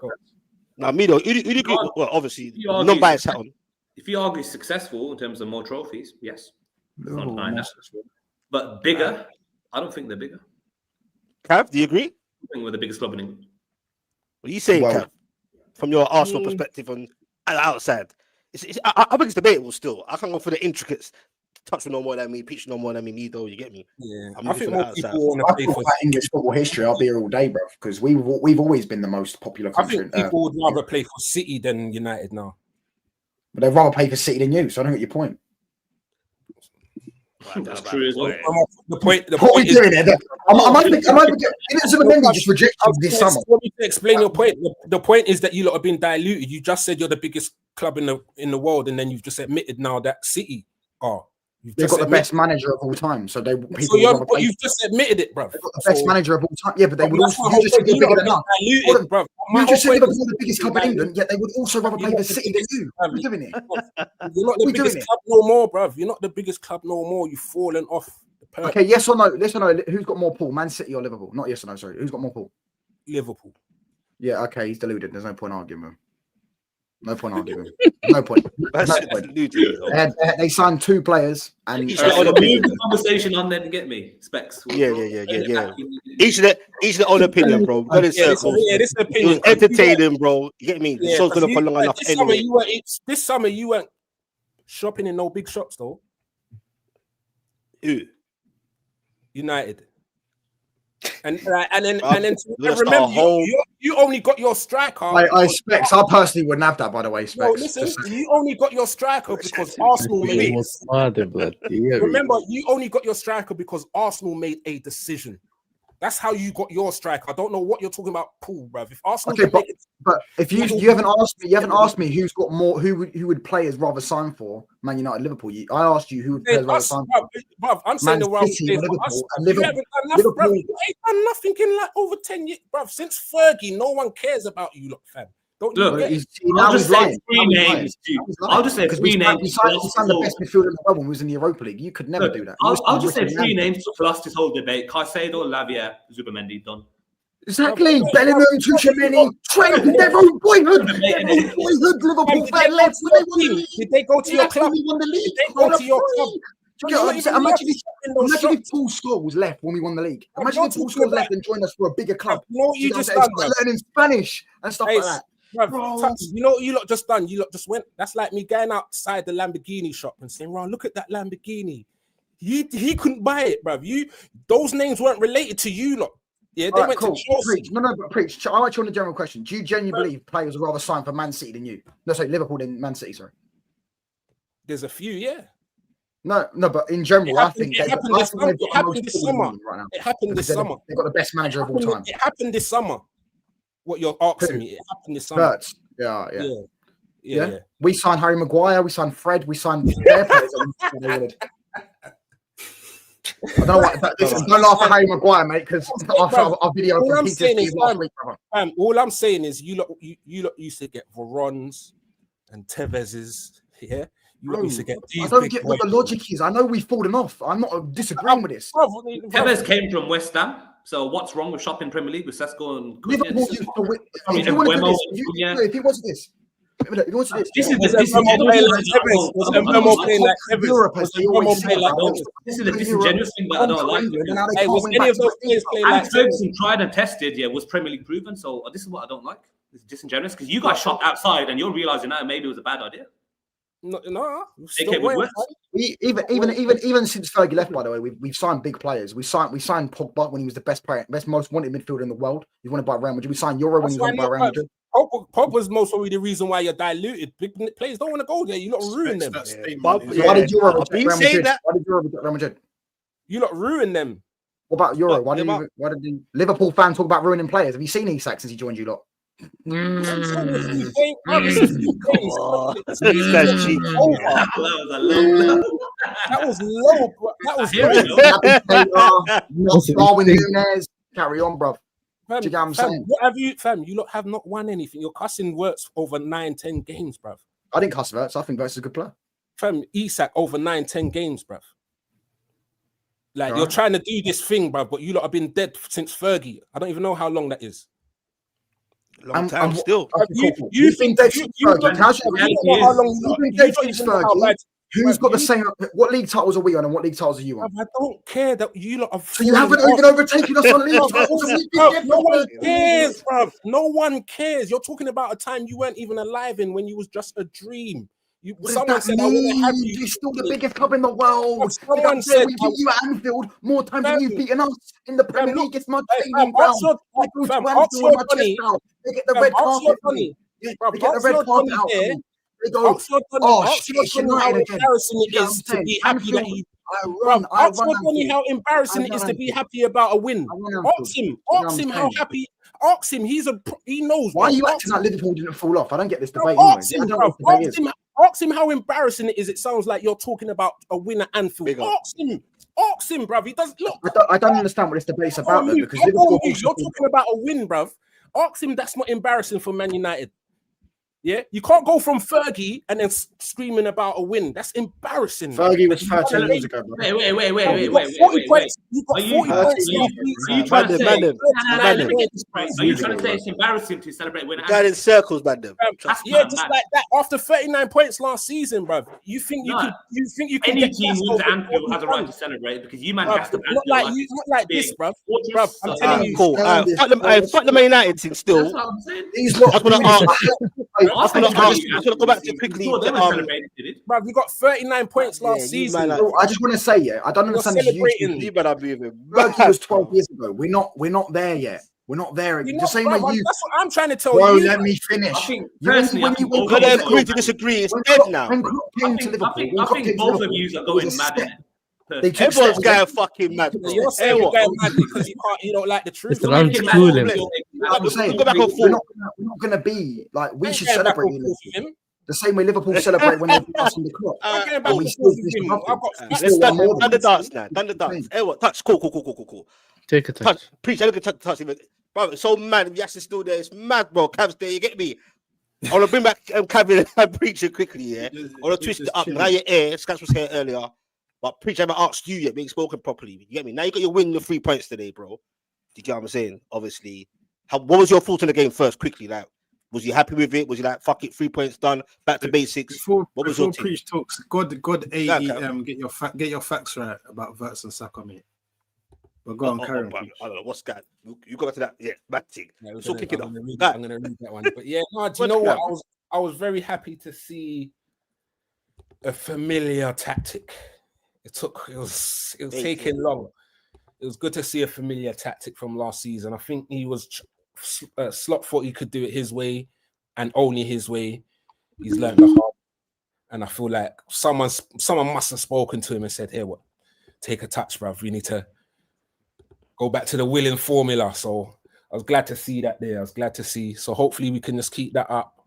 Speaker 1: Now, Mido, you agree? Well, obviously, not by its own.
Speaker 7: If you argue successful in terms of more trophies, yes. But bigger, I don't think they're bigger.
Speaker 1: Cav, do you agree?
Speaker 7: I think we're the biggest club in England.
Speaker 1: What are you saying, Cav? From your Arsenal perspective on outside, I think it's debatable still. I can't go for the intricates. touch no more than me, pitch no more than me, though. You get me?
Speaker 8: Yeah,
Speaker 1: I'm
Speaker 8: I think
Speaker 1: looking
Speaker 8: more
Speaker 1: outside.
Speaker 8: people want to
Speaker 5: I
Speaker 8: play
Speaker 5: talk
Speaker 8: for.
Speaker 5: about English football history. I'll be here all day, bro, because we've always been the most popular
Speaker 8: I
Speaker 5: country.
Speaker 8: think people would rather play for City than United now.
Speaker 5: But they'd rather play for City than you. So I don't get your point.
Speaker 7: That's true as well.
Speaker 8: The point
Speaker 5: What are we
Speaker 8: is,
Speaker 5: doing here? Am I Zubimendi just rejected this summer?
Speaker 8: let me explain your point. The point is that you lot have been diluted. You just said you're the biggest club in the world, and then you've just admitted now that City are.
Speaker 5: They've got the best manager of all time, so
Speaker 8: you've just admitted it, bro.
Speaker 5: They've got the best manager of all time. Yeah, but they would also.
Speaker 8: You just said
Speaker 5: bigger than us.
Speaker 8: diluted, bro.
Speaker 5: You just said Liverpool the biggest club in England, yet they would also rather play for City than you. What are you doing it?
Speaker 8: You're not the biggest club no more, bro. You're not the biggest club no more. You've fallen off.
Speaker 5: Okay, yes or no? Yes or no? Who's got more pull, Man City or Liverpool? Not yes or no. Sorry, who's got more pull?
Speaker 8: Liverpool.
Speaker 5: Yeah, okay, he's deluded. There's no point arguing with him. No point arguing. No point. No point. They signed 2 players, and
Speaker 7: move the conversation on. Then get me Specs.
Speaker 1: Yeah. Each of the own opinion, bro. This opinion. It was entertaining, bro. You get me? The show's gonna for long enough anyway.
Speaker 8: This summer you weren't shopping in no big shops though.
Speaker 1: Who?
Speaker 8: United. And then remember you only got your striker.
Speaker 5: I Specs. I personally wouldn't have that, by the way. Specs.
Speaker 8: No, listen, you only got your striker because Arsenal made. Remember, you only got your striker because Arsenal made a decision. That's how you got your striker. I don't know what you're talking about, Paul, bruv. If Arsenal,
Speaker 5: okay, but if you haven't asked me who's got more, who would players rather sign for Man United, Liverpool. I asked you who would players rather sign for.
Speaker 8: Bruv, I'm saying the world. You haven't done nothing in like over 10 years, bruv. Since Fergie, no one cares about you, look, fam.
Speaker 7: I'll just say 3 names. I'll just say 3 names.
Speaker 5: We signed the best midfielder in the world when we was in the Europa League. You could never do that.
Speaker 7: I'll just say 3 names for us this whole debate: Caicedo, Lavia, Zubimendi. Done.
Speaker 5: Exactly. Bellingham, Tchouaméni, Trent, their own boyhood. Liverpool fan left.
Speaker 8: Did they go to your club?
Speaker 5: We won the league.
Speaker 8: Did they go to your club?
Speaker 5: Imagine if Paul Scholes was left when we won the league. Imagine if Paul Scholes left and joined us for a bigger club.
Speaker 8: You just done
Speaker 5: learning Spanish and stuff like that.
Speaker 8: You know what you lot just done? You lot just went. That's like me going outside the Lamborghini shop and saying, "Ron, look at that Lamborghini." He couldn't buy it, bruv. Those names weren't related to you lot. Yeah, they went to Chelsea.
Speaker 5: Preach. I'll ask you on the general question. Do you genuinely believe players would rather sign for Man City than you? No, sorry, Liverpool than Man City. Sorry.
Speaker 8: There's a few, yeah.
Speaker 5: No, but in general, I think
Speaker 8: it happened this summer. It happened this summer. It happened this summer.
Speaker 5: They've got the best manager of all time.
Speaker 8: It happened this summer. What you're asking me? It happened this summer.
Speaker 5: Yeah. We signed Harry Maguire. We signed Fred. We signed their players. I don't know what. Don't laugh at Harry Maguire, mate, because our video.
Speaker 8: All I'm saying is, you lot used to get Varons and Tevez's. Yeah. You used to get these.
Speaker 5: I don't get what the logic is. I know we've fallen off. I'm not disagreeing with this.
Speaker 7: Tevez came from West Ham. So what's wrong with shopping Premier League with Sesko and
Speaker 5: Liverpool used to win? If he was this.
Speaker 7: This is the disingenuous thing that I don't like.
Speaker 8: Hey, was any of those players playing like
Speaker 7: Ferguson tried and tested? Yeah, was Premier League proven? So this is what I don't like. It's disingenuous because you guys shopped outside and you're realizing now maybe it was a bad idea.
Speaker 8: No.
Speaker 5: Even since Fergie left, by the way, we've signed big players. We signed Pogba when he was the best player, most wanted midfielder in the world. He wanted by Real Madrid. We signed Euro when he was wanted by Real Madrid.
Speaker 8: Pogba's most probably the reason why you're diluted. Big players don't want to go there. You lot ruin them.
Speaker 5: Why did Euro reject Real Madrid? Why did Euro reject Real Madrid?
Speaker 8: You lot ruin them.
Speaker 5: What about Euro? Why did the Liverpool fan talk about ruining players? Have you seen Isak since he joined you lot?
Speaker 8: That was low.
Speaker 5: Darwin Núñez. Carry on, bro.
Speaker 8: Fam, you lot have not won anything. Your cussing works over 9-10 games, bruv.
Speaker 5: I didn't cuss Verts. I think Verts is a good player.
Speaker 8: Fam, Isak over 9-10 games, bruv. Like, you're trying to do this thing, bruv, but you lot have been dead since Fergie. I don't even know how long that is.
Speaker 1: Long time still.
Speaker 5: You think that Fergie? Who's got the same? What league titles are we on, and what league titles are you on?
Speaker 8: I don't care that you lot have.
Speaker 5: So you haven't even overtaken us on league titles.
Speaker 8: No one cares, bruv. No one cares. You're talking about a time you weren't even alive in, when you was just a dream. Someone said I want to have you.
Speaker 5: You're still the biggest club in the world.
Speaker 8: Someone said
Speaker 5: we beat you at Anfield more times than you've beaten us in the Premier League. It's my training ground. They go to Anfield with my chest out. They get the red carpet. They get the red carpet out. They go, oh shit,
Speaker 8: how embarrassing it is to be happy that he. Ask Donny how embarrassing it is to be happy about a win. Ask him how happy. Ask him. He knows.
Speaker 5: Why are you acting like Liverpool didn't fall off? I don't get this debate.
Speaker 8: Ask him how embarrassing it is. It sounds like you're talking about a win at Anfield. Ask him, bruv. He does look.
Speaker 5: I don't understand what this debate's about though, because Liverpool.
Speaker 8: You're talking about a win, bruv. Ask him that's not embarrassing for Man United. Yeah, you can't go from Fergie and then screaming about a win. That's embarrassing.
Speaker 5: Fergie was 13 years ago.
Speaker 7: Wait.
Speaker 8: You got 40 points. You got 40 points.
Speaker 7: Are you trying to say it's embarrassing to celebrate when?
Speaker 1: Going in circles, man.
Speaker 8: Yeah, just like that. After 39 points last season, bruv. You think you can?
Speaker 7: Any team wins at Anfield has a right to celebrate because you man gassed up Anfield.
Speaker 8: Not like this, bruv. I'm telling you.
Speaker 1: Cool. Fuck the Man United thing still.
Speaker 7: That's what I'm saying.
Speaker 1: I was going to go back to quickly.
Speaker 8: Bruv, you got 39 points last season.
Speaker 5: I just want to say, I don't understand this. Fergie was 12 years ago. We're not there yet. We're not there. The same way you.
Speaker 8: That's what I'm trying to tell
Speaker 5: you.
Speaker 8: Let
Speaker 5: me finish.
Speaker 7: When
Speaker 1: you agree to disagree, it's dead now.
Speaker 7: I think both of you are going mad.
Speaker 1: Everyone's going fucking mad.
Speaker 8: You're saying you're going mad because you don't like the truth.
Speaker 3: I'm schooling.
Speaker 5: We're not going to be like we should celebrate him. The same way Liverpool celebrate when they beat us in the cup.
Speaker 1: Let's done the dance now. Done the dance. Hey, what? Touch. Cool.
Speaker 3: Take a touch.
Speaker 1: Preach. I look at touch. Bro, it's so mad. Yes, it's still there. It's mad, bro. Cav's there. You get me? I want to bring back Cav and Preacher quickly. Yeah. I want to twist it up. Now you're here. Scratch was here earlier. But Preach, I haven't asked you yet, being spoken properly. You get me? Now you got your win, your 3 points today, bro. Do you get what I'm saying? Obviously. What was your thoughts on the game first, quickly? Like, was you happy with it? Was you like, fuck it, 3 points done, back to basics? What was your
Speaker 2: Preach talks? God, get your facts right about Verts and Saka, mate. But go on, carry on.
Speaker 1: I don't know what's that. You got to that, yeah, bad thing.
Speaker 8: Yeah,
Speaker 1: so kick it up.
Speaker 8: I'm gonna read that one. But yeah, no, do you know what? I was very happy to see a familiar tactic. It was taking long. It was good to see a familiar tactic from last season. I think he was Slot thought he could do it his way and only his way. He's learned the hard, and I feel like someone must have spoken to him and said, "Hey, what? Take a touch, bruv. We need to go back to the winning formula." So I was glad to see that there. I was glad to see. So hopefully we can just keep that up.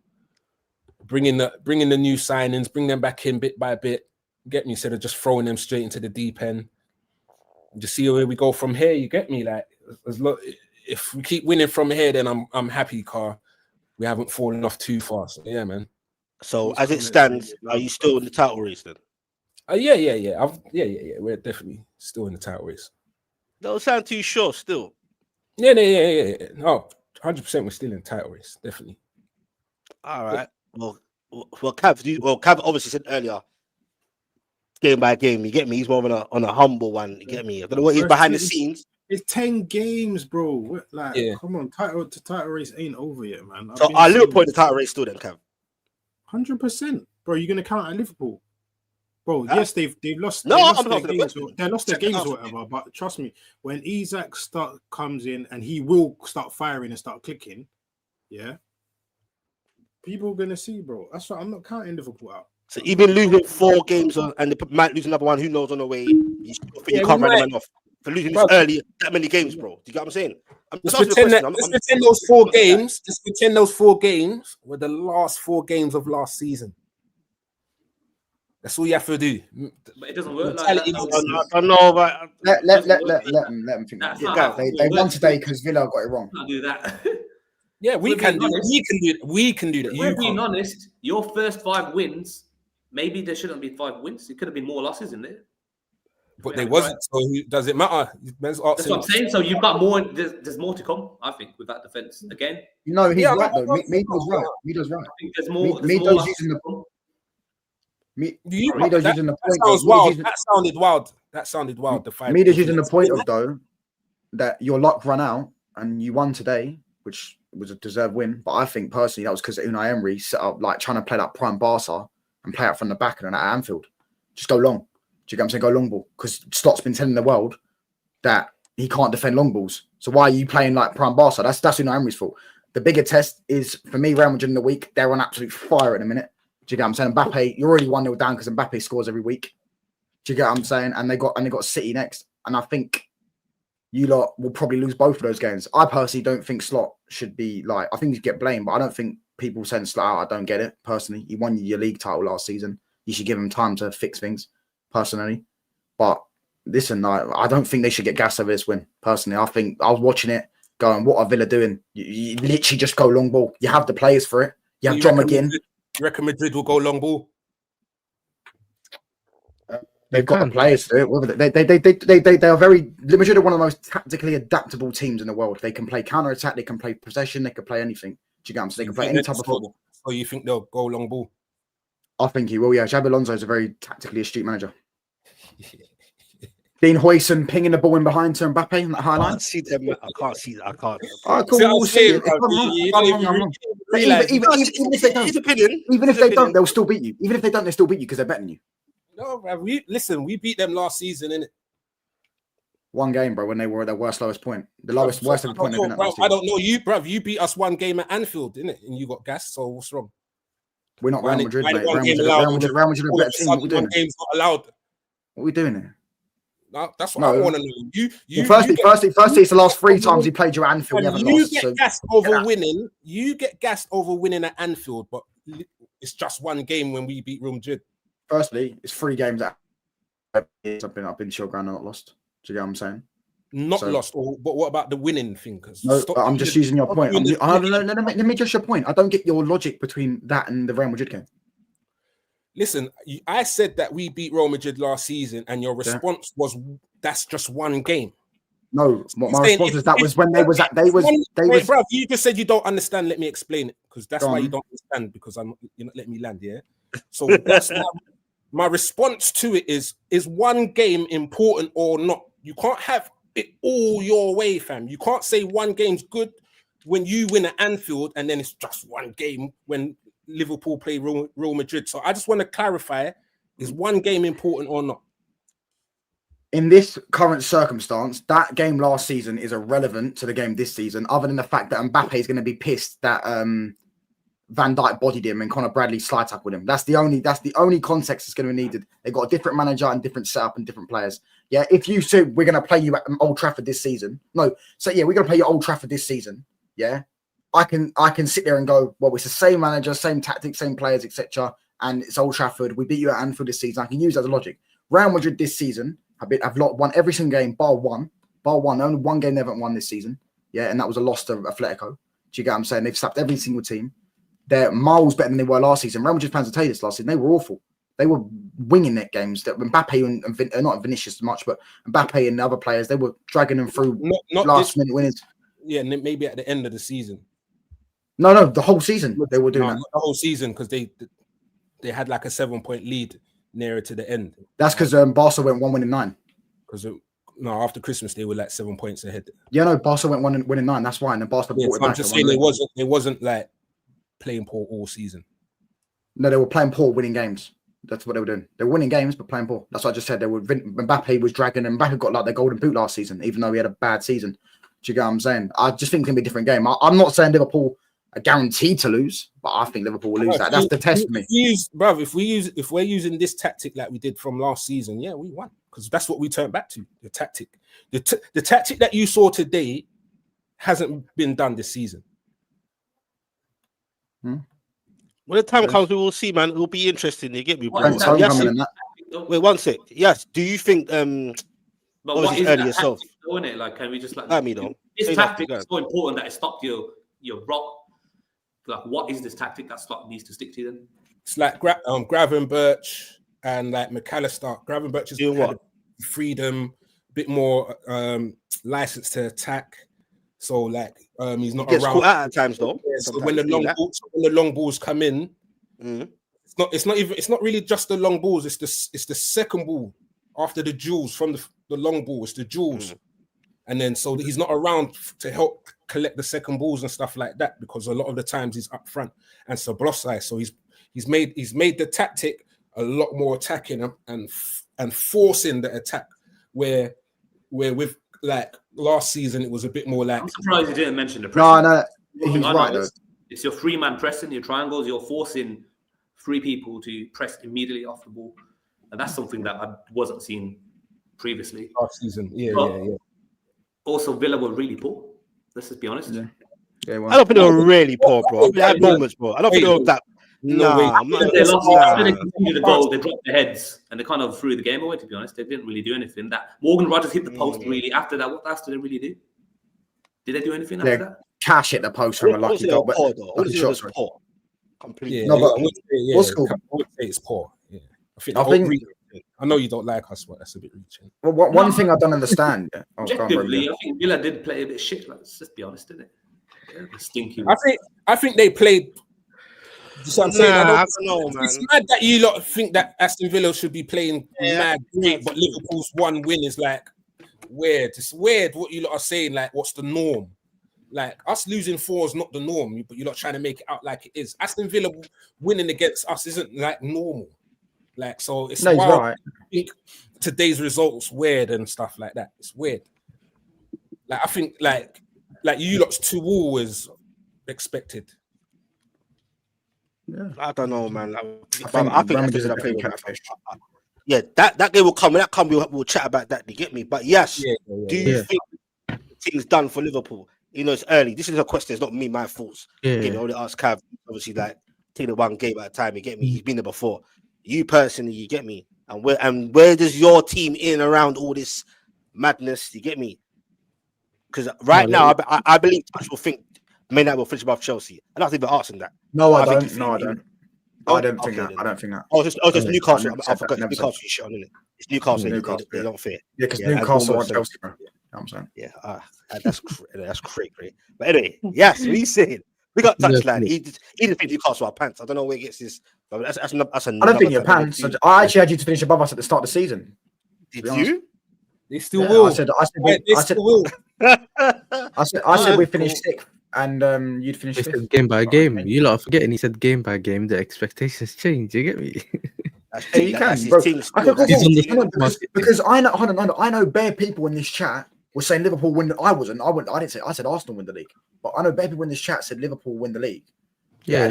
Speaker 8: Bring in the new signings, bring them back in bit by bit. Get me, instead of just throwing them straight into the deep end. Just see where we go from here. You get me? Like, if we keep winning from here, then I'm happy, Car. We haven't fallen off too far. So yeah, man.
Speaker 1: So as it stands, are you still in the title race then?
Speaker 8: Yeah. We're definitely still in the title race.
Speaker 1: Don't sound too sure. Still.
Speaker 8: Yeah. No, 100%. We're still in the title race. Definitely.
Speaker 1: All right. Well, Cav obviously said earlier, game by game. You get me? He's more on a humble one. You get me? I don't know what he's behind the scenes.
Speaker 2: It's 10 games, bro. Like, come on, title race ain't over yet, man.
Speaker 1: So are Liverpool in the title race still then, Cav?
Speaker 2: 100%, bro. You're gonna count at Liverpool, bro? Yes, they've lost.
Speaker 1: No,
Speaker 2: they lost their games or whatever. But trust me, when Isak comes in and he will start firing and start clicking, yeah, people are gonna see, bro. That's why I'm not counting Liverpool out.
Speaker 1: So even losing 4 games and they might lose another one, who knows on the way, you can't run them off. For losing this early, that many games, bro. Do you get what I'm saying?
Speaker 8: Let's pretend those 4 games. Let's pretend those 4 games were the last 4 games of last season. That's all you have to do.
Speaker 7: But it doesn't work like that.
Speaker 1: I don't know, but
Speaker 5: let them think. They won today because Villa got it wrong.
Speaker 7: Can't do that.
Speaker 8: Yeah, we can do that. We can do that.
Speaker 7: We're being honest. Your first 5 wins, maybe there shouldn't be 5 wins. It could have been more losses in there.
Speaker 8: But they wasn't. So does it matter?
Speaker 7: That's what I'm saying. So you've got more. There's more to come, I think, with that defense again.
Speaker 5: No, he's right though. Mido's right. Mido's right.
Speaker 7: I think there's more.
Speaker 5: Mido's using the point. Mido's using the point.
Speaker 8: That sounds wild. That sounded wild. That sounded wild.
Speaker 5: Mido's using the point of though that your luck ran out and you won today, which was a deserved win. But I think personally that was because Unai Emery set up like trying to play that prime Barca and play out from the back and at Anfield. Just go long. Do you get what I'm saying? Go long ball. Because Slott's been telling the world that he can't defend long balls. So why are you playing like prime Barca? That's Unai Emery's fault. The bigger test is, for me, Real Madrid in the week. They're on absolute fire at the minute. Do you get what I'm saying? Mbappe, you're already 1-0 down because Mbappe scores every week. Do you get what I'm saying? And they got City next. And I think you lot will probably lose both of those games. I personally don't think Slot should be like, I think he'd get blamed, but I don't think people saying Slot, I don't get it personally. He won your league title last season. You should give him time to fix things personally. But listen, I don't think they should get gas over this win personally. I think I was watching it going, what are Villa doing? You literally just go long ball. You have the players for it. You have John McGinn.
Speaker 8: You reckon Madrid will go long ball?
Speaker 5: They've got the players to do it. They are very. Madrid are one of the most tactically adaptable teams in the world. They can play counter attack. They can play possession. They can play anything. Do you get them? So they can play any type of football.
Speaker 8: So you think they'll go long ball?
Speaker 5: I think he will. Yeah, Xabi Alonso is a very tactically astute manager. Dean Huijsen pinging the ball in behind to Mbappe in that high line.
Speaker 1: I see them. I can't see that. I can't.
Speaker 5: Oh, cool. We'll see. Even if they don't, they'll still beat you. Even if they don't, they'll still beat you because they're better than you.
Speaker 8: No, bro. We beat them last season, innit?
Speaker 5: One game, bro, when they were at their lowest point. The worst ever point they've been at last season.
Speaker 8: I don't know you, bro. You beat us one game at Anfield, innit? And you got gas, so what's wrong?
Speaker 5: We're not Real Madrid, mate. Real Madrid are a better team. What are we doing?
Speaker 8: Game's not allowed.
Speaker 5: What are we doing here?
Speaker 8: No, that's what I want to know.
Speaker 5: Firstly, it's the last 3 times he played you at Anfield.
Speaker 8: You get gassed over winning. You get gassed over winning at Anfield, but it's just one game when we beat Real Madrid.
Speaker 5: Firstly, it's 3 games that I've been to your ground and not lost. Do you get what I'm saying?
Speaker 8: Not lost, but what about the winning thing?
Speaker 5: No, I'm just using your point. Let me just your point. I don't get your logic between that and the Real Madrid game.
Speaker 8: Listen, I said that we beat Real Madrid last season, and your response was that's just one game.
Speaker 5: No, my response was that was when they was.
Speaker 8: Bro, you just said you don't understand. Let me explain it, because that's why you don't understand, because you're not letting me land. Yeah. So that's my response to it is one game important or not? You can't have it all your way, fam. You can't say one game's good when you win at Anfield and then it's just one game when Liverpool play Real Madrid. So I just want to clarify, is one game important or not?
Speaker 5: In this current circumstance, that game last season is irrelevant to the game this season, other than the fact that Mbappe is going to be pissed that Van Dijk bodied him and Conor Bradley slide tackled him. That's the only context that's going to be needed. They've got a different manager and different setup and different players. Yeah, if you say we're going to play you at Old Trafford this season, we're going to play you at Old Trafford this season. Yeah, I can sit there and go, well, it's the same manager, same tactics, same players, etc. And it's Old Trafford. We beat you at Anfield this season. I can use that as a logic. Real Madrid this season have won every single game, bar one. Only one game they haven't won this season. Yeah, and that was a loss to Atletico. Do you get what I'm saying? They've slapped every single team. They're miles better than they were last season. Real Madrid fans will tell you this last season. They were awful. They were winging their games. That Mbappe and not Vinicius much, but Mbappe and the other players, they were dragging them through not last-minute winners.
Speaker 8: Yeah, maybe at the end of the season.
Speaker 5: No, the whole season they were doing that.
Speaker 8: The whole season, because they had like a 7-point lead nearer to the end.
Speaker 5: That's because Barca went 1-9.
Speaker 8: Because after Christmas they were like 7 points ahead.
Speaker 5: Yeah, no, Barca went 1-9. That's why, and then Barca brought it back.
Speaker 8: I'm just saying it wasn't like playing poor all season.
Speaker 5: No, they were playing poor, winning games. That's what they were doing. They were winning games, but playing poor. That's what I just said. Mbappe was dragging, and Mbappe got like the golden boot last season, even though he had a bad season. Do you get what I'm saying? I just think it's gonna be a different game. I'm not saying Liverpool are guaranteed to lose, but I think Liverpool will lose that. That's the test for me.
Speaker 8: If we're using this tactic like we did from last season, yeah, we won, because that's what we turned back to. The tactic, the tactic that you saw today hasn't been done this season.
Speaker 1: When the time comes, we will see, man. It will be interesting. You get me, bro? Wait, one sec. Yes. Do you think?
Speaker 7: But what is that tactic, isn't it? Like, can we just like?
Speaker 1: I mean,
Speaker 7: this tactic is so important that it stopped your rock. Like, what is this tactic that Slot needs to stick to then?
Speaker 8: It's like Gravenberch and like McAllister. Gravenberch is doing what? Freedom, a bit more license to attack. So like he's not
Speaker 1: around
Speaker 8: caught
Speaker 1: out at times though.
Speaker 8: Yeah, so when the long balls come in, it's not really just the long balls. It's the second ball after the duels from the long ball. It's the duels, and then so he's not around to help collect the second balls and stuff like that, because a lot of the times he's up front and Sablossai. So he's made the tactic a lot more attacking and forcing the attack. Where with like last season, it was a bit more like.
Speaker 7: I'm surprised you didn't mention the pressing.
Speaker 5: No, he's right though.
Speaker 7: It's your 3-man pressing, your triangles. You're forcing 3 people to press immediately off the ball, and that's something that I wasn't seeing previously
Speaker 8: last season. Yeah.
Speaker 7: Also, Villa were really poor. Let's just be honest.
Speaker 5: Yeah,
Speaker 1: I don't think they were really poor, bro. They had moments, bro. I don't think they were that.
Speaker 7: They lost. After they conceded the goal, they dropped their heads and they kind of threw the game away. To be honest, they didn't really do anything. That Morgan Rogers hit the post. Really, after that, what else did they really do? Did they do anything after that?
Speaker 5: Cash hit the post from a lucky goal, but
Speaker 1: poor. Completely.
Speaker 8: Yeah,
Speaker 5: no, but
Speaker 8: what's cool? I would say it's poor. Yeah, I think I know you don't like us, but that's a bit reaching.
Speaker 5: Well, one thing I don't understand.
Speaker 7: Objectively, I think Villa did play a bit shit. Let's just be honest, didn't it? Yeah, stinky.
Speaker 8: I think they played. I'm saying,
Speaker 1: I don't know, man.
Speaker 8: It's mad that you lot think that Aston Villa should be playing mad great, but Liverpool's one win is like weird. It's weird what you lot are saying. Like, what's the norm? Like, us losing 4 is not the norm, but you're not trying to make it out like it is. Aston Villa winning against us isn't like normal. Like, so it's wild. Right. I think today's results weird and stuff like that. It's weird. Like, I think like you lot's 2-2 is expected.
Speaker 5: Yeah.
Speaker 1: I don't know, man.
Speaker 5: I think
Speaker 1: yeah, that game will come. When that comes, we'll chat about that. You get me? But yes, do you think things done for Liverpool? You know, it's early. This is a question. It's not me, my thoughts. I only ask Cav. Obviously, like take it one game at a time. You get me? He's been there before. You personally, you get me? And where does your team in around all this madness? You get me? Because right now, I believe Touch will think Man United will finish above Chelsea. I don't think they're asking that.
Speaker 5: No, I don't. No, I don't. I don't think that. I don't think that.
Speaker 1: Oh, just Newcastle. I forgot Newcastle shit on it. It's Newcastle. They don't fit.
Speaker 5: Yeah, because Newcastle and Chelsea, bro. I'm saying.
Speaker 1: Yeah, that's great. But anyway, yes, what are you saying? We got touchline. He just think Newcastle are pants. I don't know where he gets this. But that's I
Speaker 5: don't think you're pants. I actually had you to finish above us at the start of the season.
Speaker 1: Did you?
Speaker 8: They still will. I said
Speaker 5: we finished 6th. And you'd finish
Speaker 3: game by game. You lot are forgetting he said game by game. The expectations change. You get me?
Speaker 5: You can, bro. Because I know bare people in this chat were saying Liverpool win. I didn't say. I said Arsenal win the league. But I know bare people in this chat said Liverpool win the league.
Speaker 3: Yeah.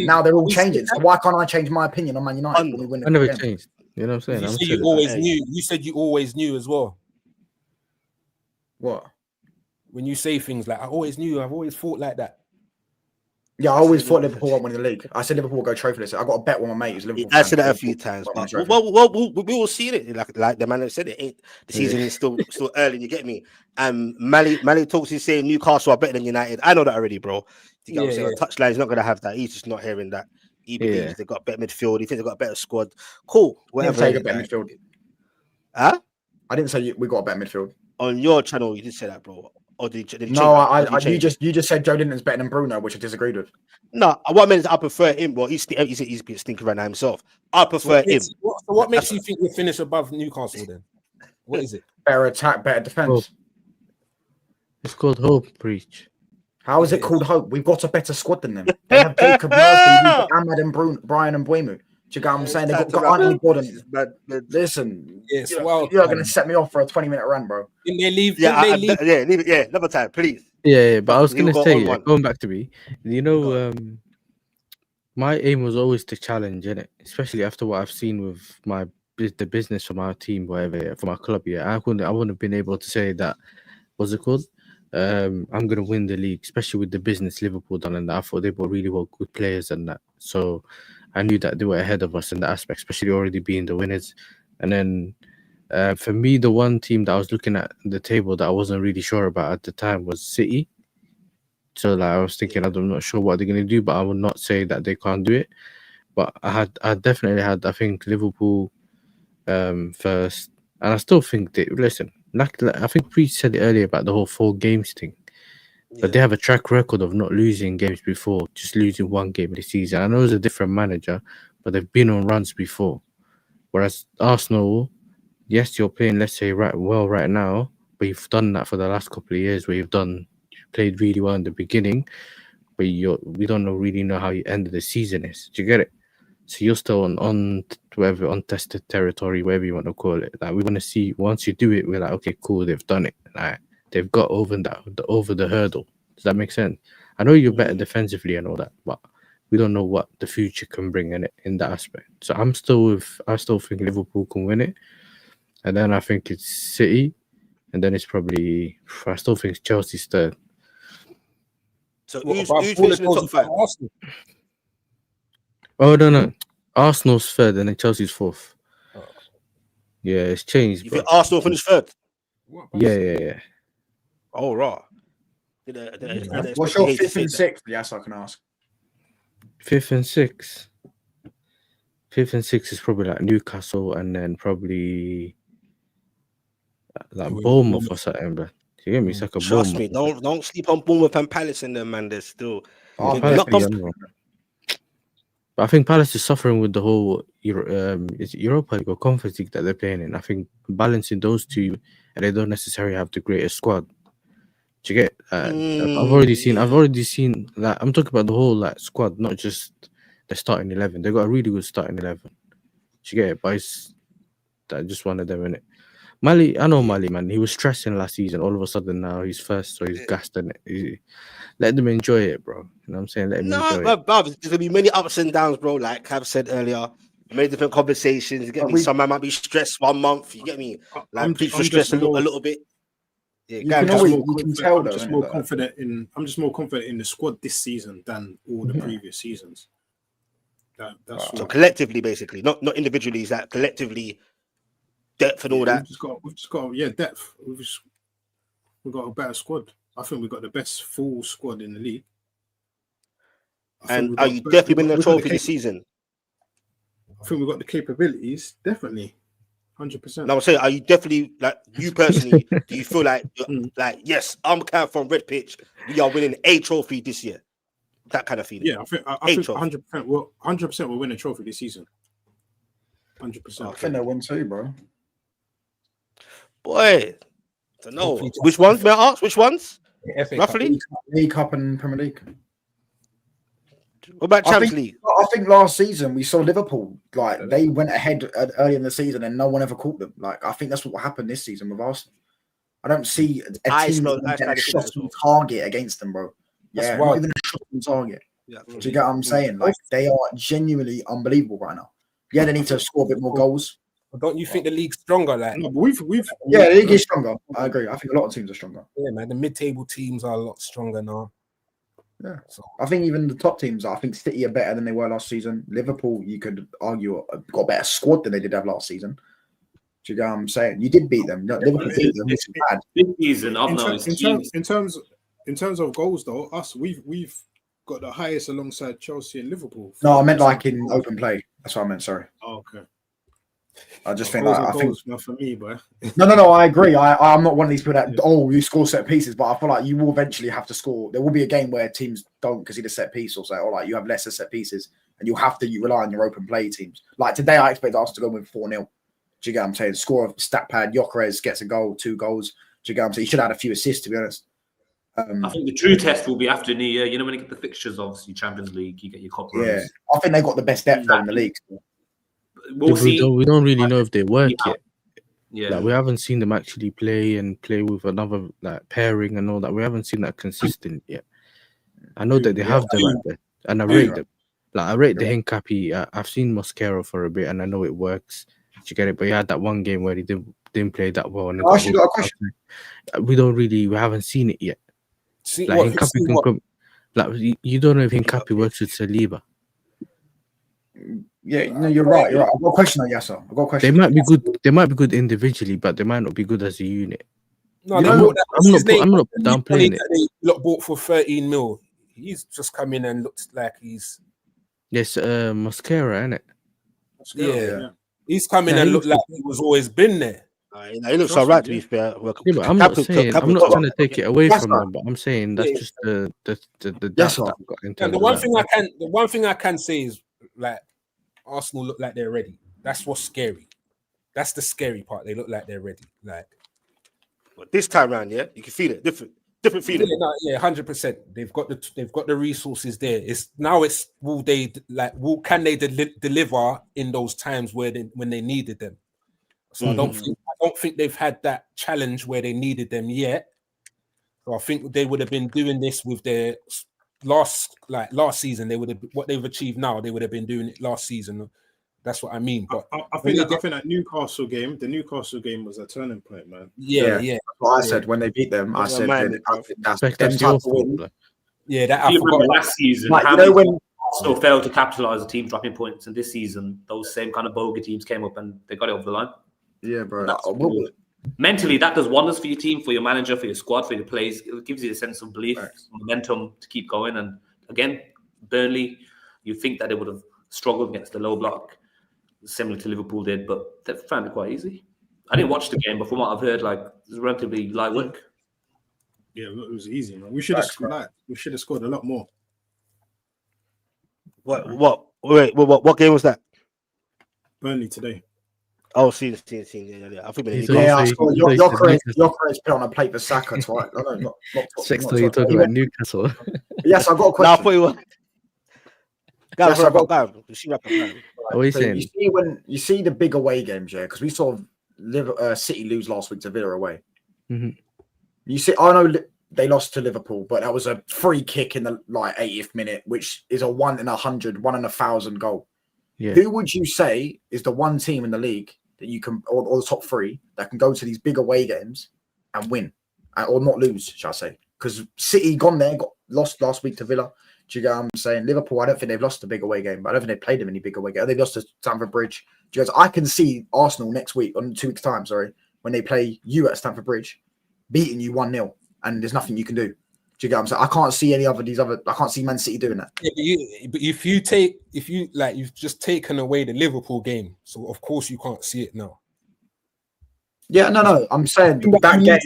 Speaker 5: Now they're all changing. So why can't I change my opinion on Man United when we win?
Speaker 3: I never changed. You know what I'm saying?
Speaker 8: You said you always knew. You said you always knew as well.
Speaker 5: What?
Speaker 8: When you say things like, I always knew, I've always thought like that.
Speaker 5: Yeah, I always thought Liverpool won't win the league. I said Liverpool will go trophyless. I got a bet with my mate who's Liverpool.
Speaker 1: I said that a few times. Well, we will see it. Like the man said, the season is still early. You get me? Mali talks. He's saying Newcastle are better than United. I know that already, bro. You get what I'm saying? Touchline is not going to have that. He's just not hearing that. He believes they've got a better midfield. He thinks they've got a better squad. Cool. Whatever.
Speaker 5: I didn't say midfield.
Speaker 1: Huh?
Speaker 5: I didn't say we got a better midfield.
Speaker 1: On your channel, you did say that, bro. Or did
Speaker 5: you just said Joe Linton's better than Bruno, which I disagreed with.
Speaker 1: No, what I meant is I prefer him. Well, he's a bit stinking right now himself. I prefer him.
Speaker 8: What makes you think we finish above Newcastle then? What is it?
Speaker 5: Better attack, better defense.
Speaker 3: It's called hope, Breach.
Speaker 5: How is it called hope? We've got a better squad than them. They have Jacob Murphy, Ahmad and Brian and Buemu. Do you get what I'm saying? They've got Anthony Gordon. Listen, you're going to set me off for a 20-minute run, bro.
Speaker 8: Didn't they leave?
Speaker 1: Leave it. Yeah, another time, please.
Speaker 3: Yeah, but I was going to say, going back to me, you know, my aim was always to challenge, innit? Especially after what I've seen with the business for my team, whatever, for my club. Yeah, I wouldn't have been able to say that. What's it called? I'm going to win the league, especially with the business Liverpool done, and that. I thought they were really good players and that. So I knew that they were ahead of us in that aspect, especially already being the winners. And then for me, the one team that I was looking at the table that I wasn't really sure about at the time was City. So like, I was thinking, I'm not sure what they're going to do, but I would not say that they can't do it. But I definitely had, I think, Liverpool first. And I still think listen, I think Preach said it earlier about the whole 4 games thing. But they have a track record of not losing games before, just losing 1 game of the season. I know it's a different manager, but they've been on runs before. Whereas Arsenal, yes, you're playing, let's say, right now, but you've done that for the last couple of years where you played really well in the beginning, but we don't really know how your end of the season is. Do you get it? So you're still on whatever untested territory, whatever you want to call it. Like we want to see once you do it, we're like, okay, cool, they've done it. Like they've got over the hurdle. Does that make sense? I know you're better defensively and all that, but we don't know what the future can bring in that aspect. So I still think Liverpool can win it, and then I think it's City, and then it's probably I still think it's Chelsea's third.
Speaker 1: So who's finishing the top 5?
Speaker 8: Arsenal?
Speaker 3: Oh no, Arsenal's third, and then Chelsea's fourth. Oh. Yeah, it's changed.
Speaker 1: You think Arsenal finished third?
Speaker 3: Yeah.
Speaker 1: Oh, right.
Speaker 5: What's your 5th and 6th? Yes, I can ask.
Speaker 3: 5th and 6th. 5th and 6th is probably like Newcastle, and then probably like Bournemouth or something, bro. You get me? It's like a
Speaker 1: Trust
Speaker 3: Bournemouth.
Speaker 1: me, don't sleep on Bournemouth and Palace in them, man. They're still.
Speaker 3: But I think Palace is suffering with the whole Europa League or Conference League that they're playing in. I think balancing those two, and they don't necessarily have the greatest squad. Do you get? I've already seen. Like I'm talking about the whole squad, not just the starting 11. They got a really good starting 11. Do you get it? But it's just one of them, innit? I know Mali, man. He was stressing last season. All of a sudden now he's first, so he's gassed in it. Let them enjoy it, bro. You know what I'm saying? Let them enjoy it.
Speaker 1: Bro, there's gonna be many ups and downs, bro. Like Cav said earlier, many different conversations. You get me? Some man might be stressed 1 month. You get me? Like people stress a little bit. Yeah,
Speaker 2: I'm just more confident in the squad this season than all the previous seasons. That's
Speaker 1: so collectively, basically, not individually. Is that collectively depth and all that?
Speaker 2: We've just got depth. We've got a better squad. I think we've got the best full squad in the league.
Speaker 1: And are you definitely winning the trophy this season?
Speaker 2: I think we've got the capabilities, definitely. 100%.
Speaker 1: Now I'm saying, are you definitely, like, you personally, do you feel like yes, I'm coming from Red Pitch, we are winning a trophy this year? That kind of feeling.
Speaker 2: Yeah, I think 100%. Well, 100% we'll win a trophy this season. 100%.
Speaker 5: I think they'll win too, bro.
Speaker 1: Boy, I don't know. Which ones, may I ask? Which ones? Roughly?
Speaker 5: League Cup and Premier League.
Speaker 1: What about Champions League?
Speaker 5: I think last season we saw Liverpool, they went ahead early in the season and no one ever caught them. I think that's what happened this season with Arsenal. I don't see a team getting a shot on target against them, bro. Yeah, not even a shot on target. Yeah. Do you get what I'm saying? They are genuinely unbelievable right now. Yeah, they need to score a bit more goals.
Speaker 8: But don't you think the league's stronger?
Speaker 2: No, but the
Speaker 5: league is stronger. I agree. I think a lot of teams are stronger.
Speaker 8: Yeah, man. The mid-table teams are a lot stronger now.
Speaker 5: Yeah, so I think even the top teams, I think City are better than they were last season. Liverpool, you could argue, got a better squad than they did have last season. Do you get what I'm saying? You did beat them. Liverpool beat them. It's bad.
Speaker 2: In terms of goals, though, we've got the highest alongside Chelsea and Liverpool.
Speaker 5: No, I meant in open play. That's what I meant. Sorry.
Speaker 2: Oh, okay.
Speaker 5: I just think
Speaker 2: not for me, bro.
Speaker 5: No, I agree. I'm not one of these people that you score set pieces, but I feel like you will eventually have to score. There will be a game where teams don't concede a set piece or say, you have lesser set pieces, and you'll have to rely on your open play teams. Like today, I expect Arsenal to go win 4-0. Do you get what I'm saying? Score a stat pad. Gyökeres gets a goal, 2 goals. Do you get what I'm saying? He should have had a few assists, to be honest.
Speaker 7: I think the true test will be after New Year. You know, when you get the fixtures, obviously Champions League, you get your cup runs.
Speaker 5: Yeah, I think they've got the best depth in the league.
Speaker 3: We don't really know if they work yet. Yeah, we haven't seen them actually play with another pairing and all that. We haven't seen that consistent yet. I know that they have them out there, and I rate them. I rate the Hincapi. I've seen Mosquera for a bit, and I know it works. Did you get it? But he had that one game where he didn't play that well. And
Speaker 5: I actually got a question.
Speaker 3: We haven't seen it yet. Hincapi can come. You don't know if Hincapi works with Saliba.
Speaker 5: Yeah, no, you're right. I've got a question on Yasser. I've got a question.
Speaker 3: They might be good individually, but they might not be good as a unit.
Speaker 8: No, I'm not downplaying it. They bought for 13 mil. He's just come in and looks like he's.
Speaker 3: Yes, Mosquera, isn't it?
Speaker 8: Yeah. He's come in and looked like he was always been there.
Speaker 1: He looks all right, to be fair.
Speaker 3: I'm not trying to take it away from them, but I'm saying that's just the
Speaker 8: and the one thing I can say is Arsenal look like they're ready. That's what's scary. That's the scary part. They look like they're ready.
Speaker 1: But this time around, yeah, you can feel it different. different feeling.
Speaker 8: Yeah, 100%. They've got the resources there. Can they deliver in those times when they needed them? So I don't think they've had that challenge where they needed them yet. So I think they would have been doing this with their last season. They would have what they've achieved now. They would have been doing it last season. That's what I mean. But
Speaker 2: I think that Newcastle game, the Newcastle game was a turning point, man.
Speaker 8: Yeah.
Speaker 5: That's what I said when they beat them. I said that's them type of win.
Speaker 8: Yeah, that I
Speaker 7: remember
Speaker 8: forgot.
Speaker 7: last season.
Speaker 5: Like, you know when
Speaker 7: Arsenal failed to capitalize the team dropping points, and this season those same kind of bogey teams came up and they got it over the line.
Speaker 5: Yeah, bro.
Speaker 7: Mentally, that does wonders for your team, for your manager, for your squad, for your players. It gives you a sense of belief, momentum to keep going. And again, Burnley, you think that they would have struggled against the low block, similar to Liverpool did, but they found it quite easy. I didn't watch the game, but from what I've heard, like it's relatively light work.
Speaker 2: Yeah, it was easy, man. We should have scored a lot more.
Speaker 1: What game was that?
Speaker 2: Burnley today.
Speaker 1: Oh, seen. Yeah. I think
Speaker 5: your credit's put on a plate for Saka twice. No, not
Speaker 3: Sexton, you're talking about Newcastle.
Speaker 5: Yes, I've got a question.
Speaker 1: I thought you were.
Speaker 5: Yes, I've got.
Speaker 3: What are you saying?
Speaker 5: You see the big away games, yeah, because we saw City lose last week to Villa away.
Speaker 3: Mm-hmm.
Speaker 5: You see, I know they lost to Liverpool, but that was a free kick in the 80th minute, which is a 1 in 100, 1 in 1,000 goal.
Speaker 3: Yeah.
Speaker 5: Who would you say is the one team in the league that you can, or the top three, that can go to these big away games and win, or not lose, shall I say? Because City got lost last week to Villa. Do you get what I'm saying? Liverpool, I don't think they've lost a big away game, but I don't think they played them any big away game. They've lost to Stamford Bridge. Do you guys? I can see Arsenal next week, on 2 weeks' time, when they play you at Stamford Bridge, beating you 1-0, and there's nothing you can do. Do you get what I'm saying? I can't see I can't see Man City doing that.
Speaker 8: Yeah, but if you've just taken away the Liverpool game, so of course you can't see it now.
Speaker 5: Yeah, no. I'm saying that game.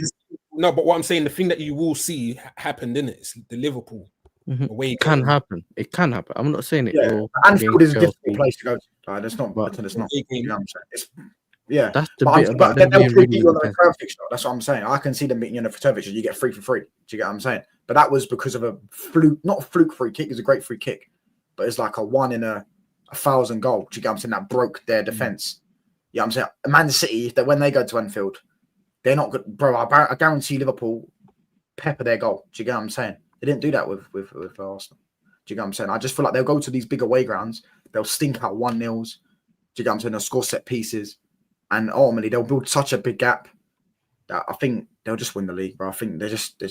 Speaker 8: No, but what I'm saying, the thing that you will see happened in it's the Liverpool away.
Speaker 3: It can happen. It can happen. I'm not saying it.
Speaker 5: Yeah, Anfield is a difficult place to go to. It's not. It's not. You know what I'm saying? Yeah,
Speaker 3: that's the bit about them being really
Speaker 5: on the return fixture. That's what I'm saying. I can see them beating you on the return fixture. You get free for free. Do you get what I'm saying? But that was because of a fluke, not a fluke free kick. It was a great free kick, but it's like a 1 in 1,000 goal. Do you get what I'm saying? That broke their defense. Yeah, I'm saying Man City, that when they go to Anfield, they're not good, bro. I guarantee Liverpool pepper their goal. Do you get what I'm saying? They didn't do that with Arsenal. Do you get what I'm saying? I just feel like they'll go to these big away grounds. They'll stink out 1-0s. Do you get what I'm saying? They'll score set pieces. And ultimately, they'll build such a big gap that I think they'll just win the league, bro. I think they're just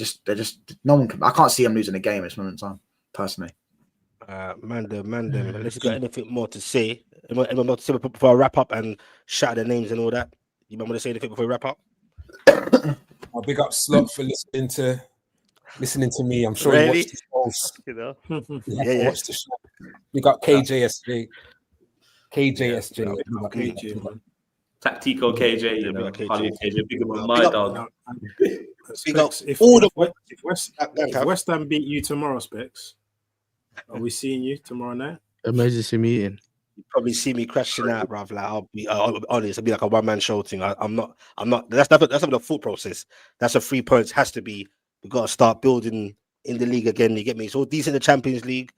Speaker 5: no one can. I can't see them losing a game at this moment in time, personally.
Speaker 1: Mandem. Unless you got anything more to say, anyone more to say before I wrap up and shout the names and all that. You might want to say anything before we wrap up.
Speaker 8: I'll big up Slot for listening to me. I'm sure he watched the shows.
Speaker 1: Yeah.
Speaker 8: Watched the show. We got KJSJ.
Speaker 7: Tactico KJ, KJ, big up my dog.
Speaker 2: If West Ham beat you tomorrow, Specs, are we seeing you tomorrow night?
Speaker 3: Emergency meeting.
Speaker 1: You probably see me crashing out, bruv. Like I'll be honest, it'll be like a one-man show thing. I'm not. That's not the thought process. That's a 3 points. Has to be. We got to start building in the league again. You get me? So decent in the Champions League.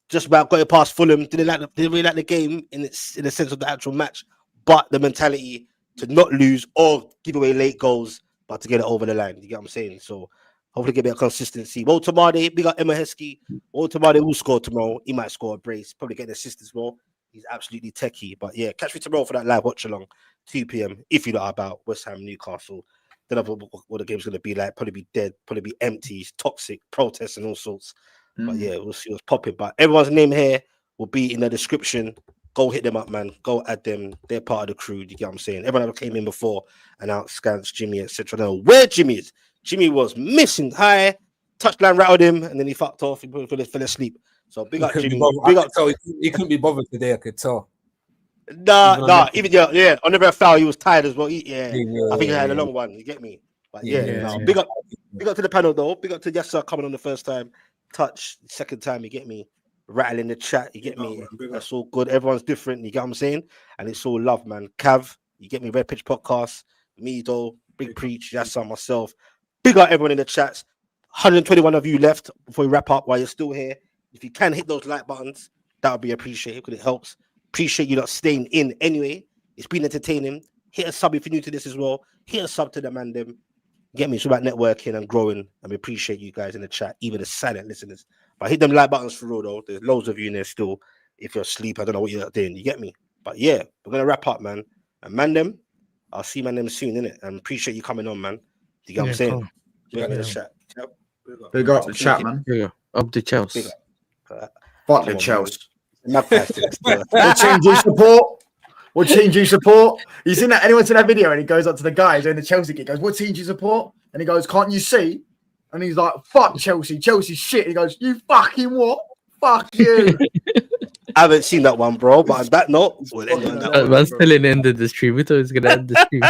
Speaker 1: Just about got it past Fulham. Didn't really like the game in the sense of the actual match, but the mentality to not lose or give away late goals, but to get it over the line. You get what I'm saying? So hopefully get a bit of consistency. Walter Mardy, we got Emma Heskey. Walter Mardy will score tomorrow. He might score a brace. Probably get an assist as well. He's absolutely techie. But yeah, catch me tomorrow for that live watch along, 2 p.m. If you know about West Ham, Newcastle. Don't know what the game's going to be like. Probably be dead. Probably be empty. Toxic protests and all sorts. But yeah, we'll see what's popping. But everyone's name here will be in the description. Go hit them up, man. Go add them. They're part of the crew. You get what I'm saying? Everyone that came in before announced Scans, Jimmy, etc. Know where Jimmy is. Jimmy was missing high. Touchline rattled him, and then he fucked off. He fell asleep. So big up Jimmy.
Speaker 8: He couldn't be bothered today. I could tell.
Speaker 1: Nah. Even on the red foul, he was tired as well. I think he had a long one. You get me? But big up to the panel though. Big up to Yasser coming on the first time. Touch second time. You get me? Rattling the chat. You get me? That's all good. Everyone's different. You get what I'm saying? And it's all love, man. Cav, you get me? Red Pitch Podcast. Me though. Big Preach. Yasser, myself. Big up everyone in the chats. 121 of you left before we wrap up. While you're still here, if you can hit those like buttons, that would be appreciated because it helps. Appreciate you not staying in anyway. It's been entertaining. Hit a sub if you're new to this as well. Hit a sub to the man them. Get me. It's about networking and growing. And we appreciate you guys in the chat, even the silent listeners. But hit them like buttons for real though. There's loads of you in there still. If you're asleep, I don't know what you're doing. You get me? But yeah, we're gonna wrap up, man. And man them, I'll see man them soon, innit? And appreciate you coming on, man. You get what I'm saying?
Speaker 3: Cool.
Speaker 1: Big up in the chat.
Speaker 5: Big up the chat, man.
Speaker 3: Big up the Chelsea.
Speaker 5: Fuck the Chelsea.
Speaker 1: What
Speaker 5: team do you support? What team do you support? You seen that? Anyone seen that video? And he goes up to the guy doing the Chelsea kid. Goes, what team do you support? And he goes, can't you see? And he's like, fuck Chelsea. Chelsea shit. He goes, you fucking what? Fuck you.
Speaker 1: I haven't seen that one, bro. But on that note, we'll end on that one.
Speaker 3: Man's still in the end of the stream. We thought he was gonna end the stream.